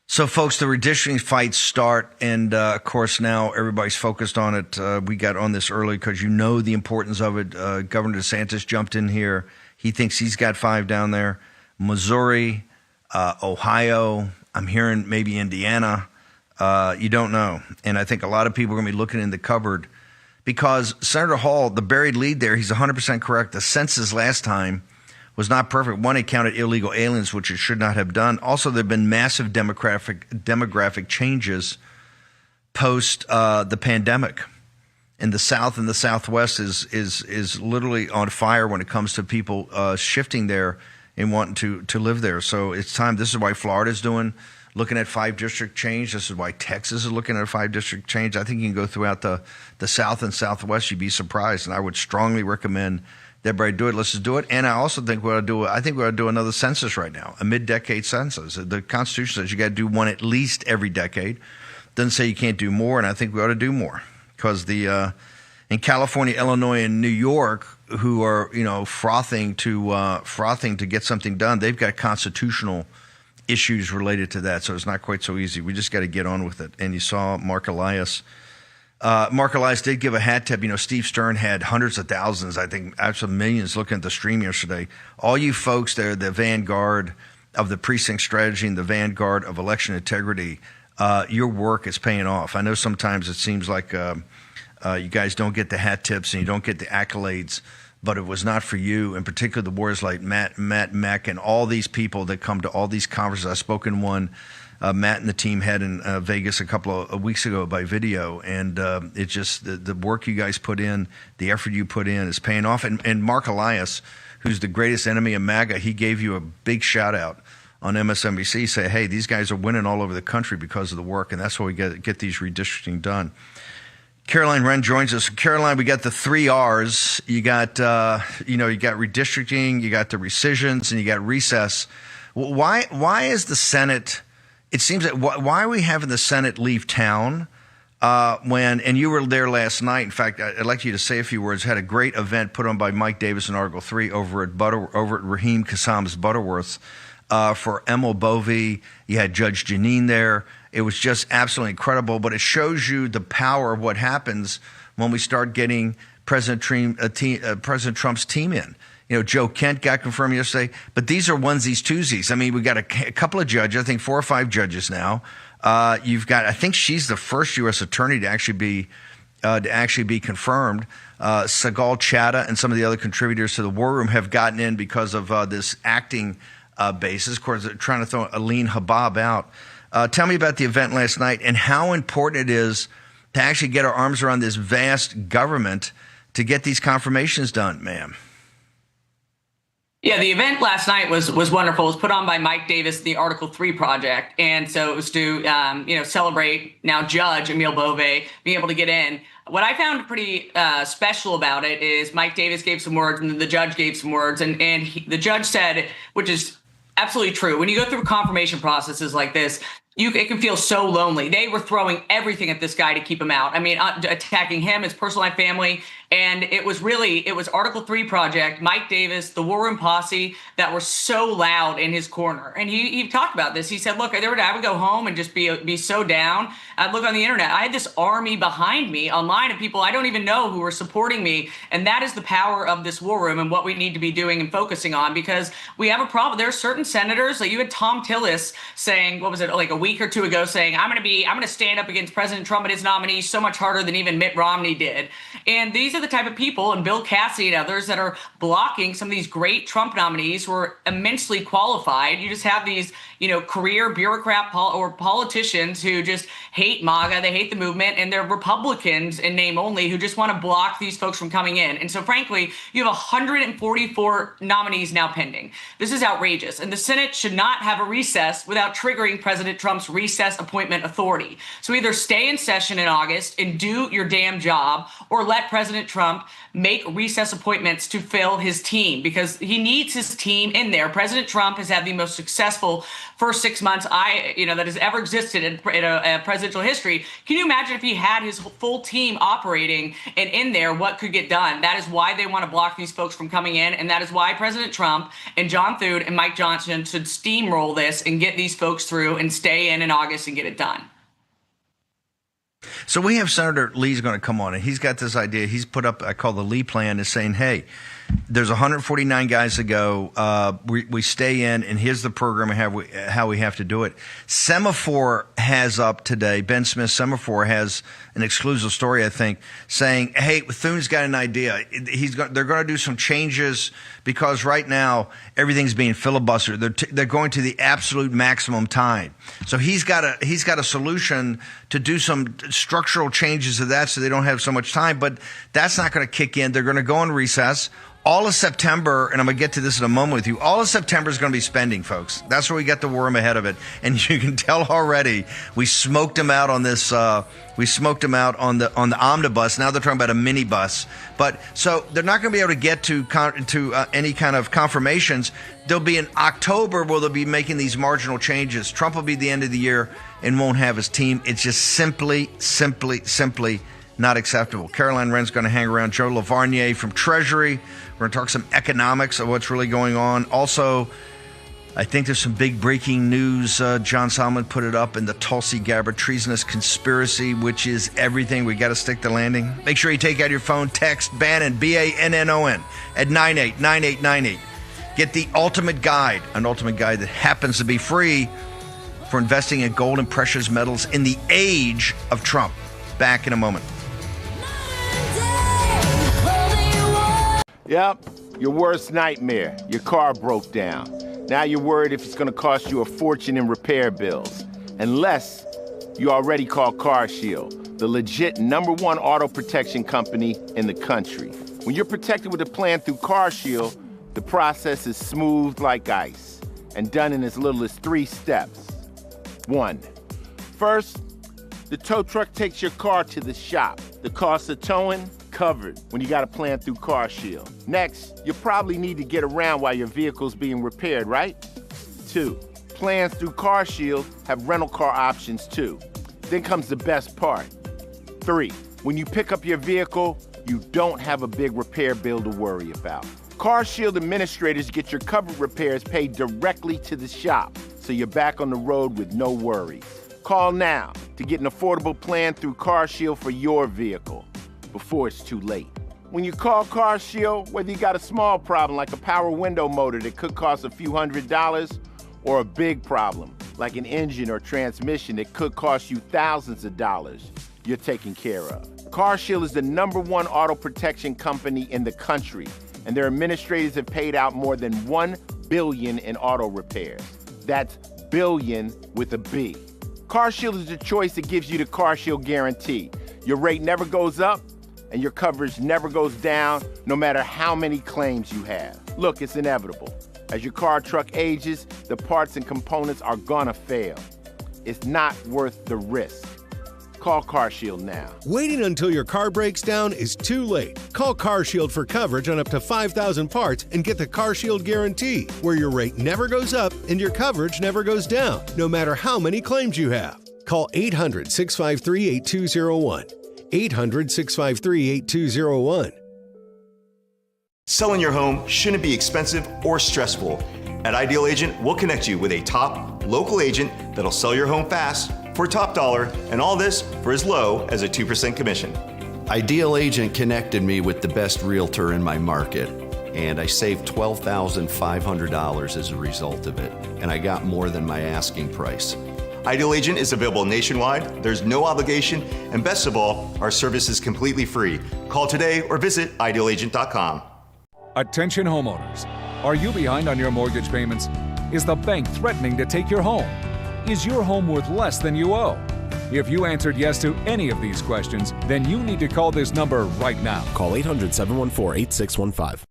So, folks, the redistricting fights start, and, of course, now everybody's focused on it. We got on this early because you know the importance of it. Governor DeSantis jumped in here. He thinks he's got 5 down there. Missouri, Ohio, I'm hearing maybe Indiana. You don't know. And I think a lot of people are going to be looking in the cupboard because Senator Hall, the buried lead there, he's 100% correct. The census last time was not perfect. One, it counted illegal aliens, which it should not have done. Also, there have been massive demographic changes post the pandemic. And the South and the Southwest is literally on fire when it comes to people shifting there and wanting to live there. So it's time. This is why Florida's looking at 5-district change. This is why Texas is looking at a 5-district change. I think you can go throughout the South and Southwest. You'd be surprised. And I would strongly recommend that everybody do it. Let's just do it. And I also think we ought to do another census right now, a mid-decade census. The Constitution says you got to do one at least every decade. Doesn't say you can't do more, and I think we ought to do more because in California, Illinois, and New York, who are frothing to get something done, they've got constitutional issues related to that, so it's not quite so easy. We just got to get on with it. And you saw Mark Elias. Mark Elias did give a hat tip. Steve Stern had hundreds of thousands, I think, absolute millions looking at the stream yesterday. All you folks there, the vanguard of the precinct strategy and the vanguard of election integrity, your work is paying off. I know sometimes it seems like You guys don't get the hat tips and you don't get the accolades, but it was not for you, in particular the warriors like Matt Meck, and all these people that come to all these conferences. I spoke in one Matt and the team had in Vegas a couple of weeks ago by video, and it's just the work you guys put in, the effort you put in is paying off. And Mark Elias, who's the greatest enemy of MAGA, he gave you a big shout out on MSNBC, say, hey, these guys are winning all over the country because of the work, and that's why we get these redistricting done. Caroline Wren joins us. Caroline, we got the 3 R's. You got, you got redistricting, you got the rescissions, and you got recess. Why is the Senate? It seems that why are we having the Senate leave town and you were there last night. In fact, I'd like you to say a few words. Had a great event put on by Mike Davis in Article 3 over at Raheem Kassam's Butterworth for Emil Bovee. You had Judge Janine there. It was just absolutely incredible, but it shows you the power of what happens when we start getting President Trump's team in. Joe Kent got confirmed yesterday, but these are onesies, twosies. I mean, we got a couple of judges, I think 4 or 5 judges now. You've got, I think she's the first U.S. attorney to actually be confirmed. Sagal Chadha and some of the other contributors to the War Room have gotten in because of this acting basis. Of course, they're trying to throw Aline Habab out. Tell me about the event last night and how important it is to actually get our arms around this vast government to get these confirmations done, ma'am. Yeah, the event last night was wonderful. It was put on by Mike Davis, the Article 3 project. And so it was to, celebrate now Judge Emil Bovee being able to get in. What I found pretty special about it is Mike Davis gave some words and the judge gave some words. And the judge said, which is absolutely true, when you go through confirmation processes like this, it can feel so lonely. They were throwing everything at this guy to keep him out. I mean, attacking him, his personal life, family. And it was Article 3 project, Mike Davis, the War Room posse that were so loud in his corner. And he talked about this. He said, look, I would go home and just be so down. I'd look on the internet. I had this army behind me online of people I don't even know who were supporting me. And that is the power of this War Room and what we need to be doing and focusing on, because we have a problem. There are certain senators, like you had Tom Tillis saying, what was it, like a week or 2 ago, saying, I'm going to stand up against President Trump and his nominees so much harder than even Mitt Romney did. And these are the type of people, and Bill Cassidy and others, that are blocking some of these great Trump nominees who are immensely qualified. You just have these, career bureaucrat or politicians who just hate MAGA, they hate the movement, and they're Republicans in name only who just want to block these folks from coming in. And so, frankly, you have 144 nominees now pending. This is outrageous. And the Senate should not have a recess without triggering President Trump's recess appointment authority. So either stay in session in August and do your damn job, or let President Trump make recess appointments to fill his team, because he needs his team in there. President Trump has had the most successful first 6 months that has ever existed in a presidential history. Can you imagine if he had his full team operating and in there, what could get done? That is why they want to block these folks from coming in, and that is why President Trump and John Thune and Mike Johnson should steamroll this and get these folks through and stay in August and get it done. So we have Senator Lee's going to come on, and he's got this idea. He's put up, I call the Lee plan, is saying, hey, there's 149 guys to go. We stay in, and here's the program and how we have to do it. Semaphore has up today, Ben Smith Semaphore has an exclusive story, I think, saying, hey, Thune's got an idea. They're going to do some changes because right now everything's being filibustered. They're going to the absolute maximum time. So he's got a solution to do some structural changes to that so they don't have so much time, but that's not going to kick in. They're going to go on recess. All of September, and I'm going to get to this in a moment with you, all of September is going to be spending, folks. That's where we got the War Room ahead of it. And you can tell already, we smoked them out on this, we smoked them out on the omnibus. Now they're talking about a minibus. But so they're not going to be able to get to any kind of confirmations. They'll be in October where they'll be making these marginal changes. Trump will be at the end of the year and won't have his team. It's just simply not acceptable. Caroline Wren's going to hang around. Joe Lavarnier from Treasury. We're going to talk some economics of what's really going on. Also, I think there's some big breaking news. John Solomon put it up in the Tulsi Gabbard treasonous conspiracy, which is everything. We got to stick the landing. Make sure you take out your phone, text Bannon, BANNON, at 989898. Get the ultimate guide, an ultimate guide that happens to be free for investing in gold and precious metals in the age of Trump. Back in a moment. Yep, your worst nightmare. Your car broke down. Now you're worried if it's going to cost you a fortune in repair bills. Unless you already called CarShield, the legit #1 auto protection company in the country. When you're protected with a plan through CarShield, the process is smooth like ice and done in as little as 3 steps. 1. First, the tow truck takes your car to the shop. The cost of towing, covered when you got a plan through CarShield. Next, you probably need to get around while your vehicle's being repaired, right? 2, plans through CarShield have rental car options too. Then comes the best part. 3, when you pick up your vehicle, you don't have a big repair bill to worry about. CarShield administrators get your covered repairs paid directly to the shop, so you're back on the road with no worries. Call now to get an affordable plan through CarShield for your vehicle before it's too late. When you call CarShield, whether you got a small problem like a power window motor that could cost a few $100s, or a big problem like an engine or transmission that could cost you thousands of dollars, you're taken care of. CarShield is the #1 auto protection company in the country, and their administrators have paid out more than $1 billion in auto repairs. That's billion with a B. CarShield is the choice that gives you the CarShield guarantee. Your rate never goes up, and your coverage never goes down, no matter how many claims you have. Look, it's inevitable. As your car or truck ages, the parts and components are gonna fail. It's not worth the risk. Call CarShield now. Waiting until your car breaks down is too late. Call CarShield for coverage on up to 5,000 parts and get the CarShield guarantee, where your rate never goes up and your coverage never goes down, no matter how many claims you have. Call 800-653-8201. 800-653-8201. Selling your home shouldn't be expensive or stressful. At Ideal Agent, we'll connect you with a top local agent that'll sell your home fast for top dollar, and all this for as low as a 2% commission. Ideal Agent connected me with the best realtor in my market, and I saved $12,500 as a result of it, and I got more than my asking price. Ideal Agent is available nationwide, there's no obligation, and best of all, our service is completely free. Call today or visit idealagent.com. Attention homeowners. Are you behind on your mortgage payments? Is the bank threatening to take your home? Is your home worth less than you owe? If you answered yes to any of these questions, then you need to call this number right now. Call 800-714-8615.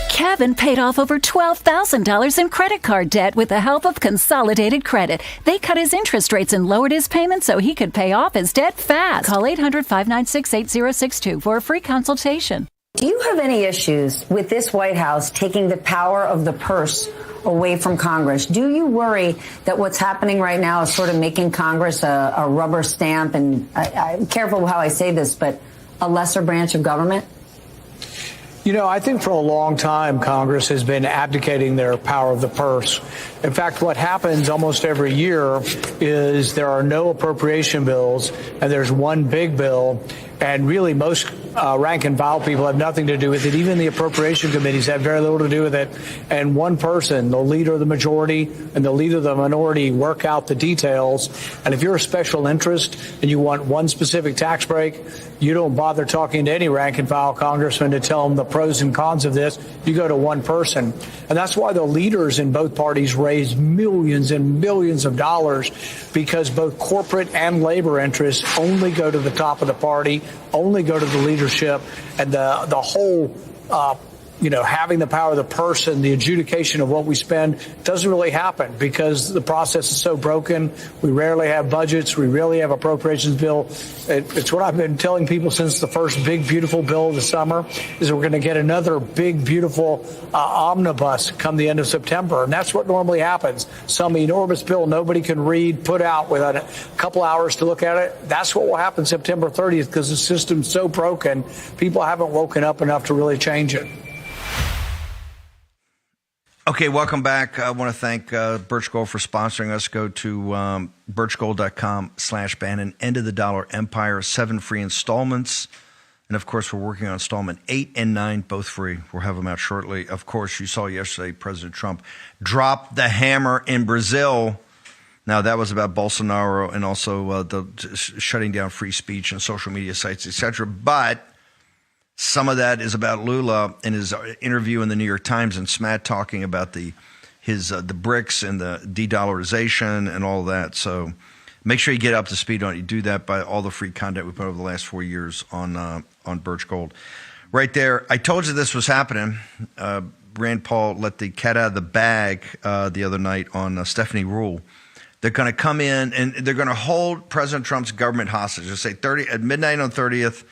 Kevin paid off over $12,000 in credit card debt with the help of Consolidated Credit. They cut his interest rates and lowered his payments so he could pay off his debt fast. Call 800-596-8062 for a free consultation. Do you have any issues with this White House taking the power of the purse away from Congress? Do you worry that what's happening right now is sort of making Congress a rubber stamp, and I'm careful how I say this, but a lesser branch of government? You know, I think for a long time, Congress has been abdicating their power of the purse. In fact, what happens almost every year is there are no appropriation bills, and there's one big bill, and really most rank and file people have nothing to do with it. Even the appropriation committees have very little to do with it. And one person, the leader of the majority and the leader of the minority, work out the details. And if you're a special interest and you want one specific tax break, you don't bother talking to any rank and file congressman to tell them the pros and cons of this. You go to one person. And that's why the leaders in both parties raise millions and millions of dollars, because both corporate and labor interests only go to the top of the party, only go to the leadership, and the whole having the power of the purse and the adjudication of what we spend doesn't really happen because the process is so broken. We rarely have budgets. We rarely have appropriations bill. It's what I've been telling people since the first big, beautiful bill of the summer is that we're going to get another big, beautiful omnibus come the end of September. And that's what normally happens. Some enormous bill nobody can read, put out without a couple hours to look at it. That's what will happen September 30th because the system's so broken, people haven't woken up enough to really change it. Okay, welcome back. I want to thank Birch Gold for sponsoring us. Go to birchgold.com/Bannon. End of the Dollar Empire, 7 free installments. And, of course, we're working on installment 8 and 9, both free. We'll have them out shortly. Of course, you saw yesterday President Trump drop the hammer in Brazil. Now, that was about Bolsonaro and also the shutting down free speech and social media sites, etc. But Some of that is about Lula and his interview in the New York Times and Smat talking about the BRICS and the de-dollarization and all that. So make sure you get up to speed on it. You do that by all the free content we put over the last 4 years on Birch Gold. Right there, I told you this was happening. Rand Paul let the cat out of the bag the other night on Stephanie Rule. They're going to come in and they're going to hold President Trump's government hostage. They'll say at midnight on 30th,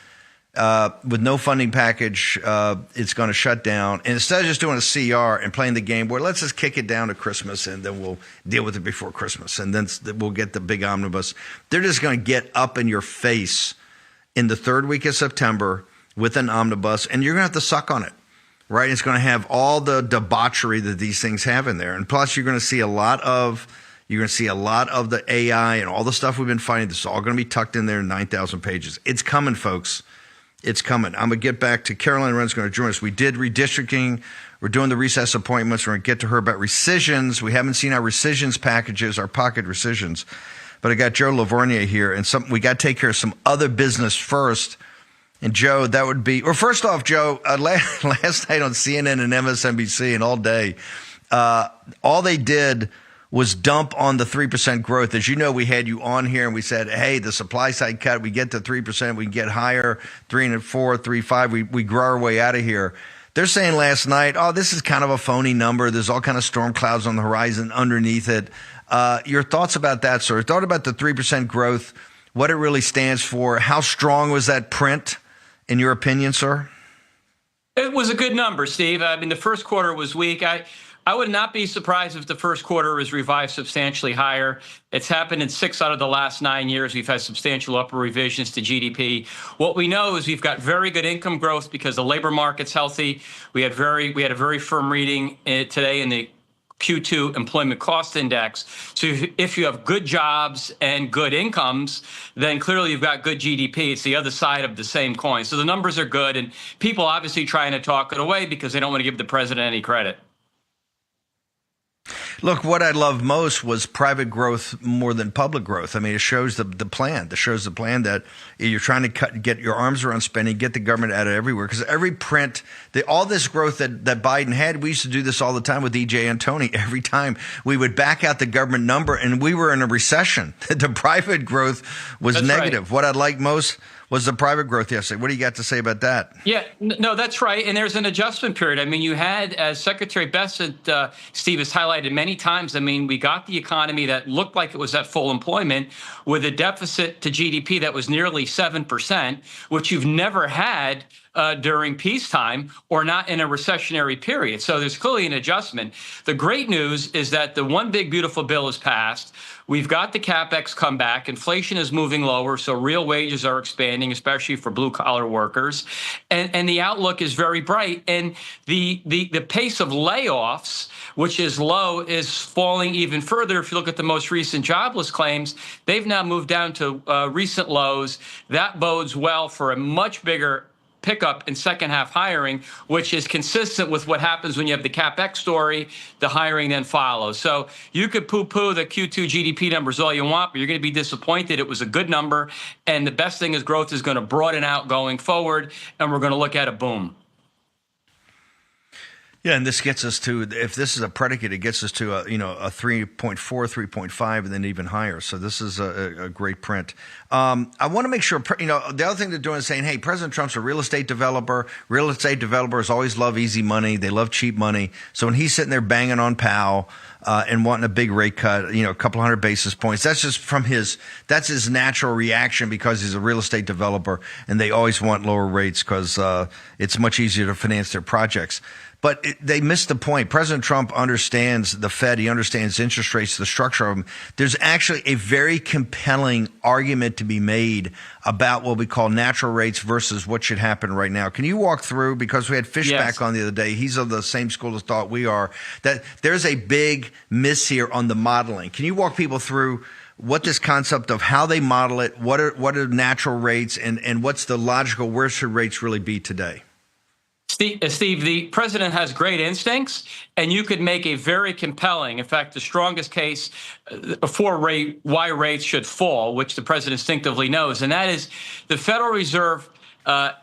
with no funding package, it's going to shut down. And instead of just doing a CR and playing the game where let's just kick it down to Christmas and then we'll deal with it before Christmas and then we'll get the big omnibus. They're just going to get up in your face in the third week of September with an omnibus, and you're going to have to suck on it, right? It's going to have all the debauchery that these things have in there. And plus, you're going to see a lot of the AI and all the stuff we've been fighting. This is all going to be tucked in there in 9,000 pages. It's coming, folks. It's coming. I'm going to get back to Caroline Wren's going to join us. We did redistricting. We're doing the recess appointments. We're going to get to her about rescissions. We haven't seen our rescissions packages, our pocket rescissions. But I got Joe Lavorgnier here, and we got to take care of some other business first. And Joe, that would be, or first off, Joe, last night on CNN and MSNBC and all day, all they did was dump on the 3% growth. As you know, we had you on here and we said, hey, the supply side cut, we get to 3%, we can get higher, 3 and 4, 3, 5, we grow our way out of here. They're saying last night, oh, this is kind of a phony number. There's all kind of storm clouds on the horizon underneath it. Your thoughts about that, sir? Thought about the 3% growth, what it really stands for. How strong was that print, in your opinion, sir? It was a good number, Steve. I mean, the first quarter was weak. I would not be surprised if the first quarter was revised substantially higher. It's happened in 6 out of the last 9 years. We've had substantial upper revisions to GDP. What we know is we've got very good income growth because the labor market's healthy. We had a very firm reading today in the Q2 employment cost index. So if you have good jobs and good incomes, then clearly you've got good GDP. It's the other side of the same coin. So the numbers are good, and people obviously trying to talk it away because they don't want to give the president any credit. Look, what I loved most was private growth more than public growth. I mean, it shows the plan. It shows the plan that you're trying to get your arms around spending, get the government out of everywhere. Because every print, all this growth that Biden had, we used to do this all the time with EJ and Tony. Every time we would back out the government number and we were in a recession. The private growth was negative. Right. What I liked most was the private growth yesterday. What do you got to say about that? Yeah, no, that's right. And there's an adjustment period. I mean, you had, as Secretary Bessent, Steve, has highlighted many times, I mean, we got the economy that looked like it was at full employment with a deficit to GDP that was nearly 7%, which you've never had during peacetime or not in a recessionary period. So there's clearly an adjustment. The great news is that the one big beautiful bill is passed. We've got the CapEx come back. Inflation is moving lower, so real wages are expanding, especially for blue-collar workers. And the outlook is very bright. And the pace of layoffs, which is low, is falling even further. If you look at the most recent jobless claims, they've now moved down to recent lows. That bodes well for a much bigger pickup in second half hiring, which is consistent with what happens when you have the CapEx story, the hiring then follows. So you could poo-poo the Q2 GDP numbers all you want, but you're going to be disappointed. It was a good number. And the best thing is growth is going to broaden out going forward, and we're going to look at a boom. Yeah, and this gets us to, if this is a predicate, it gets us to a 3.4, 3.5, and then even higher. So this is a great print. I want to make sure, the other thing they're doing is saying, hey, President Trump's a real estate developer. Real estate developers always love easy money. They love cheap money. So when he's sitting there banging on Powell and wanting a big rate cut, a couple hundred basis points, that's just that's his natural reaction because he's a real estate developer and they always want lower rates because it's much easier to finance their projects. But they missed the point. President Trump understands the Fed. He understands interest rates, the structure of them. There's actually a very compelling argument to be made about what we call natural rates versus what should happen right now. Can you walk through, because we had Fishback on the other day. He's of the same school of thought we are, that there's a big miss here on the modeling. Can you walk people through what this concept of how they model it, what are natural rates, and what's the logical, where should rates really be today? Steve, the president has great instincts, and you could make a very compelling, in fact, the strongest case for why rates should fall, which the president instinctively knows, and that is the Federal Reserve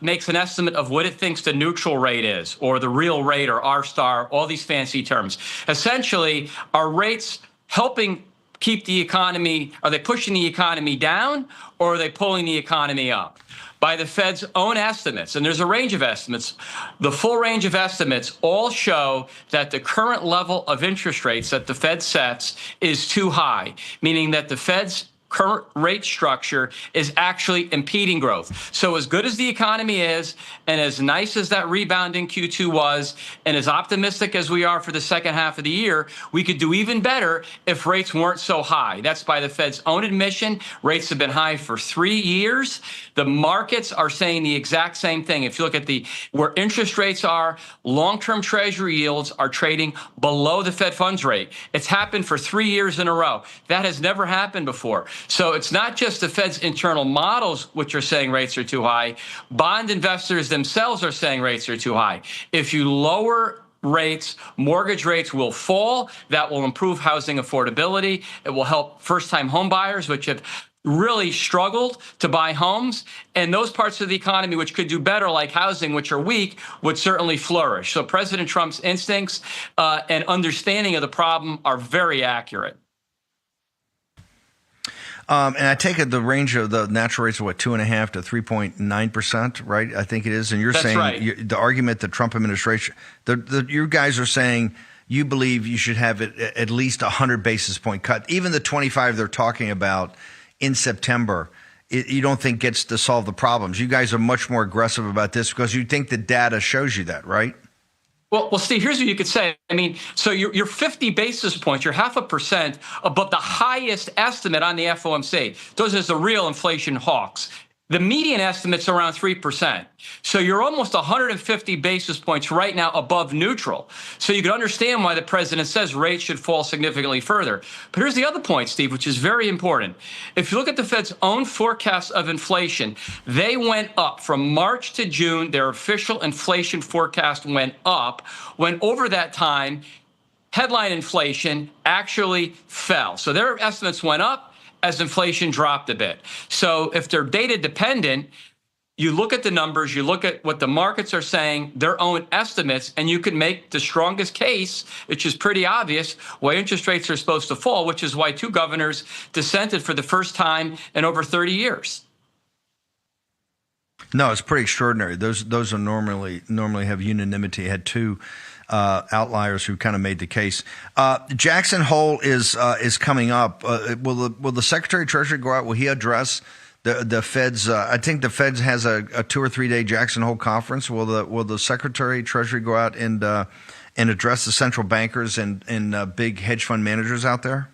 makes an estimate of what it thinks the neutral rate is, or the real rate, or R star, all these fancy terms. Essentially, are rates helping keep the economy, are they pushing the economy down, or are they pulling the economy up? By the Fed's own estimates, and there's a range of estimates, the full range of estimates all show that the current level of interest rates that the Fed sets is too high, meaning that the Fed's current rate structure is actually impeding growth. So as good as the economy is, and as nice as that rebound in Q2 was, and as optimistic as we are for the second half of the year, we could do even better if rates weren't so high. That's by the Fed's own admission. Rates have been high for 3 years. The markets are saying the exact same thing. If you look at where interest rates are, long-term Treasury yields are trading below the Fed funds rate. It's happened for 3 years in a row. That has never happened before. So it's not just the Fed's internal models which are saying rates are too high. Bond investors themselves are saying rates are too high. If you lower rates, mortgage rates will fall. That will improve housing affordability. It will help first-time home buyers, which have really struggled to buy homes. And those parts of the economy which could do better, like housing, which are weak, would certainly flourish. So President Trump's instincts and understanding of the problem are very accurate. And I take it the range of the natural rates are 2.5% to 3.9%, right? I think it is. And you're That's saying right. The argument the Trump administration, you guys are saying you believe you should have at least 100 basis point cut. Even the 25 they're talking about in September, you don't think gets to solve the problems. You guys are much more aggressive about this because you think the data shows you that, right? Well, Steve, here's what you could say. I mean, so you're 50 basis points, you're 0.5% above the highest estimate on the FOMC. Those are the real inflation hawks. The median estimate's around 3%. So you're almost 150 basis points right now above neutral. So you can understand why the president says rates should fall significantly further. But here's the other point, Steve, which is very important. If you look at the Fed's own forecast of inflation, they went up from March to June. Their official inflation forecast went up, when over that time, headline inflation actually fell. So their estimates went up as inflation dropped a bit. So if they're data dependent, you look at the numbers, you look at what the markets are saying, their own estimates, and you can make the strongest case, which is pretty obvious, why interest rates are supposed to fall, which is why 2 governors dissented for the first time in over 30 years. No, it's pretty extraordinary. Those are normally have unanimity. Had 2 outliers who kind of made the case. Jackson Hole is coming up. Will the Secretary of Treasury go out? Will he address the Fed's? I think the Fed has a 2 or 3 day Jackson Hole conference. Will the Secretary of Treasury go out and address the central bankers and big hedge fund managers out there?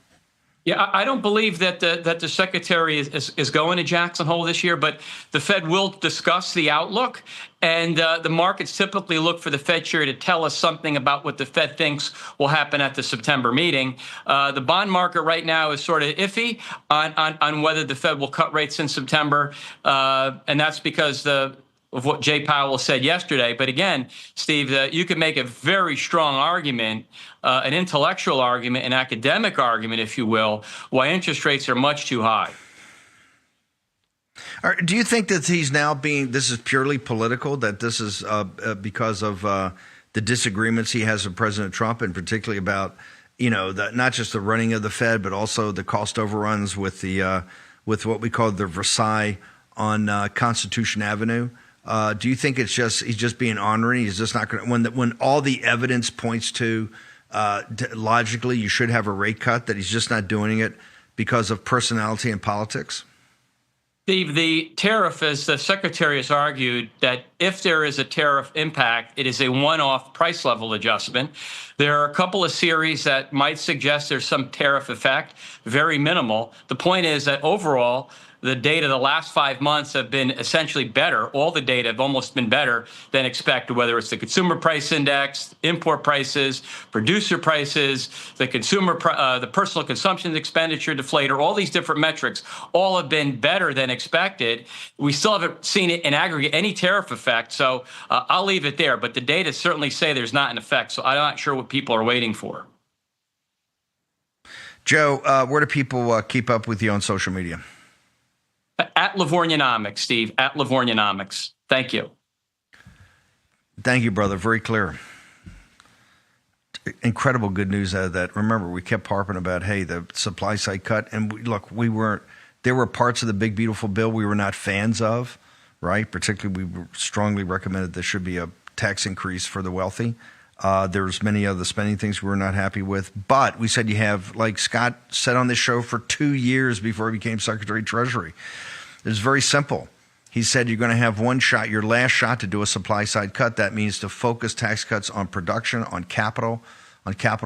Yeah, I don't believe that the Secretary is going to Jackson Hole this year, but the Fed will discuss the outlook, and the markets typically look for the Fed chair to tell us something about what the Fed thinks will happen at the September meeting. The bond market right now is sort of iffy on whether the Fed will cut rates in September, and that's because of what Jay Powell said yesterday. But again, Steve, you could make a very strong argument, an intellectual argument, an academic argument, if you will, why interest rates are much too high. Do you think that he's now this is purely political, that this is because of the disagreements he has with President Trump, and particularly about, not just the running of the Fed, but also the cost overruns with with what we call the Versailles on Constitution Avenue? Do you think he's just being ornery? He's just not going to, when all the evidence points to logically you should have a rate cut, that he's just not doing it because of personality and politics? Steve, the tariff, as the Secretary has argued, that if there is a tariff impact, it is a one-off price level adjustment. There are a couple of series that might suggest there's some tariff effect, very minimal. The point is that overall, the data the last 5 months have been essentially better. All the data have almost been better than expected, whether it's the consumer price index, import prices, producer prices, the personal consumption expenditure deflator, all these different metrics, all have been better than expected. We still haven't seen it in aggregate, any tariff effect. So I'll leave it there. But the data certainly say there's not an effect. So I'm not sure what people are waiting for. Joe, where do people keep up with you on social media? At Livornianomics, Steve, at Livornianomics. Thank you. Thank you, brother. Very clear. Incredible good news out of that. Remember, we kept harping about, hey, the supply side cut. And there were parts of the big, beautiful bill we were not fans of, right? Particularly, we strongly recommended there should be a tax increase for the wealthy. There's many other spending things we were not happy with. But we said you have, like Scott said on this show for 2 years before he became Secretary of Treasury. It's very simple. He said you're going to have one shot, your last shot to do a supply side cut. That means to focus tax cuts on production, on capital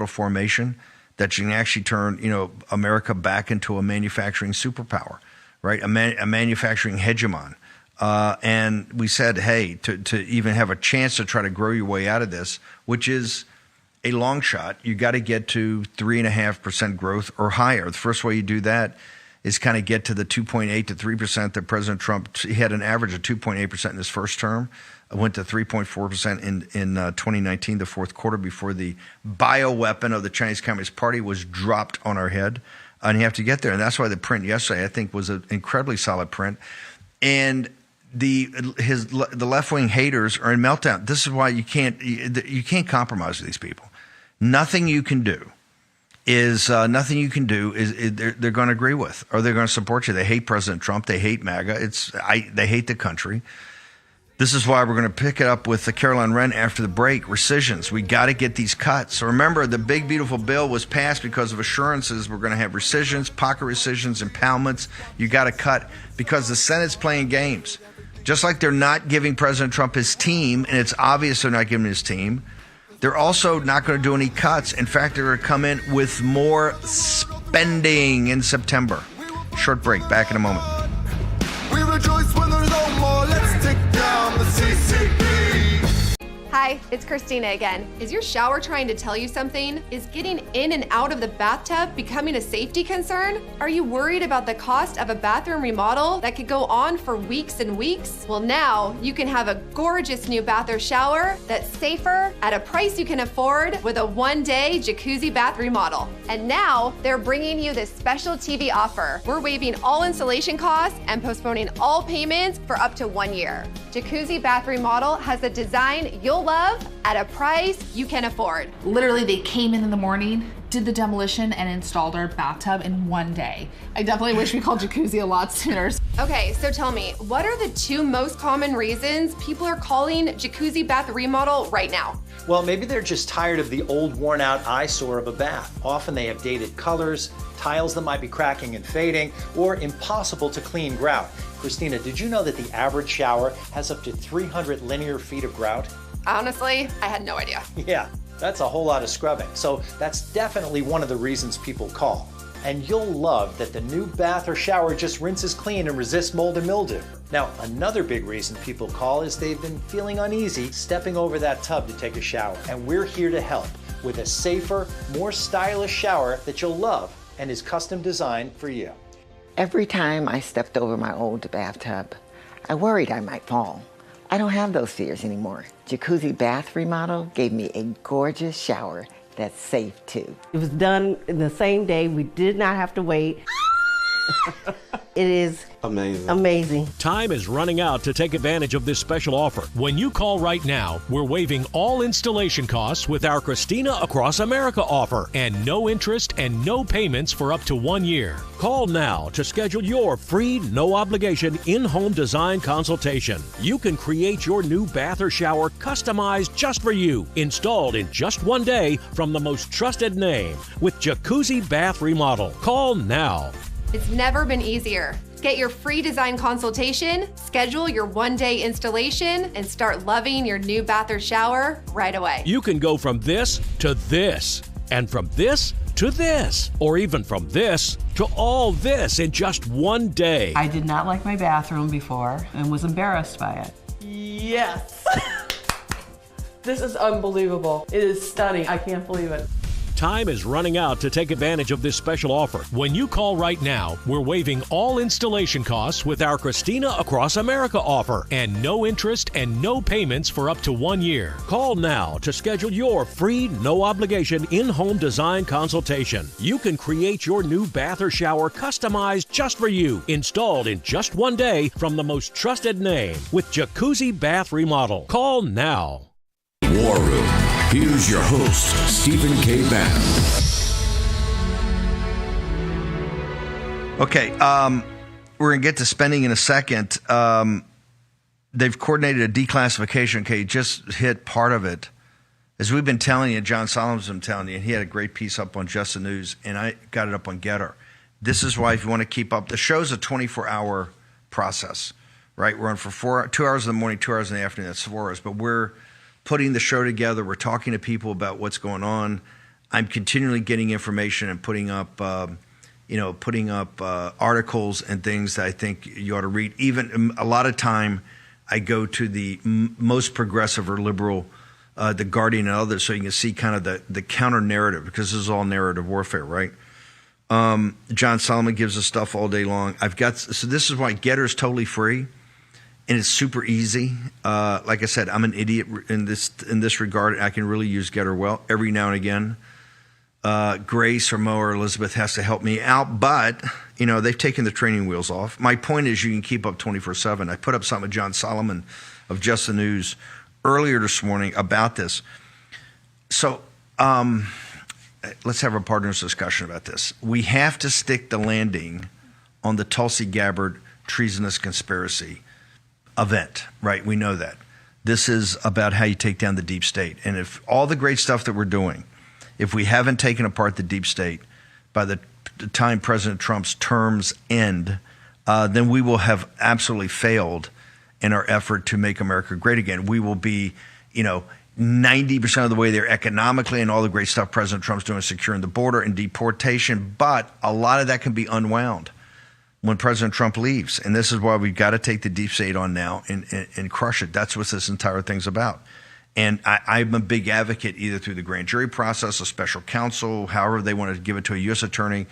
formation, that you can actually turn, America back into a manufacturing superpower, right? A manufacturing hegemon. And we said, hey, to even have a chance to try to grow your way out of this, which is a long shot, you got to get to 3.5% growth or higher. The first way you do that is kind of get to the 2.8 to 3% that President Trump, he had an average of 2.8% in his first term, went to 3.4% in 2019, the fourth quarter, before the bioweapon of the Chinese Communist Party was dropped on our head. And you have to get there. And that's why the print yesterday, I think, was an incredibly solid print. And the left-wing haters are in meltdown. This is why you can't compromise with these people. Nothing you can do is they're going to agree with, or they're going to support you. They hate President Trump. They hate MAGA. They hate the country. This is why we're going to pick it up with the Caroline Wren after the break. Rescissions. We got to get these cuts. So remember, the big, beautiful bill was passed because of assurances. We're going to have rescissions, pocket rescissions, impoundments. You got to cut because the Senate's playing games. Just like they're not giving President Trump his team, and it's obvious they're not giving his team, they're also not going to do any cuts. In fact, they're going to come in with more spending in September. Short break. Back in a moment. We rejoice when there's no more. Let's take down the CCP. Hi, it's Christina again. Is your shower trying to tell you something? Is getting in and out of the bathtub becoming a safety concern? Are you worried about the cost of a bathroom remodel that could go on for weeks and weeks? Well, now you can have a gorgeous new bath or shower that's safer at a price you can afford with a one-day jacuzzi bath remodel. And now they're bringing you this special TV offer. We're waiving all installation costs and postponing all payments for up to 1 year. Jacuzzi bath remodel has a design you'll love at a price you can afford. Literally, they came in the morning, did the demolition, and installed our bathtub in 1 day. I definitely wish we called jacuzzi a lot sooner. Okay, so tell me, what are the 2 most common reasons people are calling jacuzzi bath remodel right now? Well, maybe they're just tired of the old, worn-out eyesore of a bath. Often they have dated colors, tiles that might be cracking and fading, or impossible to clean grout. Christina, did you know that the average shower has up to 300 linear feet of grout? Honestly, I had no idea. Yeah, that's a whole lot of scrubbing. So that's definitely one of the reasons people call. And you'll love that the new bath or shower just rinses clean and resists mold and mildew. Now, another big reason people call is they've been feeling uneasy stepping over that tub to take a shower. And we're here to help with a safer, more stylish shower that you'll love and is custom designed for you. Every time I stepped over my old bathtub, I worried I might fall. I don't have those fears anymore. Jacuzzi bath remodel gave me a gorgeous shower that's safe too. It was done in the same day. We did not have to wait. It is amazing. Time is running out to take advantage of this special offer. When you call right now, we're waiving all installation costs with our Christina Across America offer and no interest and no payments for up to 1 year. Call now to schedule your free, no obligation in-home design consultation. You can create your new bath or shower customized just for you, installed in just 1 day from the most trusted name with Jacuzzi Bath Remodel. Call now. It's never been easier. Get your free design consultation, schedule your 1-day installation, and start loving your new bath or shower right away. You can go from this to this, and from this to this, or even from this to all this in just 1 day. I did not like my bathroom before and was embarrassed by it. Yes. This is unbelievable. It is stunning. I can't believe it. Time is running out to take advantage of this special offer. When you call right now, we're waiving all installation costs with our Christina Across America offer and no interest and no payments for up to 1 year. Call now to schedule your free, no obligation in-home design consultation. You can create your new bath or shower customized just for you, installed in just 1 day from the most trusted name with Jacuzzi Bath Remodel. Call now. War Room. Here's your host, Stephen K. Bannon. Okay, we're going to get to spending in a second. They've coordinated a declassification. Okay, just hit part of it. As we've been telling you, John Solomon's been telling you, and he had a great piece up on Just the News, and I got it up on Getter. This is why if you want to keep up, the show's a 24-hour process, right? We're on for 2 hours in the morning, 2 hours in the afternoon. That's 4 hours, but we're putting the show together. We're talking to people about what's going on. I'm continually getting information and putting up articles and things that I think you ought to read. Even a lot of time, I go to the most progressive or liberal, the Guardian and others, so you can see kind of the counter narrative, because this is all narrative warfare, right? John Solomon gives us stuff all day long. So this is why Getter is totally free. And it's super easy. Like I said, I'm an idiot in this regard. I can really use Getter well every now and again. Grace or Mo or Elizabeth has to help me out, but they've taken the training wheels off. My point is, you can keep up 24/7. I put up something with John Solomon of Just the News earlier this morning about this. So let's have a partners discussion about this. We have to stick the landing on the Tulsi Gabbard treasonous conspiracy event, right? We know that. This is about how you take down the deep state. And if all the great stuff that we're doing, if we haven't taken apart the deep state by the time President Trump's terms end, then we will have absolutely failed in our effort to make America great again. We will be, 90% of the way there economically, and all the great stuff President Trump's doing, securing the border and deportation. But a lot of that can be unwound when President Trump leaves. And this is why we've got to take the deep state on now and crush it. That's what this entire thing's about. And I'm a big advocate, either through the grand jury process, a special counsel, however they want to give it to a U.S. attorney.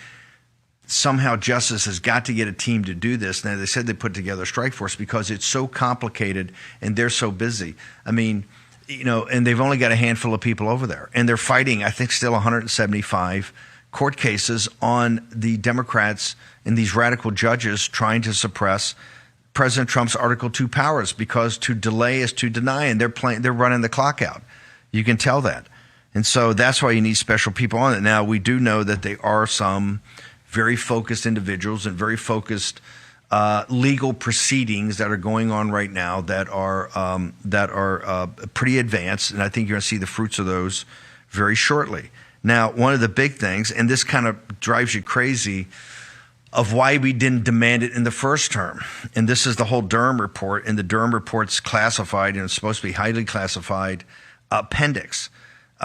Somehow justice has got to get a team to do this. Now, they said they put together a strike force because it's so complicated and they're so busy. I mean, and they've only got a handful of people over there. And they're fighting, I think, still 175 court cases on the Democrats and these radical judges trying to suppress President Trump's Article 2 powers, because to delay is to deny, and they're running the clock out. You can tell that. And so that's why you need special people on it. Now, we do know that there are some very focused individuals and very focused legal proceedings that are going on right now that are pretty advanced, and I think you're going to see the fruits of those very shortly. Now, one of the big things, and this kind of drives you crazy, of why we didn't demand it in the first term. And this is the whole Durham report, and the Durham report's classified, and it's supposed to be highly classified appendix.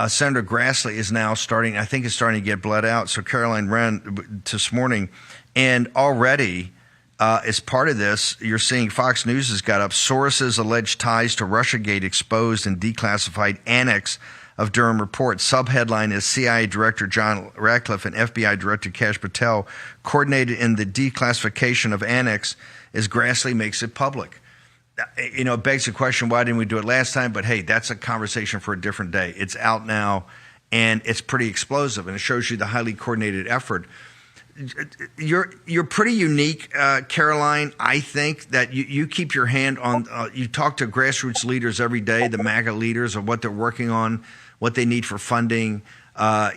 Senator Grassley is now starting to get bled out. So Caroline ran this morning, and already as part of this, you're seeing Fox News has got up sources alleged ties to Russiagate exposed and declassified annex of Durham report. Subheadline is CIA Director John Ratcliffe and FBI Director Kash Patel coordinated in the declassification of annex as Grassley makes it public. It begs the question, why didn't we do it last time? But hey, that's a conversation for a different day. It's out now, and it's pretty explosive, and it shows you the highly coordinated effort. You're pretty unique, Caroline. I think that you keep your hand on, you talk to grassroots leaders every day, the MAGA leaders, of what they're working on, what they need for funding, how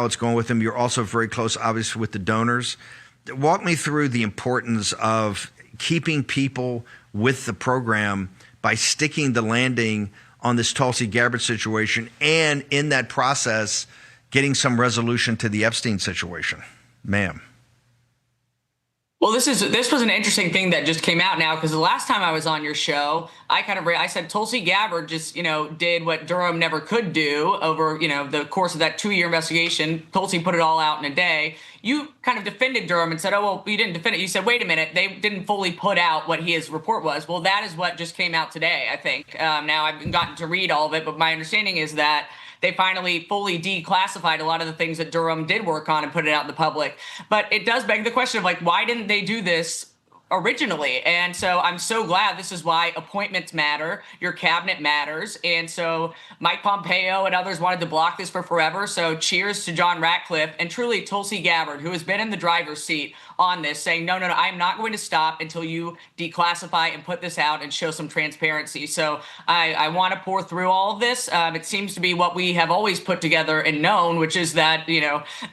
it's going with them. You're also very close, obviously, with the donors. Walk me through the importance of keeping people with the program by sticking the landing on this Tulsi Gabbard situation, and in that process, getting some resolution to the Epstein situation. Ma'am. Well, this was an interesting thing that just came out now, because the last time I was on your show, I said Tulsi Gabbard just, did what Durham never could do over, the course of that 2-year investigation. Tulsi put it all out in a day. You kind of defended Durham and said, oh, well, you didn't defend it. You said, wait a minute, they didn't fully put out what his report was. Well, that is what just came out today, I think. Now I've gotten to read all of it, but my understanding is that they finally fully declassified a lot of the things that Durham did work on and put it out in the public. But it does beg the question of, why didn't they do this originally? And so I'm so glad. This is why appointments matter. Your cabinet matters. And so Mike Pompeo and others wanted to block this for forever. So cheers to John Ratcliffe and truly Tulsi Gabbard, who has been in the driver's seat on this, saying, no, I'm not going to stop until you declassify and put this out and show some transparency. So I want to pour through all of this. It seems to be what we have always put together and known, which is that,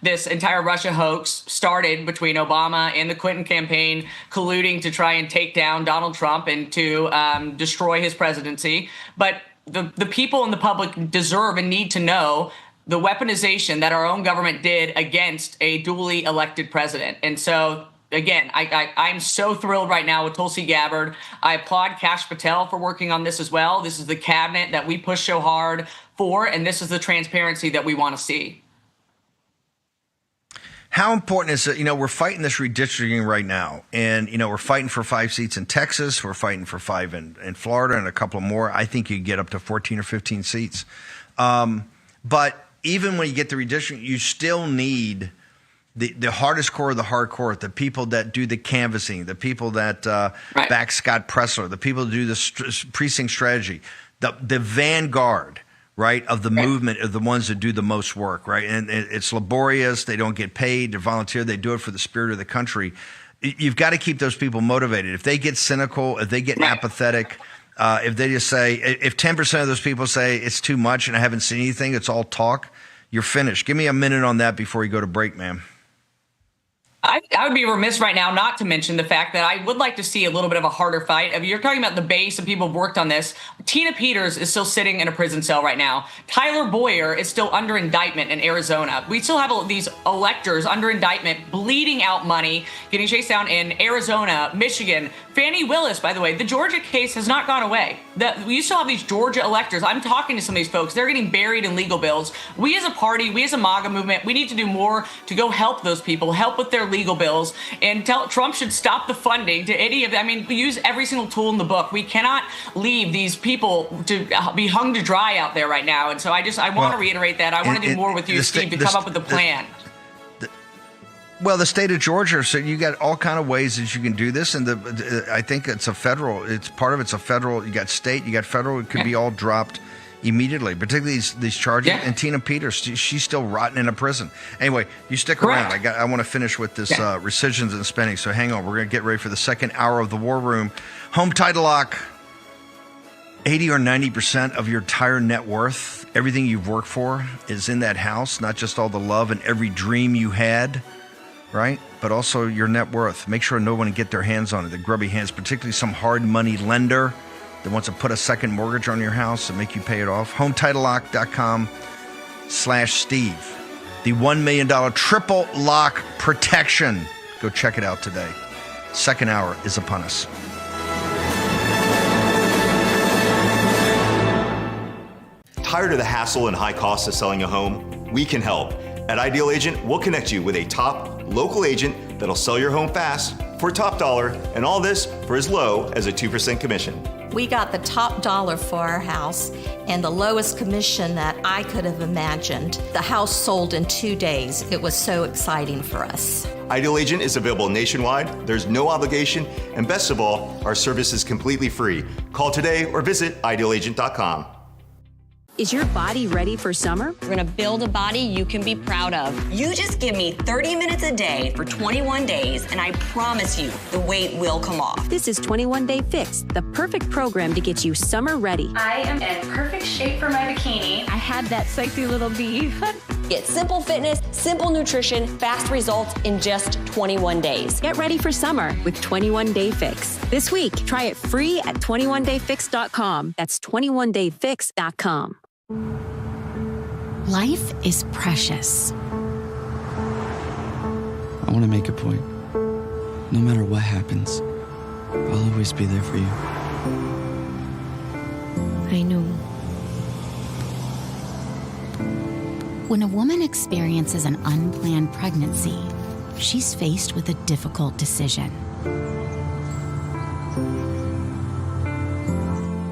this entire Russia hoax started between Obama and the Clinton campaign colluding to try and take down Donald Trump and to destroy his presidency. But the people and the public deserve and need to know the weaponization that our own government did against a duly elected president. And so, again, I'm so thrilled right now with Tulsi Gabbard. I applaud Kash Patel for working on this as well. This is the cabinet that we push so hard for, and this is the transparency that we want to see. How important is it? We're fighting this redistricting right now, and, we're fighting for 5 seats in Texas. We're fighting for 5 in Florida and a couple more. I think you get up to 14 or 15 seats. But even when you get the redistricting, you still need the hardest core of the hardcore, the people that do the canvassing, the people that back Scott Presler, the people that do the precinct strategy, the vanguard, right, of the movement are the ones that do the most work, right? And it's laborious. They don't get paid. They're volunteer. They do it for the spirit of the country. You've got to keep those people motivated. If they get cynical, if they get apathetic, if they just say, if 10% of those people say it's too much and I haven't seen anything, it's all talk, you're finished. Give me a minute on that before you go to break, ma'am. I would be remiss right now not to mention the fact that I would like to see a little bit of a harder fight. I mean, you're talking about the base and people have worked on this. Tina Peters is still sitting in a prison cell right now. Tyler Boyer is still under indictment in Arizona. We still have these electors under indictment, bleeding out money, getting chased down in Arizona, Michigan. Fannie Willis, by the way, the Georgia case has not gone away. We still have these Georgia electors. I'm talking to some of these folks. They're getting buried in legal bills. We as a party, we as a MAGA movement, we need to do more to go help those people, help with their legal bills, and tell Trump should stop the funding to any of them. I mean, we use every single tool in the book. We cannot leave these people to be hung to dry out there right now. And so I want to reiterate that. I want to do more with you, Steve, to come up with a plan. Well, the state of Georgia, so you got all kind of ways that you can do this, and I think it's a federal. It's part of it's a federal. You got state, you got federal. It could be all dropped immediately, particularly these charges. Yeah. And Tina Peters, she's still rotting in a prison. Anyway, you stick around. I want to finish with this rescissions and spending. So hang on. We're going to get ready for the second hour of the War Room. Home title lock. 80 or 90% of your entire net worth, everything you've worked for, is in that house. Not just all the love and every dream you had. Right? But also your net worth. Make sure no one can get their hands on it. The grubby hands, particularly some hard money lender that wants to put a second mortgage on your house and make you pay it off. HomeTitleLock.com/Steve. The $1 million triple lock protection. Go check it out today. Second hour is upon us. Tired of the hassle and high costs of selling a home? We can help. At Ideal Agent, we'll connect you with a top local agent that'll sell your home fast for top dollar, and all this for as low as a 2% commission. We got the top dollar for our house and the lowest commission that I could have imagined. The house sold in 2 days. It was so exciting for us. Ideal Agent is available nationwide. There's no obligation, and best of all, our service is completely free. Call today or visit idealagent.com. Is your body ready for summer? We're gonna build a body you can be proud of. You just give me 30 minutes a day for 21 days, and I promise you, the weight will come off. This is 21 Day Fix, the perfect program to get you summer ready. I am in perfect shape for my bikini. I had that sexy little B. Get simple fitness, simple nutrition, fast results in just 21 days. Get ready for summer with 21 Day Fix. This week, try it free at 21dayfix.com. That's 21dayfix.com. Life is precious. I want to make a point. No matter what happens, I'll always be there for you. I know. When a woman experiences an unplanned pregnancy, she's faced with a difficult decision.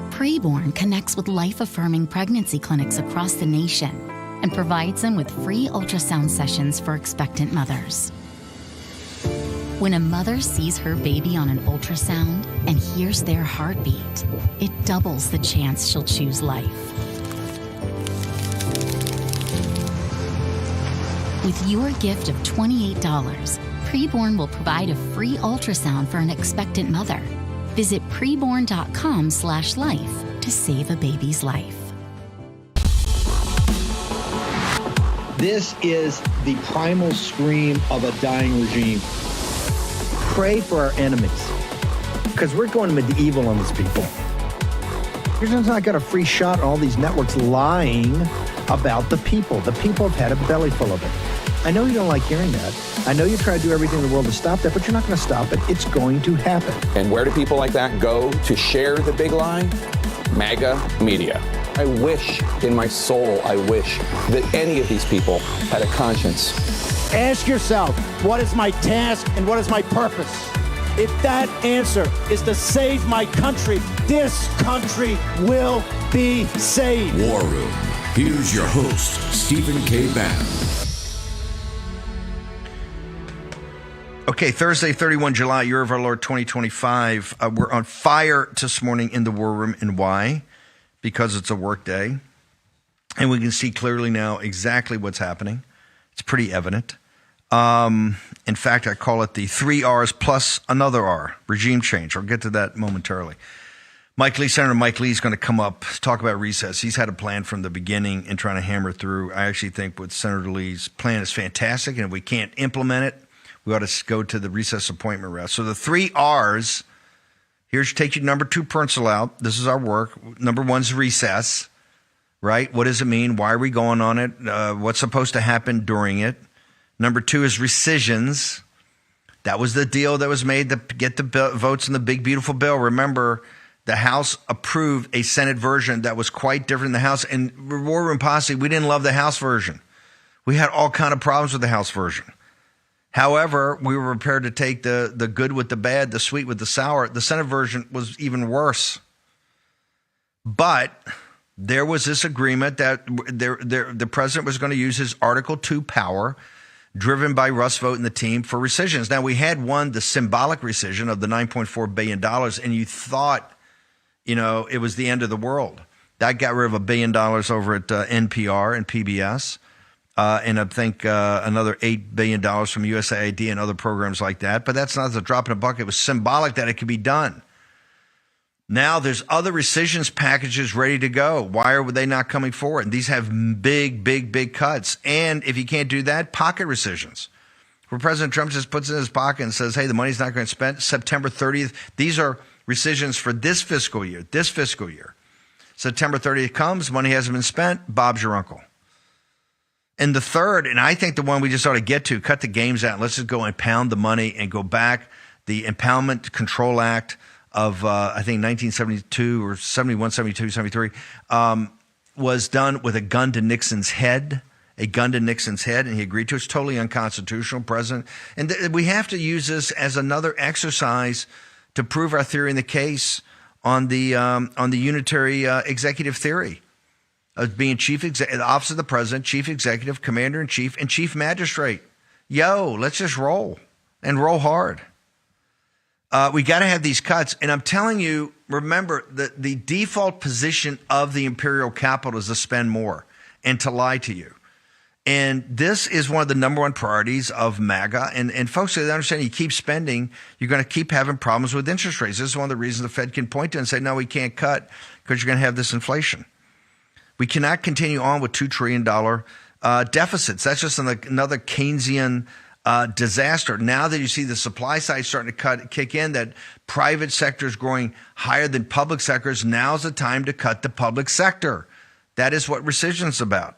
Preborn connects with life-affirming pregnancy clinics across the nation and provides them with free ultrasound sessions for expectant mothers. When a mother sees her baby on an ultrasound and hears their heartbeat, it doubles the chance she'll choose life. With your gift of $28, Preborn will provide a free ultrasound for an expectant mother. Visit preborn.com/life to save a baby's life. This is the primal scream of a dying regime. Pray for our enemies, because we're going medieval on these people. You're just not got a free shot on all these networks lying about the people. The people have had a belly full of it. I know you don't like hearing that. I know you try to do everything in the world to stop that, but you're not going to stop it. It's going to happen. And where do people like that go to share the big lie? MAGA media. I wish in my soul, I wish that any of these people had a conscience. Ask yourself, what is my task and what is my purpose? If that answer is to save my country, this country will be saved. War Room. Here's your host, Stephen K. Bannon. Okay, Thursday, 31 July, year of our Lord 2025. We're on fire this morning in the War Room. And why? Because it's a work day. And we can see clearly now exactly what's happening. It's pretty evident. In fact, I call it the 3 R's plus another R, regime change. I'll get to that momentarily. Senator Mike Lee is going to come up, talk about recess. He's had a plan from the beginning and trying to hammer through. I actually think what Senator Lee's plan is fantastic, and if we can't implement it, we ought to go to the recess appointment route. So the 3 R's, here's take you number 2 pencil out. This is our work. Number 1 is recess, right? What does it mean? Why are we going on it? What's supposed to happen during it? Number 2 is rescissions. That was the deal that was made to get the votes in the big, beautiful bill. Remember, the House approved a Senate version that was quite different in the House. And War Room Posse, we didn't love the House version. We had all kind of problems with the House version. However, we were prepared to take the good with the bad, the sweet with the sour. The Senate version was even worse. But there was this agreement that the president was going to use his Article 2 power, driven by Russ Vought and the team, for rescissions. Now, we had the symbolic rescission of the $9.4 billion, and you thought, it was the end of the world. That got rid of $1 billion over at NPR and PBS. And I think another $8 billion from USAID and other programs like that. But that's not a drop in a bucket. It was symbolic that it could be done. Now there's other rescissions packages ready to go. Why are they not coming forward? And these have big, big, big cuts. And if you can't do that, pocket rescissions, where President Trump just puts it in his pocket and says, hey, the money's not going to spend September 30th. These are rescissions for this fiscal year. September 30th comes, money hasn't been spent, Bob's your uncle. And the third, and I think the one we just ought to get to, cut the games out. Let's just go and pound the money and go back. The Impoundment Control Act of, I think, 1972 or 71, 72, 73, was done with a gun to Nixon's head, and he agreed to it. It's totally unconstitutional, President. And we have to use this as another exercise to prove our theory in the case on the unitary executive theory. Of being the office of the president, chief executive, commander in chief, and chief magistrate. Let's just roll and roll hard. We got to have these cuts. And I'm telling you, remember, the default position of the imperial capital is to spend more and to lie to you. And this is one of the number 1 priorities of MAGA. And folks, they understand you keep spending, you're going to keep having problems with interest rates. This is one of the reasons the Fed can point to and say, no, we can't cut because you're going to have this inflation. We cannot continue on with $2 trillion deficits. That's just another Keynesian disaster. Now that you see the supply side starting to kick in, that private sector is growing higher than public sectors, now's the time to cut the public sector. That is what rescission is about.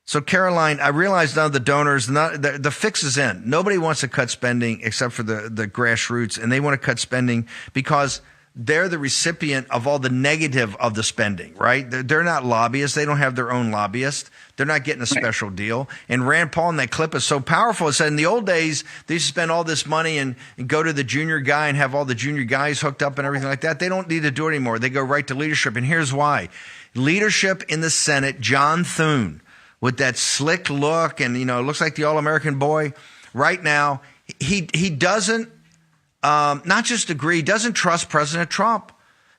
So, Caroline, I realize now the donors, the fix is in. Nobody wants to cut spending except for the grassroots, and they want to cut spending because they're the recipient of all the negative of the spending, right? They're not lobbyists. They don't have their own lobbyist. They're not getting a special deal. And Rand Paul in that clip is so powerful. It said in the old days, they used to spend all this money and go to the junior guy and have all the junior guys hooked up and everything like that. They don't need to do it anymore. They go right to leadership. And here's why. Leadership in the Senate, John Thune, with that slick look and, it looks like the all-American boy. Right now, he doesn't not just agree, doesn't trust President Trump.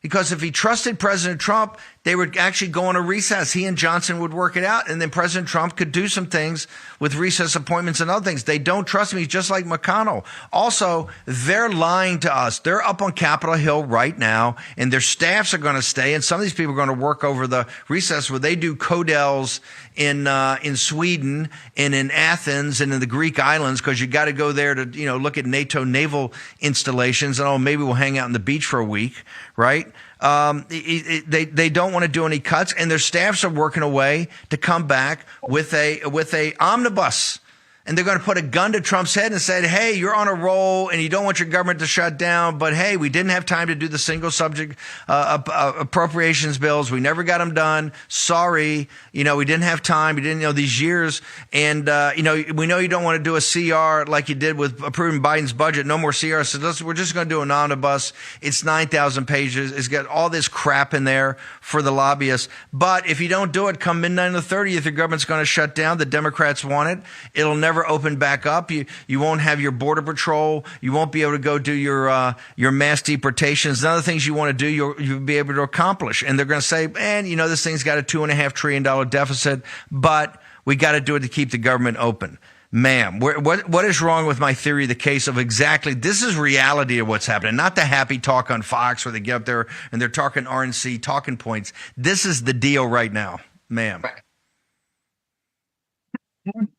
Because if he trusted President Trump, they would actually go on a recess. He and Johnson would work it out, and then President Trump could do some things with recess appointments and other things. They don't trust him. He's just like McConnell. Also, they're lying to us. They're up on Capitol Hill right now, and their staffs are going to stay, and some of these people are going to work over the recess where they do codels in Sweden and in Athens and in the Greek islands, because you got to go there to look at NATO naval installations, and maybe we'll hang out on the beach for a week, right? They don't want to do any cuts, and their staffs are working away to come back with a omnibus. And they're going to put a gun to Trump's head and say, hey, you're on a roll and you don't want your government to shut down. But, hey, we didn't have time to do the single subject appropriations bills. We never got them done. Sorry. We didn't have time. We didn't these years. And, we know you don't want to do a CR like you did with approving Biden's budget. No more CR. So we're just going to do an omnibus. It's 9,000 pages. It's got all this crap in there for the lobbyists. But if you don't do it, come midnight on the 30th, your government's going to shut down. The Democrats want it. It'll never open back up. You won't have your border patrol. You won't be able to go do your mass deportations. None of the things you want to do, you'll be able to accomplish. And they're going to say, man, this thing's got a $2.5 trillion deficit, but we got to do it to keep the government open. Ma'am, what is wrong with my theory of the case of exactly this is reality of what's happening, not the happy talk on Fox where they get up there and they're talking RNC talking points. This is the deal right now, ma'am. Right.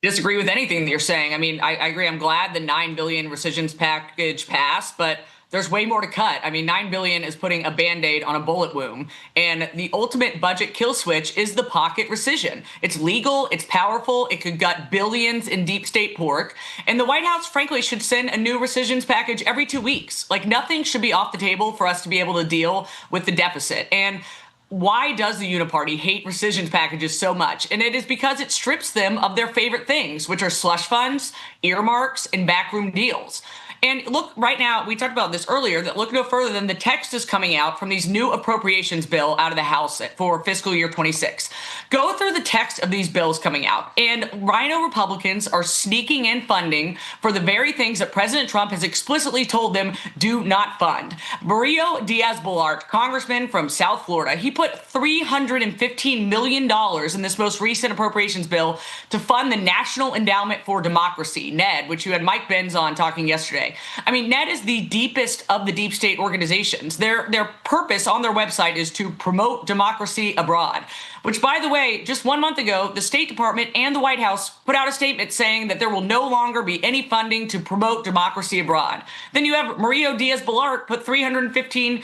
Disagree with anything that you're saying. I mean, I agree. I'm glad the $9 billion rescissions package passed, but there's way more to cut. I mean, $9 billion is putting a Band-Aid on a bullet wound. And the ultimate budget kill switch is the pocket rescission. It's legal. It's powerful. It could gut billions in deep state pork. And the White House, frankly, should send a new rescissions package every 2 weeks. Like, nothing should be off the table for us to be able to deal with the deficit. And why does the Uniparty hate rescissions packages so much? And it is because it strips them of their favorite things, which are slush funds, earmarks, and backroom deals. And look, right now, we talked about this earlier, that look no further than the text is coming out from these new appropriations bill out of the House for fiscal year 26. Go through the text of these bills coming out, and Rhino Republicans are sneaking in funding for the very things that President Trump has explicitly told them do not fund. Mario Diaz-Balart, congressman from South Florida, he put $315 million in this most recent appropriations bill to fund the National Endowment for Democracy, NED, which you had Mike Benz on talking yesterday. I mean, NED is the deepest of the deep state organizations. Their purpose on their website is to promote democracy abroad, which, by the way, just 1 month ago, the State Department and the White House put out a statement saying that there will no longer be any funding to promote democracy abroad. Then you have Mario Diaz-Balart put $315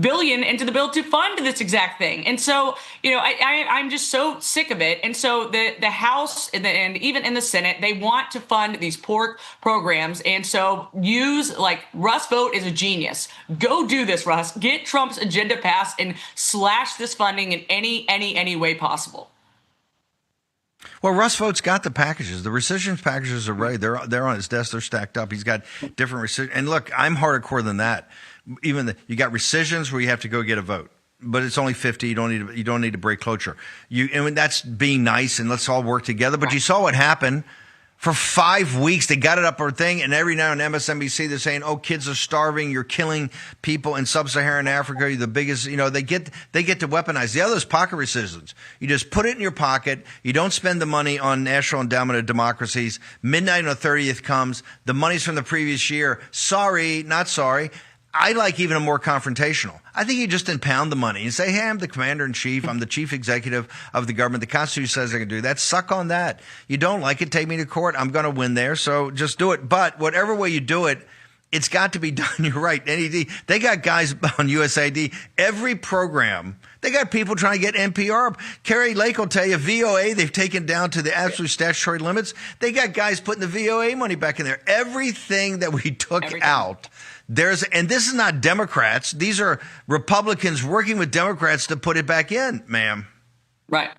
billion into the bill to fund this exact thing. And so, I'm just so sick of it. And so the House and even in the Senate, they want to fund these pork programs. And so Russ Vought is a genius. Go do this, Russ. Get Trump's agenda passed and slash this funding in any way possible. Well, Russ Vought's got the packages. The rescissions packages are ready. They're on his desk. They're stacked up. He's got different rescissions. And look, I'm hardcore than that. You got rescissions where you have to go get a vote, but it's only 50. You don't need to break cloture. And that's being nice and let's all work together. But you saw what happened. For 5 weeks, they got it up our thing, and every now on MSNBC they're saying, "Oh, kids are starving. You're killing people in sub-Saharan Africa. You're the biggest." They get to weaponize. The other is pocket rescissions. You just put it in your pocket. You don't spend the money on National Endowment of Democracies. Midnight on the 30th comes. The money's from the previous year. Sorry, not sorry. I like even a more confrontational. I think you just impound the money and say, hey, I'm the commander in chief. I'm the chief executive of the government. The Constitution says I can do that. Suck on that. You don't like it, take me to court. I'm going to win there. So just do it. But whatever way you do it, It's got to be done. You're right. NED, they got guys on USAID. Every program, they got people trying to get NPR. Carrie Lake will tell you, VOA, they've taken down to the absolute statutory limits. They got guys putting the VOA money back in there. Everything that we took out, and this is not Democrats. These are Republicans working with Democrats to put it back in, ma'am. Right.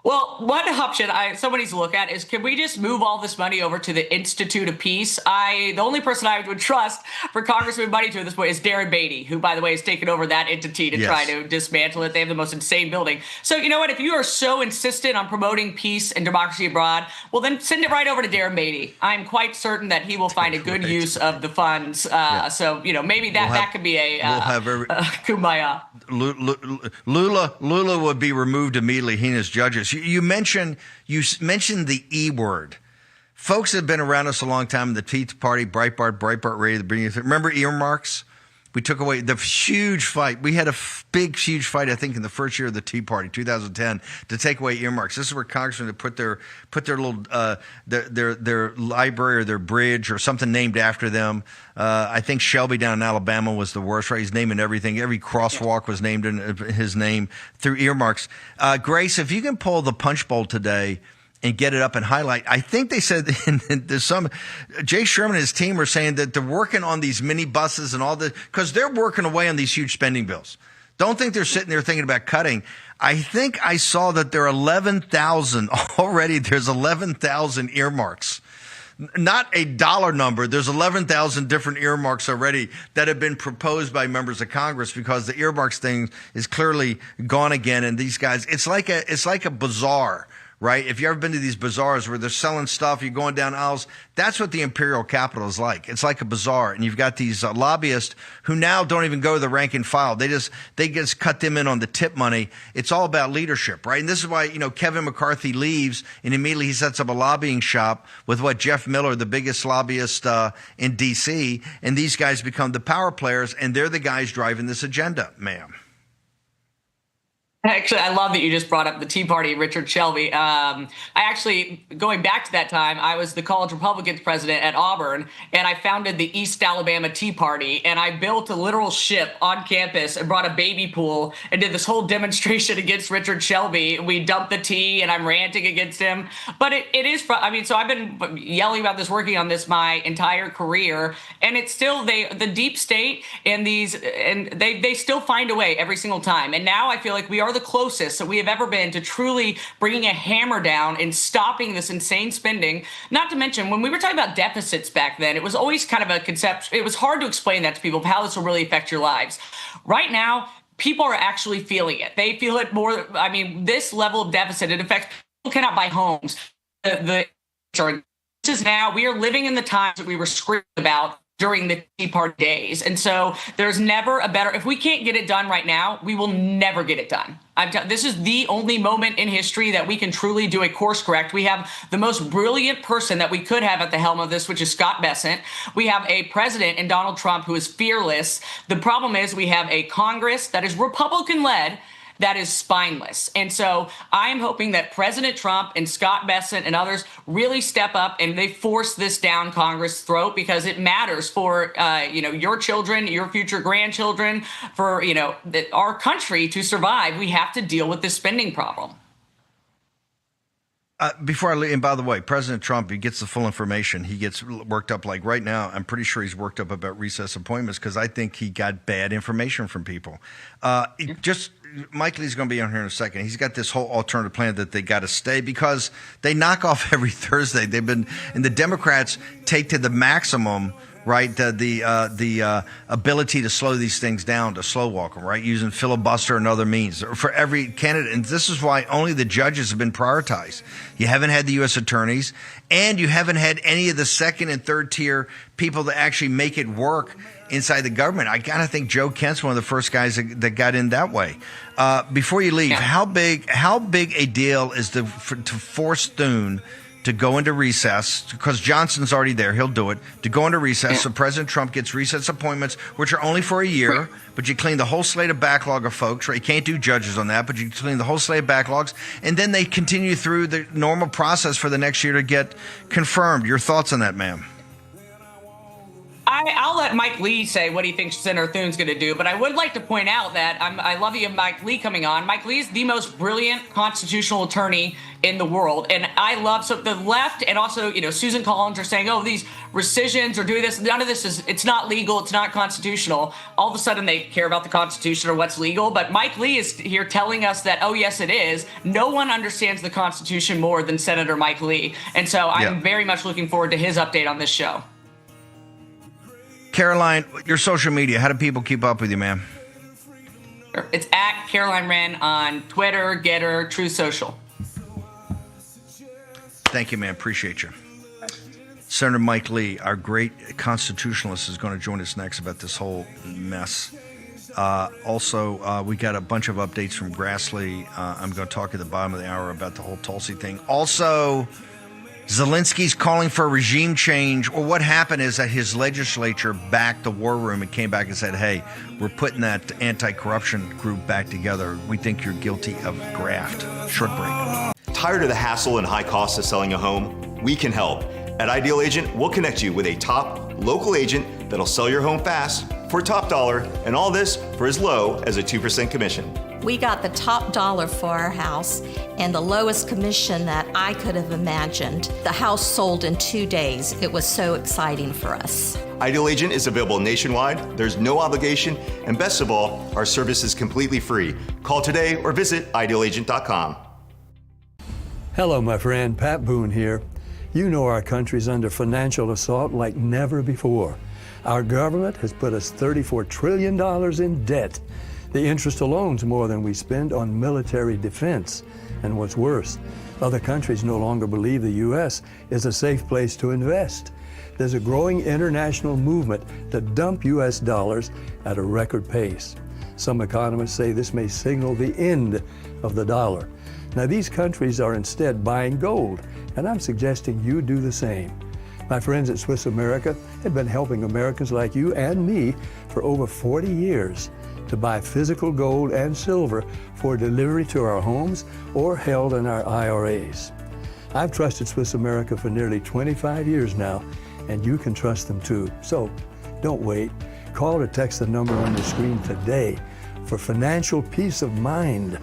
Well, one option someone needs to look at is, can we just move all this money over to the Institute of Peace? The only person I would trust for Congress to move money to at this point is Darren Beatty, who, by the way, has taken over that entity to try to dismantle it. They have the most insane building. So you know what? If you are so insistent on promoting peace and democracy abroad, well, then send it right over to Darren Beatty. I'm quite certain that he will find a good use of the funds. So, maybe that could be a kumbaya. Lula would be removed immediately, he and his judges. You mentioned the E word. Folks have been around us a long time. The Tea Party, Breitbart, ready to bring you. Remember earmarks? We took away the huge fight. We had a huge fight, I think, in the first year of the Tea Party, 2010, to take away earmarks. This is where congressmen had put their little their library or their bridge or something named after them. I think Shelby down in Alabama was the worst, right? He's naming everything. Every crosswalk was named in his name through earmarks. Grace, if you can pull the Punch Bowl today and get it up and highlight. I think they said there's Jay Sherman and his team are saying that they're working on these mini buses and all this because they're working away on these huge spending bills. Don't think they're sitting there thinking about cutting. I think I saw that there are 11,000 already. There's 11,000 earmarks. Not a dollar number. There's 11,000 different earmarks already that have been proposed by members of Congress because the earmarks thing is clearly gone again. And these guys, it's like a bazaar. Right? If you've ever been to these bazaars where they're selling stuff, you're going down aisles, that's what the imperial capital is like. It's like a bazaar. And you've got these lobbyists who now don't even go to the rank and file. They just cut them in on the tip money. It's all about leadership, right? And this is why, Kevin McCarthy leaves and immediately he sets up a lobbying shop with Jeff Miller, the biggest lobbyist in D.C. And these guys become the power players and they're the guys driving this agenda, ma'am. Actually, I love that you just brought up the Tea Party, Richard Shelby. Going back to that time, I was the college Republicans president at Auburn, and I founded the East Alabama Tea Party, and I built a literal ship on campus and brought a baby pool and did this whole demonstration against Richard Shelby. We dumped the tea, and I'm ranting against him. But it is, so I've been yelling about this, working on this my entire career, and it's still the deep state and they still find a way every single time. And now I feel like we are the closest that we have ever been to truly bringing a hammer down and stopping this insane spending. Not to mention, when we were talking about deficits back then, it was always kind of a concept. It was hard to explain that to people of how this will really affect your lives. Right now, people are actually feeling it. They feel it more. This level of deficit, it affects people cannot buy homes. This is now, we are living in the times that we were screaming about during the Tea Party days. And so there's never a better, if we can't get it done right now, we will never get it done. This is the only moment in history that we can truly do a course correct. We have the most brilliant person that we could have at the helm of this, which is Scott Bessent. We have a president in Donald Trump who is fearless. The problem is we have a Congress that is Republican-led that is spineless. And so I'm hoping that President Trump and Scott Bessent and others really step up and they force this down Congress' throat because it matters for, your children, your future grandchildren, for, our country to survive. We have to deal with this spending problem. Before I leave, and by the way, President Trump, he gets the full information. He gets worked up like right now. I'm pretty sure he's worked up about recess appointments because I think he got bad information from people. Mike Lee's going to be on here in a second. He's got this whole alternative plan that they got to stay because they knock off every Thursday. And the Democrats take to the maximum, right, the ability to slow these things down, to slow walk them, right, using filibuster and other means for every candidate. And this is why only the judges have been prioritized. You haven't had the U.S. attorneys, and you haven't had any of the second and third tier people that actually make it work inside the government. I got to think Joe Kent's one of the first guys that got in that way. Before you leave, how big a deal is to force Thune to go into recess, because Johnson's already there, he'll do it, to go into recess so President Trump gets recess appointments, which are only for a year, but you clean the whole slate of backlog of folks, right? You can't do judges on that, but you clean the whole slate of backlogs, and then they continue through the normal process for the next year to get confirmed. Your thoughts on that, ma'am? I'll let Mike Lee say what he thinks Senator Thune's going to do, but I would like to point out that I love you, Mike Lee, coming on. Mike Lee is the most brilliant constitutional attorney in the world, and I love, so the left and also, Susan Collins are saying, oh, these rescissions are doing this. None of this it's not legal, it's not constitutional. All of a sudden they care about the Constitution or what's legal, but Mike Lee is here telling us that, oh, yes, it is. No one understands the Constitution more than Senator Mike Lee, and so I'm very much looking forward to his update on this show. Caroline, your social media, how do people keep up with you, ma'am? It's at Caroline Wren on Twitter, Getter, Truth Social. Thank you, man. Appreciate you. Senator Mike Lee, our great constitutionalist, is going to join us next about this whole mess. Also, we got a bunch of updates from Grassley. I'm going to talk at the bottom of the hour about the whole Tulsi thing. Also, Zelensky's calling for a regime change. Well, what happened is that his legislature backed the war room and came back and said, hey, we're putting that anti-corruption group back together. We think you're guilty of graft. Short break. Tired of the hassle and high costs of selling a home? We can help. At Ideal Agent, we'll connect you with a top local agent that'll sell your home fast for top dollar, and all this for as low as a 2% commission. We got the top dollar for our house and the lowest commission that I could have imagined. The house sold in 2 days. It was so exciting for us. Ideal Agent is available nationwide. There's no obligation, and best of all, our service is completely free. Call today or visit idealagent.com. Hello, my friend. Pat Boone here. You know our country's under financial assault like never before. Our government has put us $34 trillion in debt. The interest alone's more than we spend on military defense. And what's worse, other countries no longer believe the U.S. is a safe place to invest. There's a growing international movement to dump U.S. dollars at a record pace. Some economists say this may signal the end of the dollar. Now, these countries are instead buying gold, and I'm suggesting you do the same. My friends at Swiss America have been helping Americans like you and me for over 40 years to buy physical gold and silver for delivery to our homes or held in our IRAs. I've trusted Swiss America for nearly 25 years now, and you can trust them too. So don't wait. Call or text the number on your screen today for financial peace of mind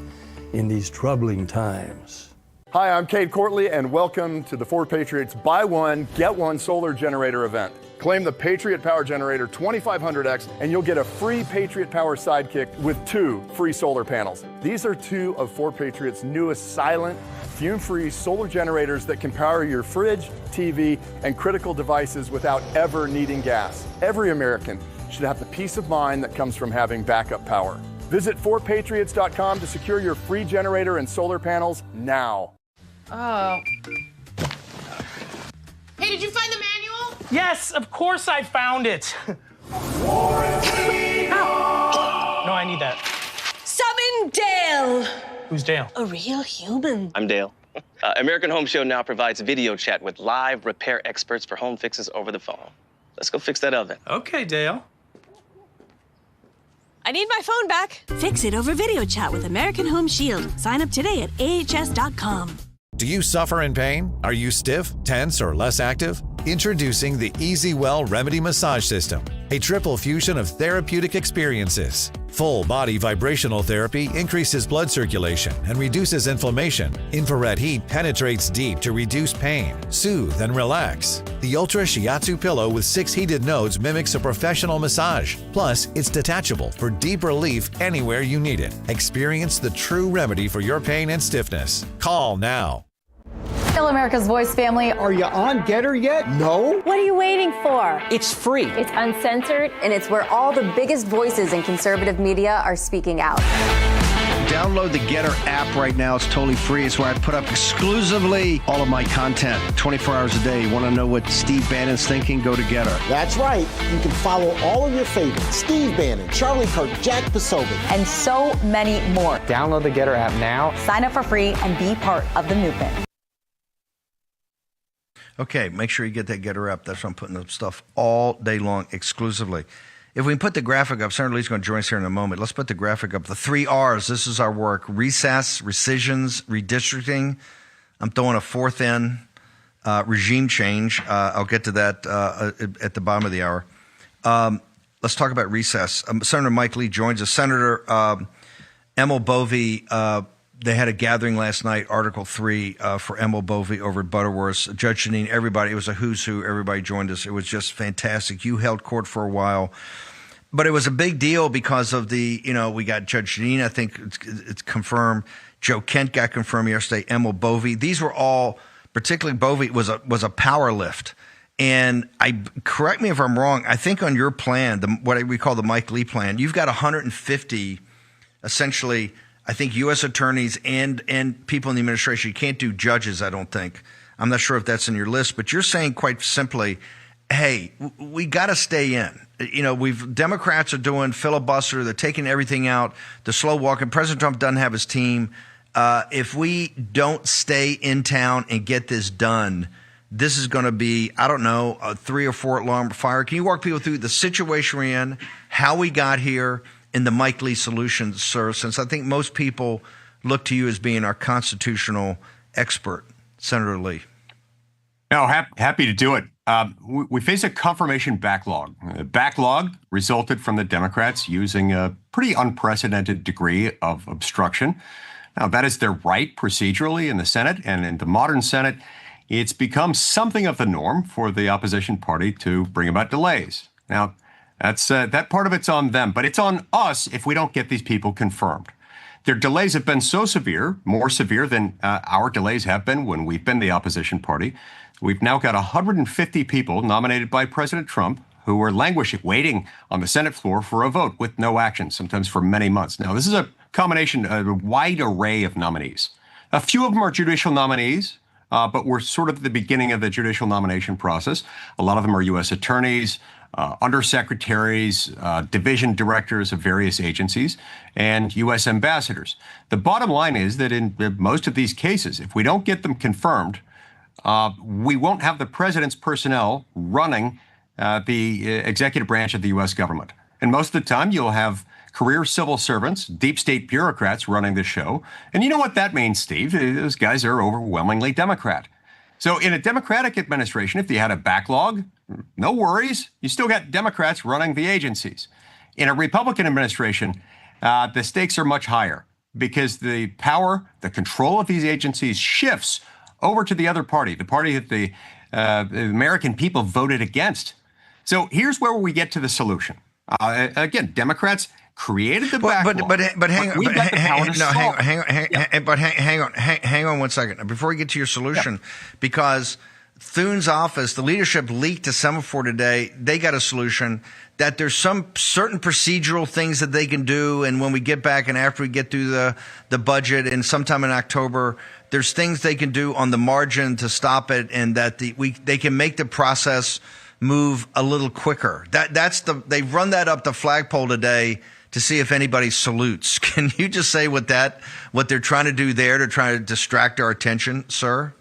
in these troubling times. Hi, I'm Cade Courtley, and welcome to the Ford Patriots Buy One, Get One Solar Generator event. Claim the Patriot Power Generator 2500X, and you'll get a free Patriot Power Sidekick with 2 free solar panels. These are 2 of Ford Patriot's newest silent, fume-free solar generators that can power your fridge, TV, and critical devices without ever needing gas. Every American should have the peace of mind that comes from having backup power. Visit FordPatriots.com to secure your free generator and solar panels now. Oh. Hey, did you find the manual? Yes, of course I found it. No, I need that. Summon Dale. Who's Dale? A real human. I'm Dale. American Home Show now provides video chat with live repair experts for home fixes over the phone. Let's go fix that oven. Okay, Dale. I need my phone back. Fix it over video chat with American Home Shield. Sign up today at ahs.com. Do you suffer in pain? Are you stiff, tense, or less active? Introducing the EasyWell Remedy Massage System, a triple fusion of therapeutic experiences. Full body vibrational therapy increases blood circulation and reduces inflammation. Infrared heat penetrates deep to reduce pain, soothe, and relax. The Ultra Shiatsu pillow with 6 heated nodes mimics a professional massage. Plus, it's detachable for deep relief anywhere you need it. Experience the true remedy for your pain and stiffness. Call now. Hello, America's Voice family. Are you on Getter yet? No? What are you waiting for? It's free. It's uncensored, and it's where all the biggest voices in conservative media are speaking out. Download the Getter app right now. It's totally free. It's where I put up exclusively all of my content 24 hours a day. You want to know what Steve Bannon's thinking? Go to Getter. That's right. You can follow all of your favorites. Steve Bannon, Charlie Kirk, Jack Posobiec, and so many more. Download the Getter app now. Sign up for free and be part of the movement. Okay, make sure you get that Getter app. That's why I'm putting up stuff all day long exclusively. If we can put the graphic up, Senator Lee's going to join us here in a moment. Let's put the graphic up. The 3 R's, this is our work. Recess, rescissions, redistricting. I'm throwing a 4th in, regime change. I'll get to that at the bottom of the hour. Let's talk about recess. Senator Mike Lee joins us. Senator Emil Bovey, they had a gathering last night, Article 3 for Emil Bovey over at Butterworth's. Judge Jeanine, everybody, it was a who's who. Everybody joined us. It was just fantastic. You held court for a while. But it was a big deal because of we got Judge Jeanine, I think it's confirmed. Joe Kent got confirmed yesterday, Emil Bovey. These were all, particularly Bovey, was a power lift. And correct me if I'm wrong, I think on your plan, what we call the Mike Lee plan, you've got 150, essentially, I think U.S. attorneys and people in the administration. You can't do judges, I don't think. I'm not sure if that's in your list, but you're saying quite simply, hey, we got to stay in. Democrats are doing filibuster. They're taking everything out. The slow walking. President Trump doesn't have his team. If we don't stay in town and get this done, this is going to be, I don't know, a 3 or 4 alarm fire. Can you walk people through the situation we're in, how we got here, and the Mike Lee solution, sir, since I think most people look to you as being our constitutional expert, Senator Lee? No, happy to do it. We face a confirmation backlog. The backlog resulted from the Democrats using a pretty unprecedented degree of obstruction. Now, that is their right procedurally in the Senate, and in the modern Senate, it's become something of the norm for the opposition party to bring about delays. Now, that part of it's on them, but it's on us if we don't get these people confirmed. Their delays have been so severe, more severe than our delays have been when we've been the opposition party. We've now got 150 people nominated by President Trump who are languishing, waiting on the Senate floor for a vote with no action, sometimes for many months. Now, this is a combination, a wide array of nominees. A few of them are judicial nominees, but we're sort of at the beginning of the judicial nomination process. A lot of them are U.S. attorneys, undersecretaries, division directors of various agencies, and U.S. ambassadors. The bottom line is that in most of these cases, if we don't get them confirmed, we won't have the president's personnel running the executive branch of the U.S. government. And most of the time, you'll have career civil servants, deep state bureaucrats running the show. And you know what that means, Steve? Those guys are overwhelmingly Democrat. So in a Democratic administration, if you had a backlog, no worries. You still got Democrats running the agencies. In a Republican administration, the stakes are much higher because the power, the control of these agencies shifts over to the other party, the party that the American people voted against. So here's where we get to the solution. Again, Democrats created the backlog. Hang on 1 second before we get to your solution, because Thune's office, the leadership leaked to Semaphore today. They got a solution that there's some certain procedural things that they can do, and when we get back and after we get through the budget and sometime in October, there's things they can do on the margin to stop it, and that they can make the process move a little quicker. They run that up the flagpole today to see if anybody salutes. Can you just say what they're trying to do there to try to distract our attention, sir?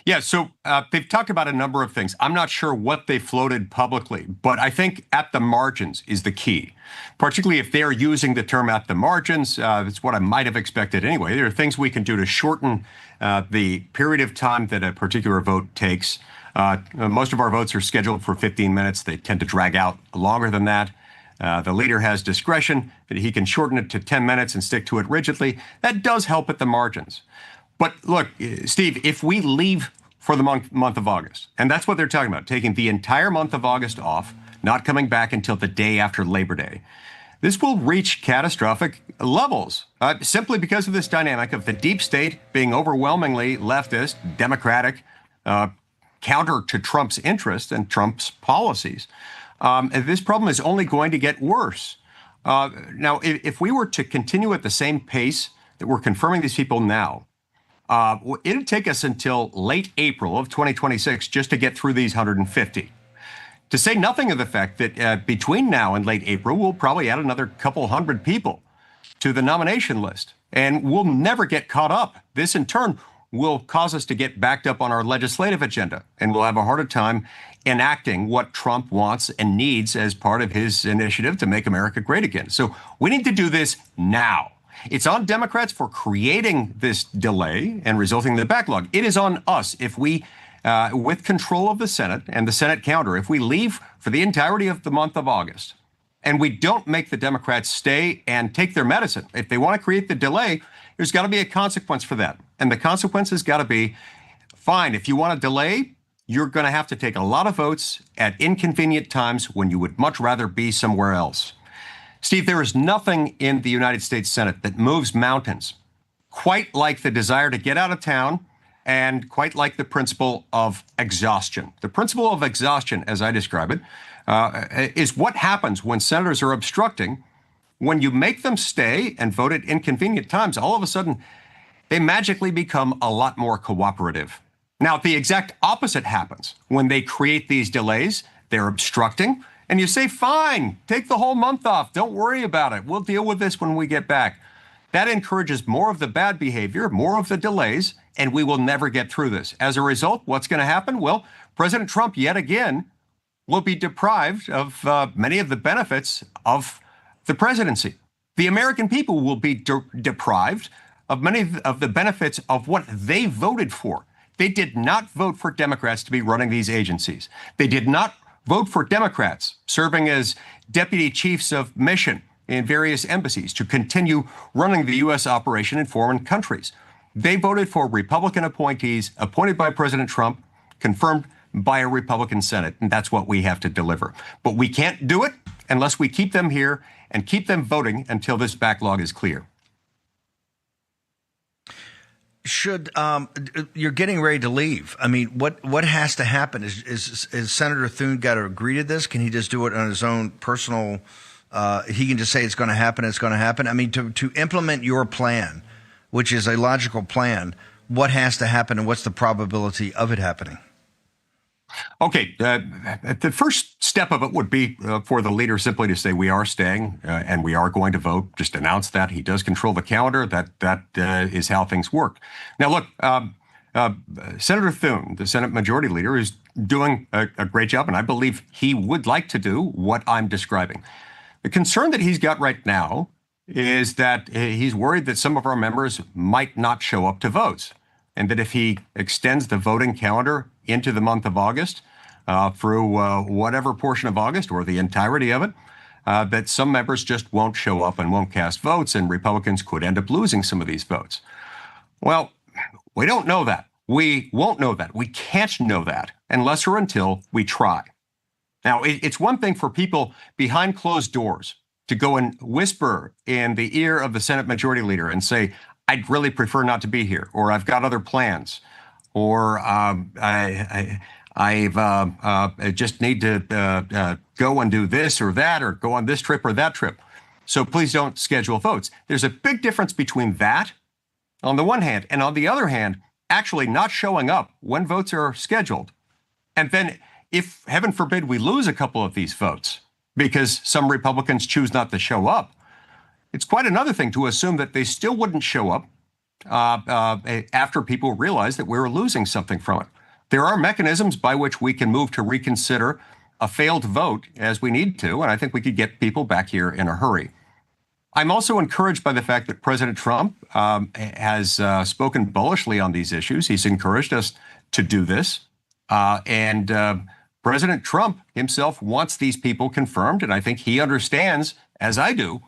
Yeah, so they've talked about a number of things. I'm not sure what they floated publicly, but I think at the margins is the key, particularly if they're using the term at the margins. It's what I might have expected anyway. There are things we can do to shorten the period of time that a particular vote takes. Most of our votes are scheduled for 15 minutes. They tend to drag out longer than that. The leader has discretion that he can shorten it to 10 minutes and stick to it rigidly. That does help at the margins. But look, Steve, if we leave for the month of August, and that's what they're talking about, taking the entire month of August off, not coming back until the day after Labor Day, this will reach catastrophic levels simply because of this dynamic of the deep state being overwhelmingly leftist, Democratic, counter to Trump's interests and Trump's policies. This problem is only going to get worse. Now, if we were to continue at the same pace that we're confirming these people now, it'd take us until late April of 2026 just to get through these 150. To say nothing of the fact that between now and late April, we'll probably add another couple hundred people to the nomination list, and we'll never get caught up. This, in turn, will cause us to get backed up on our legislative agenda, and we'll have a harder time enacting what Trump wants and needs as part of his initiative to make America great again. So we need to do this now. It's on Democrats for creating this delay and resulting in the backlog. It is on us if we with control of the Senate and the Senate counter, if we leave for the entirety of the month of August and we don't make the Democrats stay and take their medicine, if they want to create the delay, there's got to be a consequence for that. And the consequence has got to be, fine, if you want to delay, you're going to have to take a lot of votes at inconvenient times when you would much rather be somewhere else. Steve, there is nothing in the United States Senate that moves mountains quite like the desire to get out of town and quite like the principle of exhaustion. The principle of exhaustion, as I describe it, is what happens when senators are obstructing. When you make them stay and vote at inconvenient times, all of a sudden, they magically become a lot more cooperative. Now, the exact opposite happens. When they create these delays, they're obstructing, and you say, fine, take the whole month off. Don't worry about it. We'll deal with this when we get back. That encourages more of the bad behavior, more of the delays, and we will never get through this. As a result, what's going to happen? Well, President Trump, yet again, will be deprived of many of the benefits of the presidency. The American people will be deprived of many of the benefits of what they voted for. They did not vote for Democrats to be running these agencies. They did not vote for Democrats serving as deputy chiefs of mission in various embassies to continue running the U.S. operation in foreign countries. They voted for Republican appointees appointed by President Trump, confirmed by a Republican Senate, and that's what we have to deliver. But we can't do it unless we keep them here and keep them voting until this backlog is clear. Should you're getting ready to leave? I mean, what has to happen? Is Senator Thune got to agree to this? Can he just do it on his own personal? He can just say it's going to happen. It's going to happen. I mean, to implement your plan, which is a logical plan, what has to happen, and what's the probability of it happening? Okay, the first step of it would be for the leader simply to say we are staying and we are going to vote. Just announce that. He does control the calendar. That is how things work. Now, look, Senator Thune, the Senate Majority Leader, is doing a great job, and I believe he would like to do what I'm describing. The concern that he's got right now is that he's worried that some of our members might not show up to votes, and that if he extends the voting calendar into the month of August, through whatever portion of August or the entirety of it, that some members just won't show up and won't cast votes, and Republicans could end up losing some of these votes. Well, we don't know that. We won't know that. We can't know that unless or until we try. Now, it's one thing for people behind closed doors to go and whisper in the ear of the Senate Majority Leader and say, I'd really prefer not to be here, or I've got other plans, or I just need to go and do this or that, or go on this trip or that trip. So please don't schedule votes. There's a big difference between that, on the one hand, and on the other hand, actually not showing up when votes are scheduled. And then if, heaven forbid, we lose a couple of these votes because some Republicans choose not to show up, it's quite another thing to assume that they still wouldn't show up after people realize that we're losing something from it. There are mechanisms by which we can move to reconsider a failed vote as we need to, and I think we could get people back here in a hurry. I'm also encouraged by the fact that President Trump has spoken bullishly on these issues. He's encouraged us to do this, and President Trump himself wants these people confirmed, and I think he understands, as I do,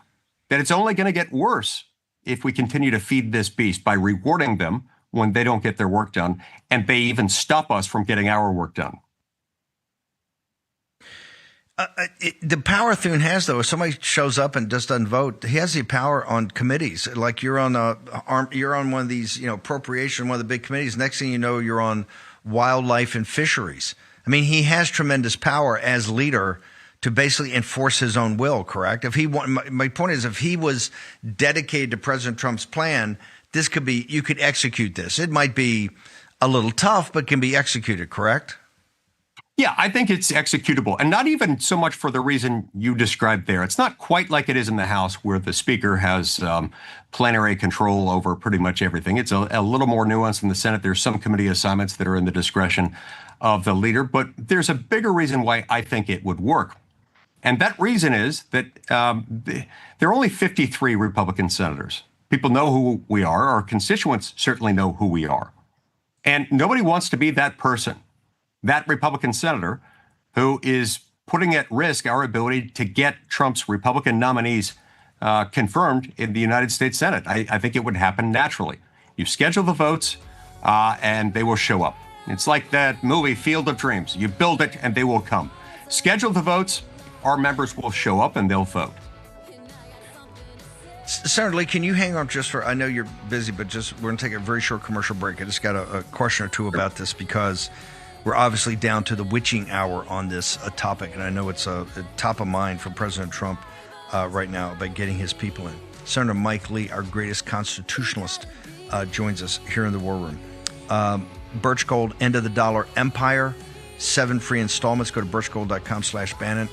that it's only going to get worse if we continue to feed this beast by rewarding them when they don't get their work done, and they even stop us from getting our work done. The power Thune has, though, if somebody shows up and just doesn't vote, he has the power on committees. Like you're on one of these, appropriation, one of the big committees. Next thing you know, you're on wildlife and fisheries. I mean, he has tremendous power as leader to basically enforce his own will, correct? My point is, if he was dedicated to President Trump's plan, you could execute this. It might be a little tough, but can be executed, correct? Yeah, I think it's executable, and not even so much for the reason you described there. It's not quite like it is in the House, where the Speaker has plenary control over pretty much everything. It's a little more nuanced in the Senate. There's some committee assignments that are in the discretion of the leader, but there's a bigger reason why I think it would work. And that reason is that there are only 53 Republican senators. People know who we are. Our constituents certainly know who we are. And nobody wants to be that person, that Republican senator who is putting at risk our ability to get Trump's Republican nominees confirmed in the United States Senate. I think it would happen naturally. You schedule the votes and they will show up. It's like that movie Field of Dreams. You build it and they will come. Schedule the votes, our members will show up and they'll vote. Senator Lee, can you hang on just for, I know you're busy, but just we're going to take a very short commercial break. I just got a question or two about this because we're obviously down to the witching hour on this topic, and I know it's a top of mind for President Trump right now about getting his people in. Senator Mike Lee, our greatest constitutionalist, joins us here in the War Room. Birch Gold, End of the Dollar Empire, 7 free installments. Go to birchgold.com/Bannon.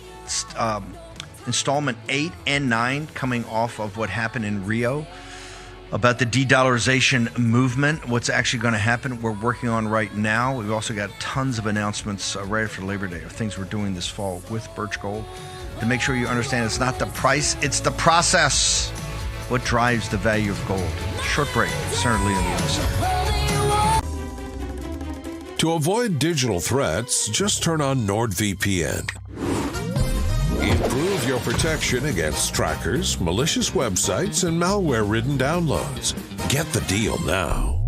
Installment 8 and 9 coming off of what happened in Rio about the de-dollarization movement, what's actually going to happen, we're working on right now. We've also got tons of announcements right after Labor Day of things we're doing this fall with Birch Gold. To make sure you understand it's not the price, it's the process. What drives the value of gold? Short break, certainly on the other side. To avoid digital threats, just turn on NordVPN. Improve your protection against trackers, malicious websites, and malware-ridden downloads. Get the deal now.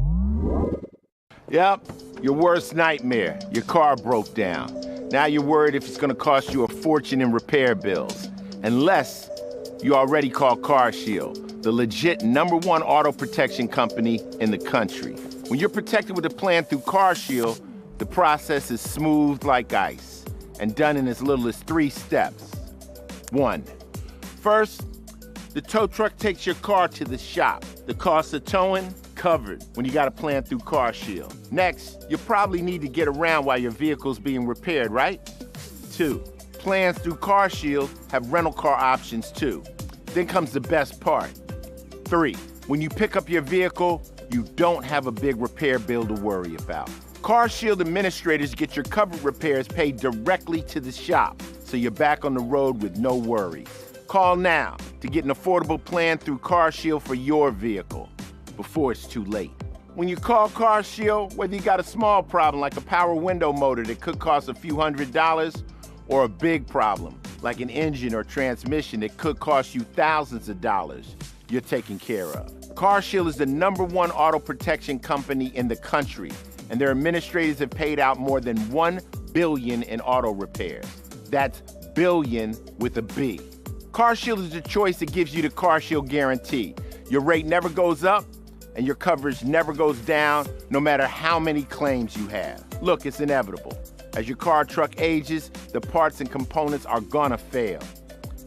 Yep, your worst nightmare. Your car broke down. Now you're worried if it's going to cost you a fortune in repair bills. Unless you already called CarShield, the legit #1 auto protection company in the country. When you're protected with a plan through CarShield, the process is smooth like ice and done in as little as 3 steps. 1. First, the tow truck takes your car to the shop. The cost of towing, covered when you got a plan through CarShield. Next, you probably need to get around while your vehicle's being repaired, right? 2. Plans through CarShield have rental car options too. Then comes the best part. 3. When you pick up your vehicle, you don't have a big repair bill to worry about. CarShield administrators get your covered repairs paid directly to the shop, so you're back on the road with no worries. Call now to get an affordable plan through CarShield for your vehicle before it's too late. When you call CarShield, whether you got a small problem like a power window motor that could cost a few $100s, or a big problem like an engine or transmission that could cost you thousands of dollars, you're taken care of. CarShield is the #1 auto protection company in the country, and their administrators have paid out more than $1 billion in auto repairs. That's billion with a B. CarShield is the choice that gives you the CarShield guarantee. Your rate never goes up, and your coverage never goes down, no matter how many claims you have. Look, it's inevitable. As your car or truck ages, the parts and components are gonna fail.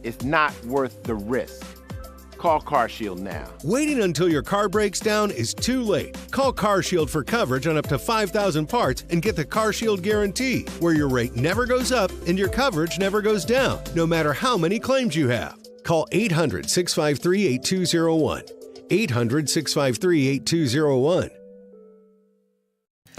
It's not worth the risk. Call CarShield now. Waiting until your car breaks down is too late. Call CarShield for coverage on up to 5,000 parts and get the CarShield guarantee, where your rate never goes up and your coverage never goes down, no matter how many claims you have. Call 800-653-8201. 800-653-8201.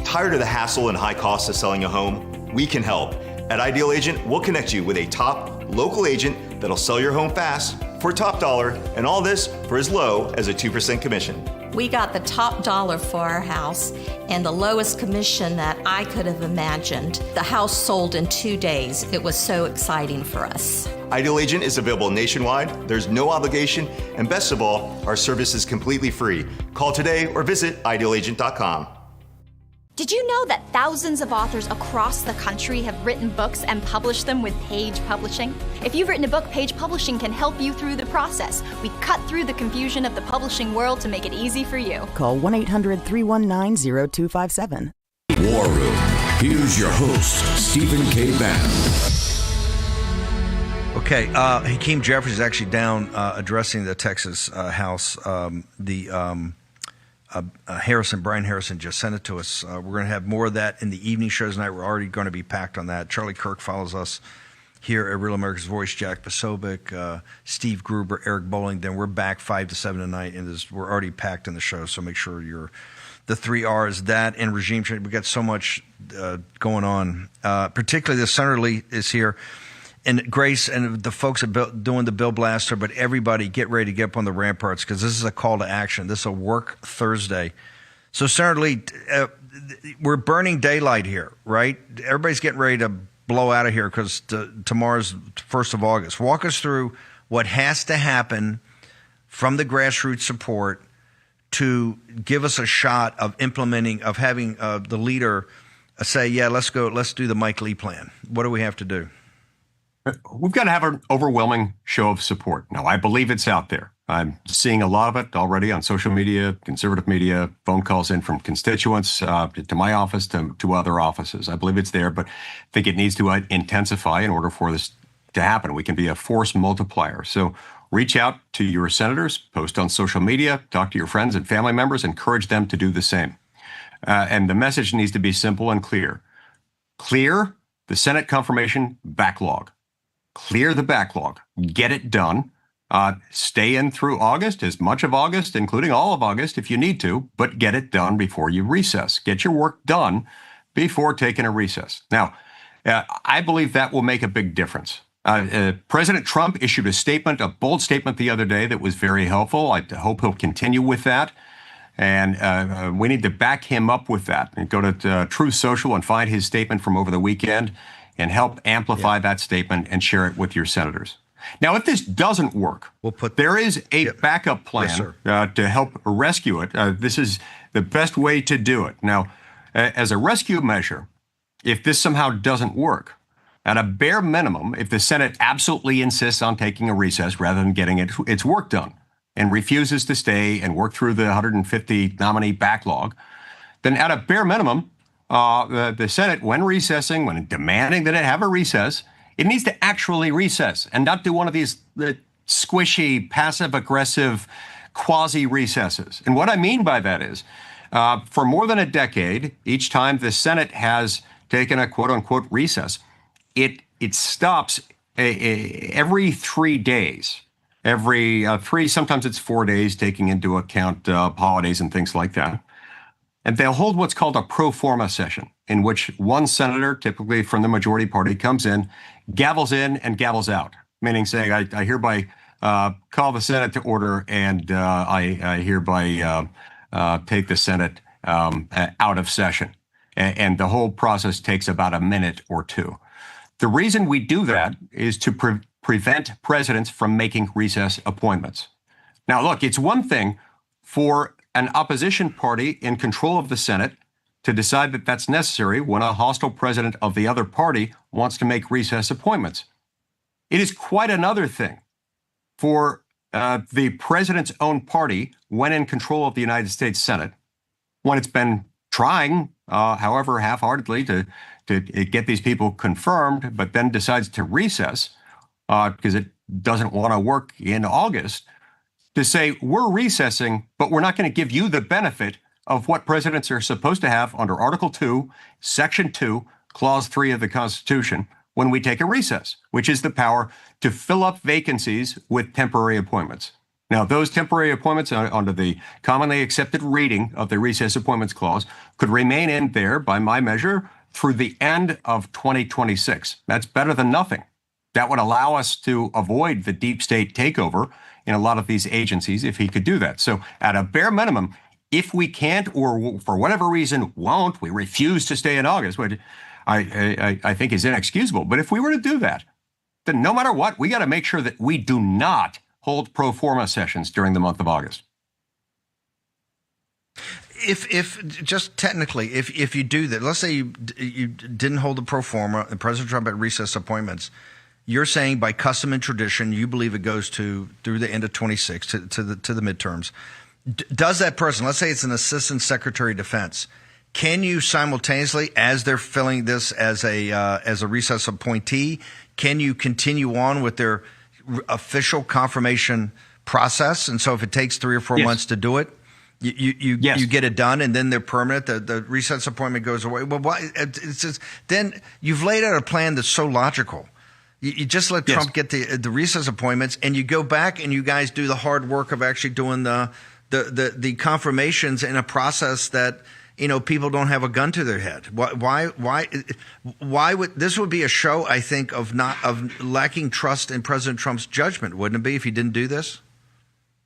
Tired of the hassle and high cost of selling a home? We can help. At Ideal Agent, we'll connect you with a top local agent that'll sell your home fast for top dollar, and all this for as low as a 2% commission. We got the top dollar for our house and the lowest commission that I could have imagined. The house sold in 2 days. It was so exciting for us. Ideal Agent is available nationwide, there's no obligation, and best of all, our service is completely free. Call today or visit idealagent.com. Did you know that thousands of authors across the country have written books and published them with Page Publishing? If you've written a book, Page Publishing can help you through the process. We cut through the confusion of the publishing world to make it easy for you. Call 1-800-319-0257. War Room. Here's your host, Stephen K. Bannon. Okay, Hakeem Jeffries is actually down addressing the Texas House. Brian Harrison just sent it to us. We're going to have more of that in the evening shows tonight. We're already going to be packed on that. Charlie Kirk follows us here at Real America's Voice. Jack Posobiec, Steve Gruber, Eric Bowling. Then we're back 5 to 7 tonight, and we're already packed in the show. So make sure you're the 3 R's, that and regime change. We got so much going on. Particularly the Senator Lee is here. And Grace and the folks doing the Bill Blaster, but everybody get ready to get up on the ramparts because this is a call to action. This is a work Thursday. So, Senator Lee, we're burning daylight here, right? Everybody's getting ready to blow out of here because tomorrow's 1st of August. Walk us through what has to happen from the grassroots support to give us a shot of implementing, of having the leader say, yeah, let's do the Mike Lee plan. What do we have to do? We've got to have an overwhelming show of support. Now, I believe it's out there. I'm seeing a lot of it already on social media, conservative media, phone calls in from constituents to my office, to other offices. I believe it's there, but I think it needs to intensify in order for this to happen. We can be a force multiplier. So reach out to your senators, post on social media, talk to your friends and family members, encourage them to do the same. And the message needs to be simple and clear. Clear the Senate confirmation backlog. Clear the backlog. Get it done. Stay in through August, as much of August, including all of August if you need to, but get it done before you recess. Get your work done before taking a recess. Now, I believe that will make a big difference. President Trump issued a bold statement the other day that was very helpful. I hope he'll continue with that. And we need to back him up with that. And go to Truth Social and find his statement from over the weekend and help amplify that statement and share it with your senators. Now, if this doesn't work, there is a backup plan to help rescue it. This is the best way to do it. Now, as a rescue measure, if this somehow doesn't work, at a bare minimum, if the Senate absolutely insists on taking a recess rather than getting its work done and refuses to stay and work through the 150 nominee backlog, then at a bare minimum, the Senate, when recessing, when demanding that it have a recess, it needs to actually recess and not do one of these squishy, passive-aggressive quasi-recesses. And what I mean by that is, for more than a decade, each time the Senate has taken a quote-unquote recess, it stops every 3 days. Every sometimes it's 4 days, taking into account holidays and things like that. And they'll hold what's called a pro forma session, in which one senator, typically from the majority party, comes in, gavels in and gavels out, meaning saying, I hereby call the Senate to order, and I hereby take the Senate out of session. And the whole process takes about a minute or two. The reason we do that is to prevent presidents from making recess appointments. Now, look, it's one thing for an opposition party in control of the Senate to decide that that's necessary when a hostile president of the other party wants to make recess appointments. It is quite another thing for the president's own party, when in control of the United States Senate, when it's been trying, however half-heartedly, to get these people confirmed, but then decides to recess because it doesn't want to work in August, to say, we're recessing, but we're not going to give you the benefit of what presidents are supposed to have under Article 2, Section 2, Clause 3 of the Constitution when we take a recess, which is the power to fill up vacancies with temporary appointments. Now, those temporary appointments under the commonly accepted reading of the Recess Appointments Clause could remain in there, by my measure, through the end of 2026. That's better than nothing. That would allow us to avoid the deep state takeover in a lot of these agencies if he could do that. So at a bare minimum, if we can't, or for whatever reason won't, we refuse to stay in August, which I think is inexcusable. But if we were to do that, then no matter what, we got to make sure that we do not hold pro forma sessions during the month of August. If just technically, if you do that, let's say you didn't hold the pro forma, and President Trump had recess appointments, you're saying by custom and tradition, you believe it goes through the end of 26 to the midterms. Does that person, let's say it's an assistant secretary of defense, can you simultaneously, as they're filling this as a recess appointee, can you continue on with their official confirmation process? And so if it takes 3 or 4 months to do it, you get it done, and then they're permanent. The recess appointment goes away. Well, it's just, then you've laid out a plan that's so logical. You just let Trump get the recess appointments, and you go back and you guys do the hard work of actually doing the confirmations in a process that, you know, people don't have a gun to their head. Why would this would be a show, I think, of lacking trust in President Trump's judgment, wouldn't it be, if he didn't do this?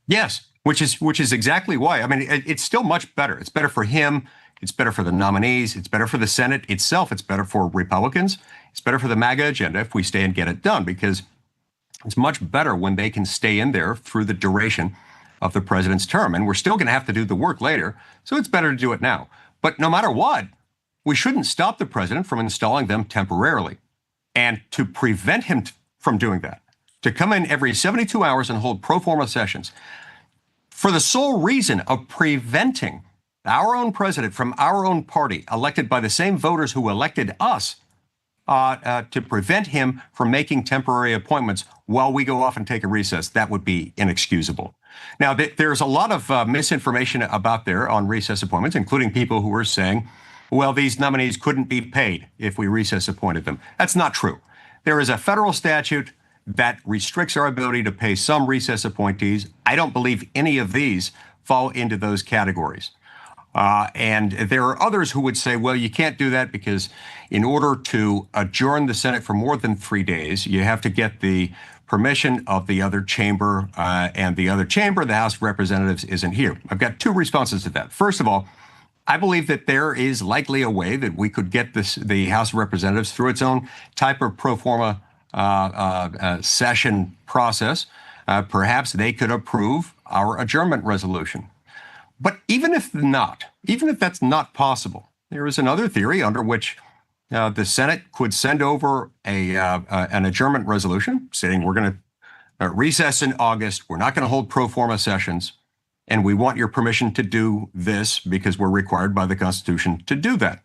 Yes, which is exactly why. I mean, it's still much better. It's better for him It's better for the nominees. It's better for the Senate itself. It's better for Republicans. It's better for the MAGA agenda if we stay and get it done, because it's much better when they can stay in there through the duration of the president's term. And we're still going to have to do the work later, so it's better to do it now. But no matter what, we shouldn't stop the president from installing them temporarily. And to prevent him from doing that, to come in every 72 hours and hold pro forma sessions for the sole reason of preventing our own president from our own party, elected by the same voters who elected us, to prevent him from making temporary appointments while we go off and take a recess, that would be inexcusable. Now, there's a lot of misinformation about there on recess appointments, including people who are saying, well, these nominees couldn't be paid if we recess appointed them. That's not true. There is a federal statute that restricts our ability to pay some recess appointees. I don't believe any of these fall into those categories. And there are others who would say, well, you can't do that because in order to adjourn the Senate for more than 3 days, you have to get the permission of the other chamber, and the other chamber, the House of Representatives, isn't here. I've got two responses to that. First of all, I believe that there is likely a way that we could get the House of Representatives through its own type of pro forma session process. Perhaps they could approve our adjournment resolution. But even if that's not possible, there is another theory under which the Senate could send over an adjournment resolution saying we're going to recess in August, we're not going to hold pro forma sessions, and we want your permission to do this because we're required by the Constitution to do that.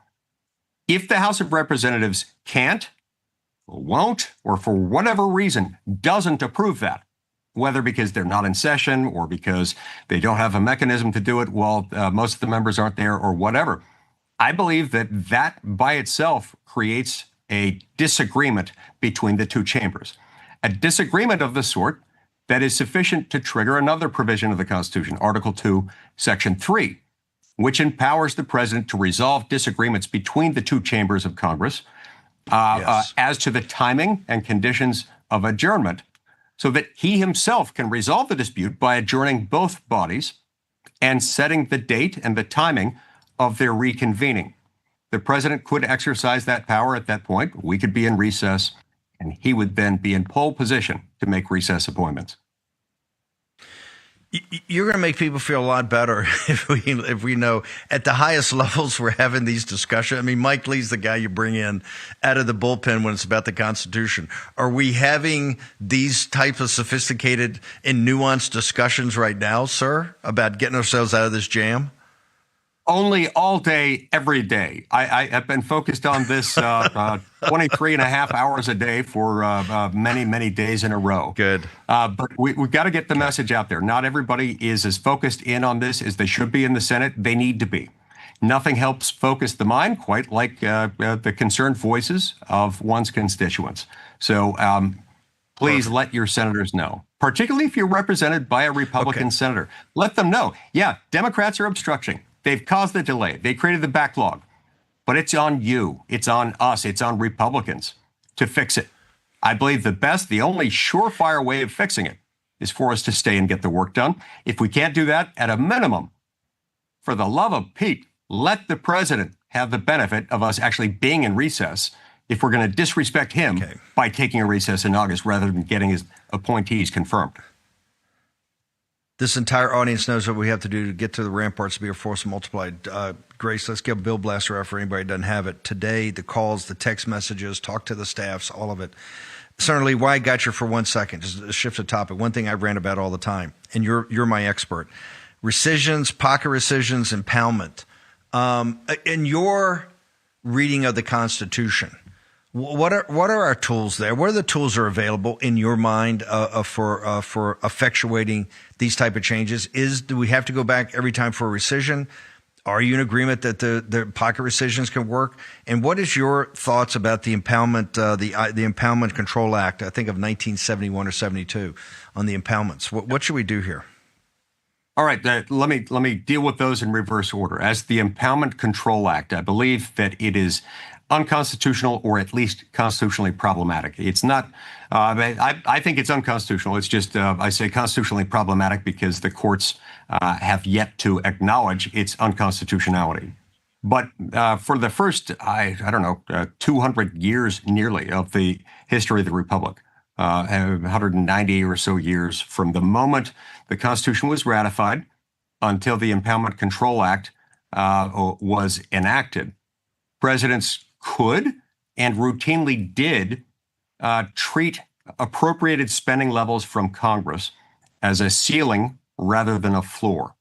If the House of Representatives can't, or won't, or for whatever reason doesn't approve that, whether because they're not in session or because they don't have a mechanism to do it while most of the members aren't there or whatever, I believe that by itself creates a disagreement between the two chambers, a disagreement of the sort that is sufficient to trigger another provision of the Constitution, Article 2, Section 3, which empowers the president to resolve disagreements between the two chambers of Congress as to the timing and conditions of adjournment, so that he himself can resolve the dispute by adjourning both bodies and setting the date and the timing of their reconvening. The president could exercise that power at that point. We could be in recess, and he would then be in pole position to make recess appointments. You're going to make people feel a lot better if we know at the highest levels we're having these discussions. I mean, Mike Lee's the guy you bring in out of the bullpen when it's about the Constitution. Are we having these types of sophisticated and nuanced discussions right now, sir, about getting ourselves out of this jam? Only all day, every day. I have been focused on this 23 and a half hours a day for many, many days in a row. Good. But we've got to get the message out there. Not everybody is as focused in on this as they should be in the Senate. They need to be. Nothing helps focus the mind quite like the concerned voices of one's constituents. So please let your senators know, particularly if you're represented by a Republican senator. Let them know, yeah, Democrats are obstructing. They've caused the delay. They created the backlog. But it's on you. It's on us. It's on Republicans to fix it. I believe the only surefire way of fixing it is for us to stay and get the work done. If we can't do that, at a minimum, for the love of Pete, let the president have the benefit of us actually being in recess if we're going to disrespect him by taking a recess in August rather than getting his appointees confirmed. This entire audience knows what we have to do to get to the ramparts to be a force multiplied. Grace, let's give Bill Blaster out for anybody who doesn't have it. Today, the calls, the text messages, talk to the staffs, all of it. Senator Lee, why I got you for 1 second, just to shift the topic. One thing I rant about all the time, and you're my expert. Rescissions, pocket rescissions, impoundment. In your reading of the Constitution, what are our tools there? What are the tools that are available in your mind for effectuating these type of changes? Do we have to go back every time for a rescission? Are you in agreement that the pocket rescissions can work? And what is your thoughts about the impoundment, the Impoundment Control Act, I think of 1971 or 72, on the impoundments? What should we do here? All right, let me deal with those in reverse order. As the Impoundment Control Act, I believe that it is unconstitutional or at least constitutionally problematic. It's not, I think it's unconstitutional. It's just, I say constitutionally problematic because the courts have yet to acknowledge its unconstitutionality. But for the first, I don't know, 200 years nearly of the history of the Republic, 190 or so years from the moment the Constitution was ratified until the Impoundment Control Act was enacted, presidents could and routinely did treat appropriated spending levels from Congress as a ceiling rather than a floor.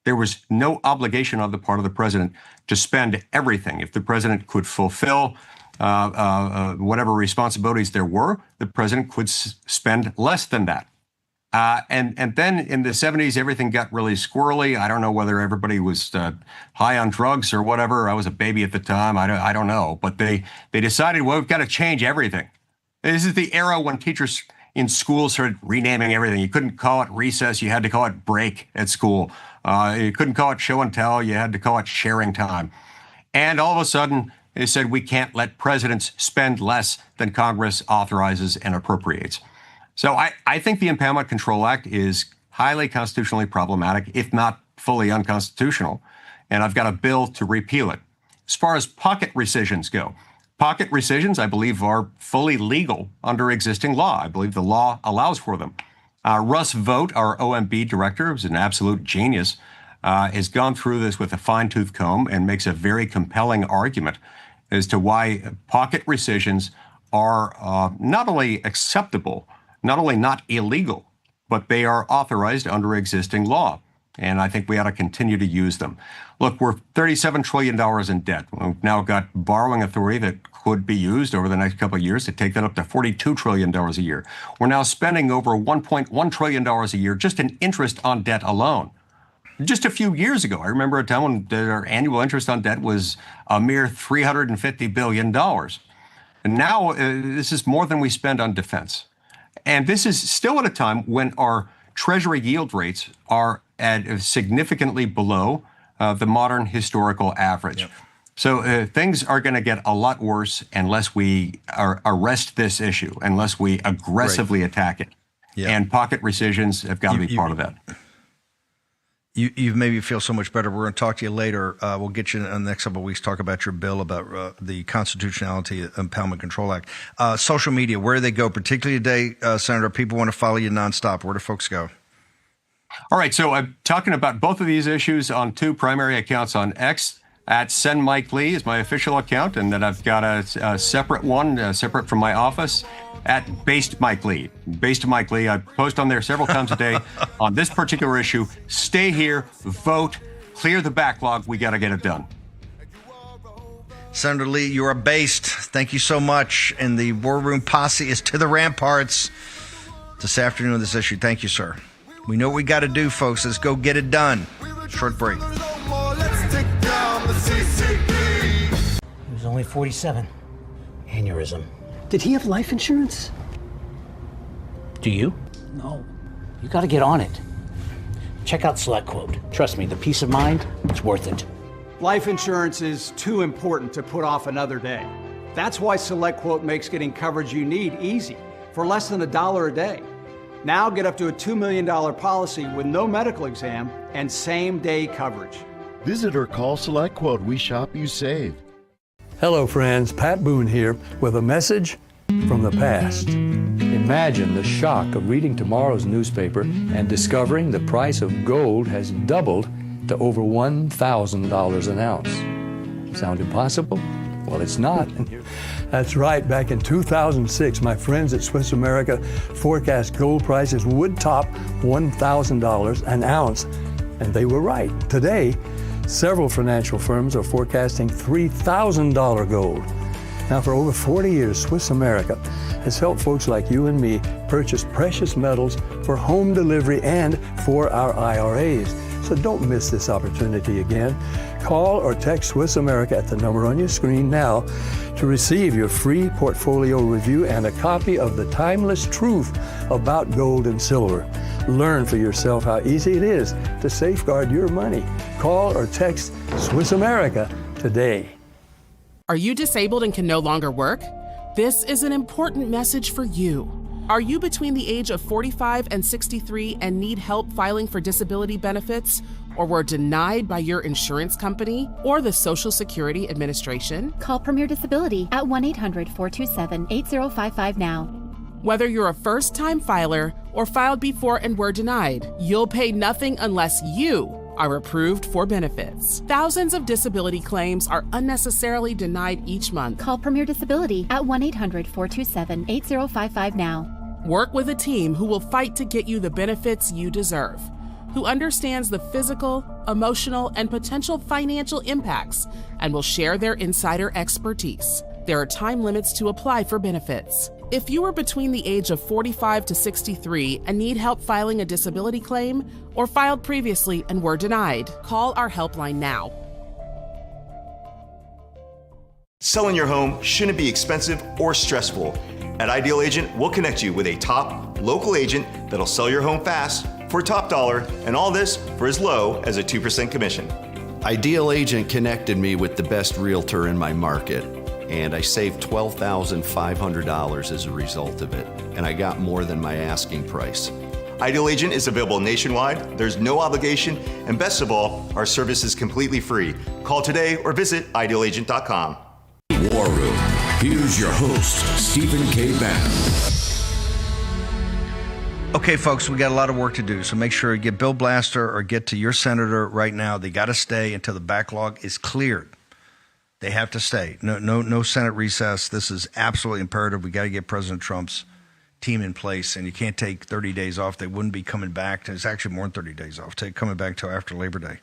There was no obligation on the part of the president to spend everything. If the president could fulfill whatever responsibilities there were, the president could spend less than that. And then in the 70s, everything got really squirrely. I don't know whether everybody was high on drugs or whatever. I was a baby at the time. I don't know. But they decided, well, we've got to change everything. This is the era when teachers in school started renaming everything. You couldn't call it recess. You had to call it break at school. You couldn't call it show and tell. You had to call it sharing time. And all of a sudden, they said we can't let presidents spend less than Congress authorizes and appropriates. So I think the Impoundment Control Act is highly constitutionally problematic, if not fully unconstitutional. And I've got a bill to repeal it. As far as pocket rescissions go, pocket rescissions, I believe, are fully legal under existing law. I believe the law allows for them. Russ Vogt, our OMB director, who's an absolute genius, has gone through this with a fine-tooth comb and makes a very compelling argument as to why pocket rescissions are not only acceptable, not only not illegal, but they are authorized under existing law. And I think we ought to continue to use them. Look, we're $37 trillion in debt. We've now got borrowing authority that could be used over the next couple of years to take that up to $42 trillion a year. We're now spending over $1.1 trillion a year just in interest on debt alone. Just a few years ago, I remember a time when our annual interest on debt was a mere $350 billion. And now this is more than we spend on defense. And this is still at a time when our Treasury yield rates are at significantly below the modern historical average. Yep. So things are going to get a lot worse unless we arrest this issue, unless we aggressively attack it. Yep. And pocket rescissions have got to be part of that. You've made me feel so much better. We're going to talk to you later. We'll get you in the next couple of weeks, talk about your bill about the Constitutionality Impoundment Control Act. Social media, where do they go? Particularly today, Senator, people want to follow you nonstop. Where do folks go? All right, so I'm talking about both of these issues on two primary accounts on X. At Send Mike Lee is my official account, and then I've got a separate one, separate from my office, at Based Mike Lee. Based Mike Lee, I post on there several times a day on this particular issue. Stay here, vote, clear the backlog. We got to get it done. Senator Lee, you are based. Thank you so much. And the War Room posse is to the ramparts this afternoon on this issue. Thank you, sir. We know what we got to do, folks. Let's go get it done. Short break. He was only 47. Aneurysm. Did he have life insurance? Do you? No. You got to get on it. Check out SelectQuote. Trust me, the peace of mind, it's worth it. Life insurance is too important to put off another day. That's why SelectQuote makes getting coverage you need easy, for less than $1 a day. Now get up to a $2 million policy with no medical exam and same-day coverage. Visit or call SelectQuote. We shop, you save. Hello, friends. Pat Boone here with a message from the past. Imagine the shock of reading tomorrow's newspaper and discovering the price of gold has doubled to over $1,000 an ounce. Sound impossible? Well, it's not. That's right. Back in 2006, my friends at Swiss America forecast gold prices would top $1,000 an ounce, and they were right. Today, several financial firms are forecasting $3,000 gold. Now, for over 40 years, Swiss America has helped folks like you and me purchase precious metals for home delivery and for our IRAs. So don't miss this opportunity again. Call or text Swiss America at the number on your screen now to receive your free portfolio review and a copy of The Timeless Truth About Gold and Silver. Learn for yourself how easy it is to safeguard your money. Call or text Swiss America today. Are you disabled and can no longer work? This is an important message for you. Are you between the age of 45 and 63 and need help filing for disability benefits? or were denied by your insurance company or the Social Security Administration? Call Premier Disability at 1-800-427-8055 now. Whether you're a first-time filer or filed before and were denied, you'll pay nothing unless you are approved for benefits. Thousands of disability claims are unnecessarily denied each month. Call Premier Disability at 1-800-427-8055 now. Work with a team who will fight to get you the benefits you deserve, who understands the physical, emotional, and potential financial impacts, and will share their insider expertise. There are time limits to apply for benefits. If you are between the age of 45 to 63 and need help filing a disability claim, or filed previously and were denied, call our helpline now. Selling your home shouldn't be expensive or stressful. At Ideal Agent, we'll connect you with a top local agent that'll sell your home fast for top dollar, and all this for as low as a 2% commission. Ideal Agent connected me with the best realtor in my market, and I saved $12,500 as a result of it, and I got more than my asking price. Ideal Agent is available nationwide, there's no obligation, and best of all, our service is completely free. Call today or visit idealagent.com. War Room. Here's your host, Stephen K. Bannon. Okay, folks, we got a lot of work to do, so make sure you get Bill Blaster or get to your senator right now. They got to stay until the backlog is cleared. They have to stay. No Senate recess. This is absolutely imperative. We got to get President Trump's team in place, and you can't take 30 days off. They wouldn't be coming back. It's actually more than 30 days off. Coming back till after Labor Day.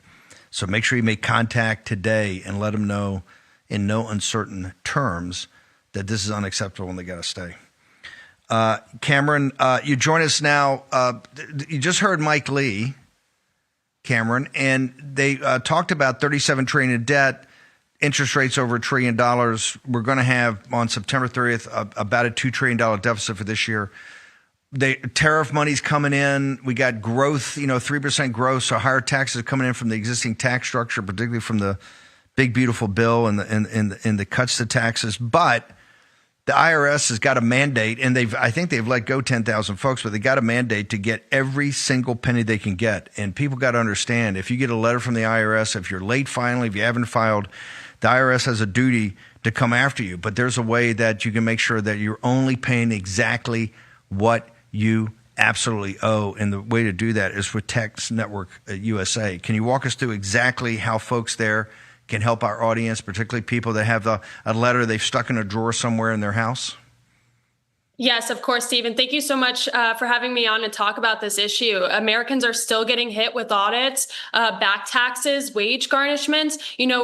So make sure you make contact today and let them know in no uncertain terms that this is unacceptable and they got to stay. Cameron, you join us now. You just heard Mike Lee, Cameron, and they talked about $37 trillion in debt, interest rates over $1 trillion. We're going to have on September 30th about a $2 trillion deficit for this year. Tariff money's coming in. We got growth, 3% growth, so higher taxes coming in from the existing tax structure, particularly from the big beautiful bill and the cuts to taxes. But the IRS has got a mandate, and I think they've let go 10,000 folks, but they got a mandate to get every single penny they can get. And people got to understand, if you get a letter from the IRS, if you're late filing, if you haven't filed, the IRS has a duty to come after you. But there's a way that you can make sure that you're only paying exactly what you absolutely owe. And the way to do that is with Tax Network USA. Can you walk us through exactly how folks there can help our audience, particularly people that have a letter they've stuck in a drawer somewhere in their house? Yes, of course, Stephen. Thank you so much for having me on to talk about this issue. Americans are still getting hit with audits, back taxes, wage garnishments.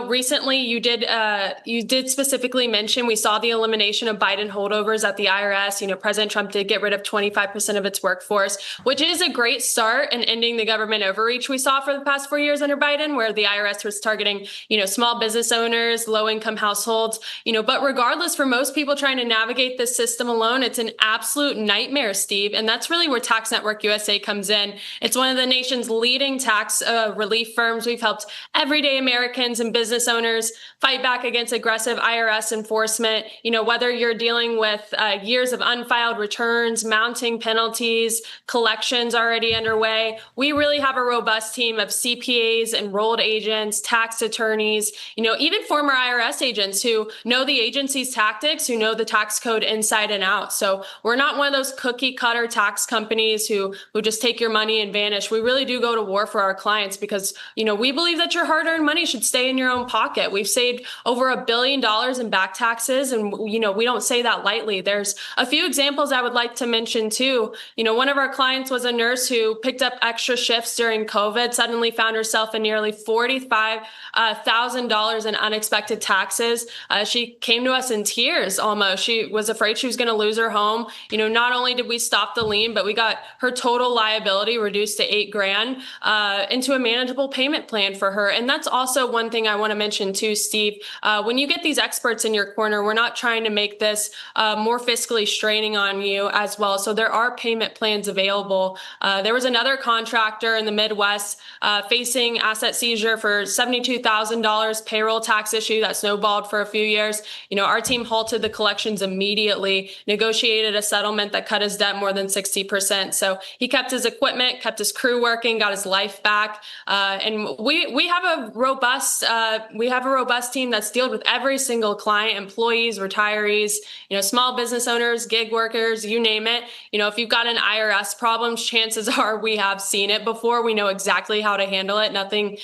Recently you did specifically mention we saw the elimination of Biden holdovers at the IRS. President Trump did get rid of 25% of its workforce, which is a great start in ending the government overreach we saw for the past 4 years under Biden, where the IRS was targeting, small business owners, low-income households. But regardless, for most people trying to navigate this system alone, it's an absolute nightmare, Steve. And that's really where Tax Network USA comes in. It's one of the nation's leading tax relief firms. We've helped everyday Americans and business owners fight back against aggressive IRS enforcement. Whether you're dealing with years of unfiled returns, mounting penalties, collections already underway, we really have a robust team of CPAs, enrolled agents, tax attorneys, even former IRS agents who know the agency's tactics, who know the tax code inside and out. So we're not one of those cookie cutter tax companies who just take your money and vanish. We really do go to war for our clients because, we believe that your hard-earned money should stay in your own pocket. We've saved over $1 billion in back taxes, and, we don't say that lightly. There's a few examples I would like to mention too. One of our clients was a nurse who picked up extra shifts during COVID, suddenly found herself in nearly $45,000 in unexpected taxes. She came to us in tears almost. She was afraid she was going to lose her home. Not only did we stop the lien, but we got her total liability reduced to $8,000 into a manageable payment plan for her. And that's also one thing I want to mention too, Steve. When you get these experts in your corner, we're not trying to make this more fiscally straining on you as well. So there are payment plans available. There was another contractor in the Midwest facing asset seizure for $72,000 payroll tax issue that snowballed for a few years. Our team halted the collections immediately, negotiated negotiated a settlement that cut his debt more than 60%. So he kept his equipment, kept his crew working, got his life back. And we have a robust team that's dealt with every single client, employees, retirees, small business owners, gig workers, you name it. If you've got an IRS problem, chances are we have seen it before. We know exactly how to handle it. Nothing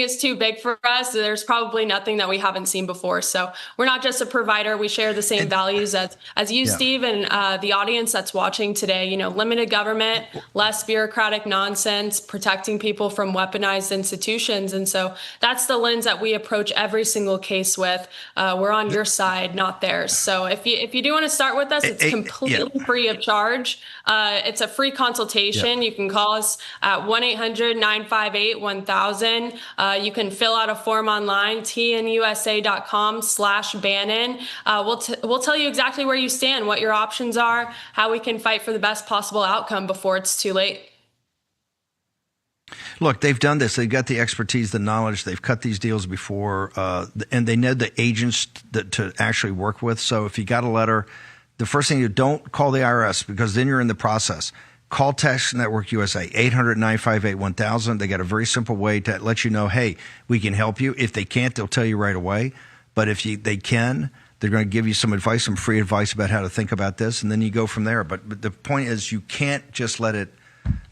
is too big for us. There's probably nothing that we haven't seen before. So we're not just a provider. We share the same values as you, Steve, and the audience that's watching today. Limited government, less bureaucratic nonsense, protecting people from weaponized institutions. And so that's the lens that we approach every single case with. We're on your side, not theirs. So if you do want to start with us, it's completely free of charge. It's a free consultation. You can call us at 1-800-958-1000. You can fill out a form online, tnusa.com/Bannon. We'll tell you exactly where you stand, what your options are, how we can fight for the best possible outcome before it's too late. Look, they've done this. They've got the expertise, the knowledge. They've cut these deals before, and they know the agents to actually work with. So if you got a letter, the first thing, don't call the IRS, because then you're in the process. Call Tax Network USA, 800-958-1000. They got a very simple way to let you know, hey, we can help you. If they can't, they'll tell you right away. But if they can, they're going to give you some advice, some free advice about how to think about this, and then you go from there. But the point is, you can't just let it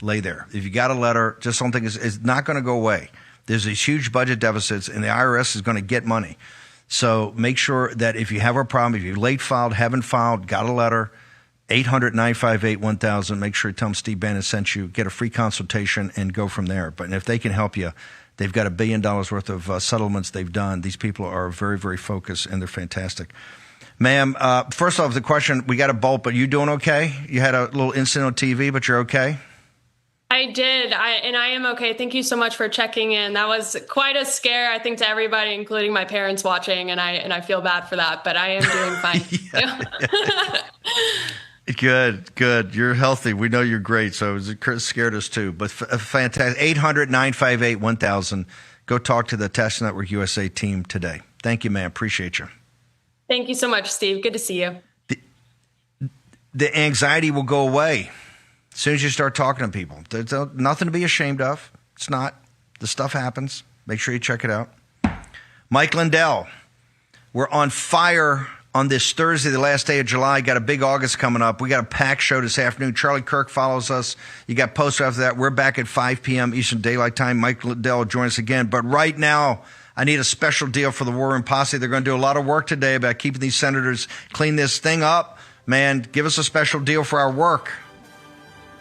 lay there. If you got a letter, just don't think it's not going to go away. There's these huge budget deficits, and the IRS is going to get money. So make sure that if you have a problem, if you late filed, haven't filed, got a letter, 800-958-1000, make sure you tell them Steve Bannon sent you, get a free consultation, and go from there. But if they can help you, they've got $1 billion worth of settlements they've done. These people are very, very focused, and they're fantastic. Ma'am, first off, the question, we got a bolt, but you doing okay? You had a little incident on TV, but you're okay? I did, and I am okay. Thank you so much for checking in. That was quite a scare, I think, to everybody, including my parents watching, and I feel bad for that, but I am doing fine. Good. You're healthy. We know you're great, so it scared us too. But fantastic. 800-958-1000. Go talk to the Tax Network USA team today. Thank you, man. Appreciate you. Thank you so much, Steve. Good to see you. The anxiety will go away as soon as you start talking to people. There's nothing to be ashamed of. It's not. The stuff happens. Make sure you check it out. Mike Lindell, we're on fire on this Thursday, the last day of July. Got a big August coming up. We got a packed show this afternoon. Charlie Kirk follows us. You got posts after that. We're back at 5 p.m. Eastern Daylight Time. Mike Lindell will join us again. But right now, I need a special deal for the War Room Posse. They're going to do a lot of work today about keeping these senators clean this thing up. Man, give us a special deal for our work.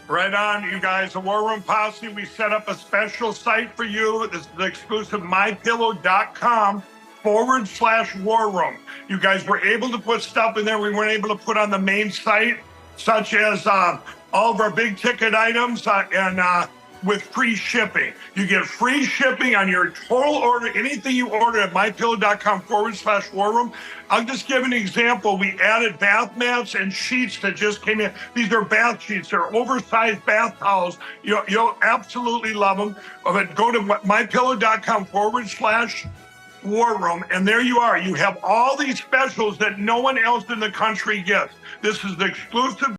Right on, you guys. The War Room Posse, we set up a special site for you. This is the exclusive mypillow.com/war room. You guys were able to put stuff in there we weren't able to put on the main site, such as all of our big ticket items and with free shipping. You get free shipping on your total order, anything you order at mypillow.com/war room. I'll just give an example. We added bath mats and sheets that just came in. These are bath sheets. They're oversized bath towels. You'll absolutely love them. But go to mypillow.com/war room, and there you are. You have all these specials that no one else in the country gets. This is the exclusive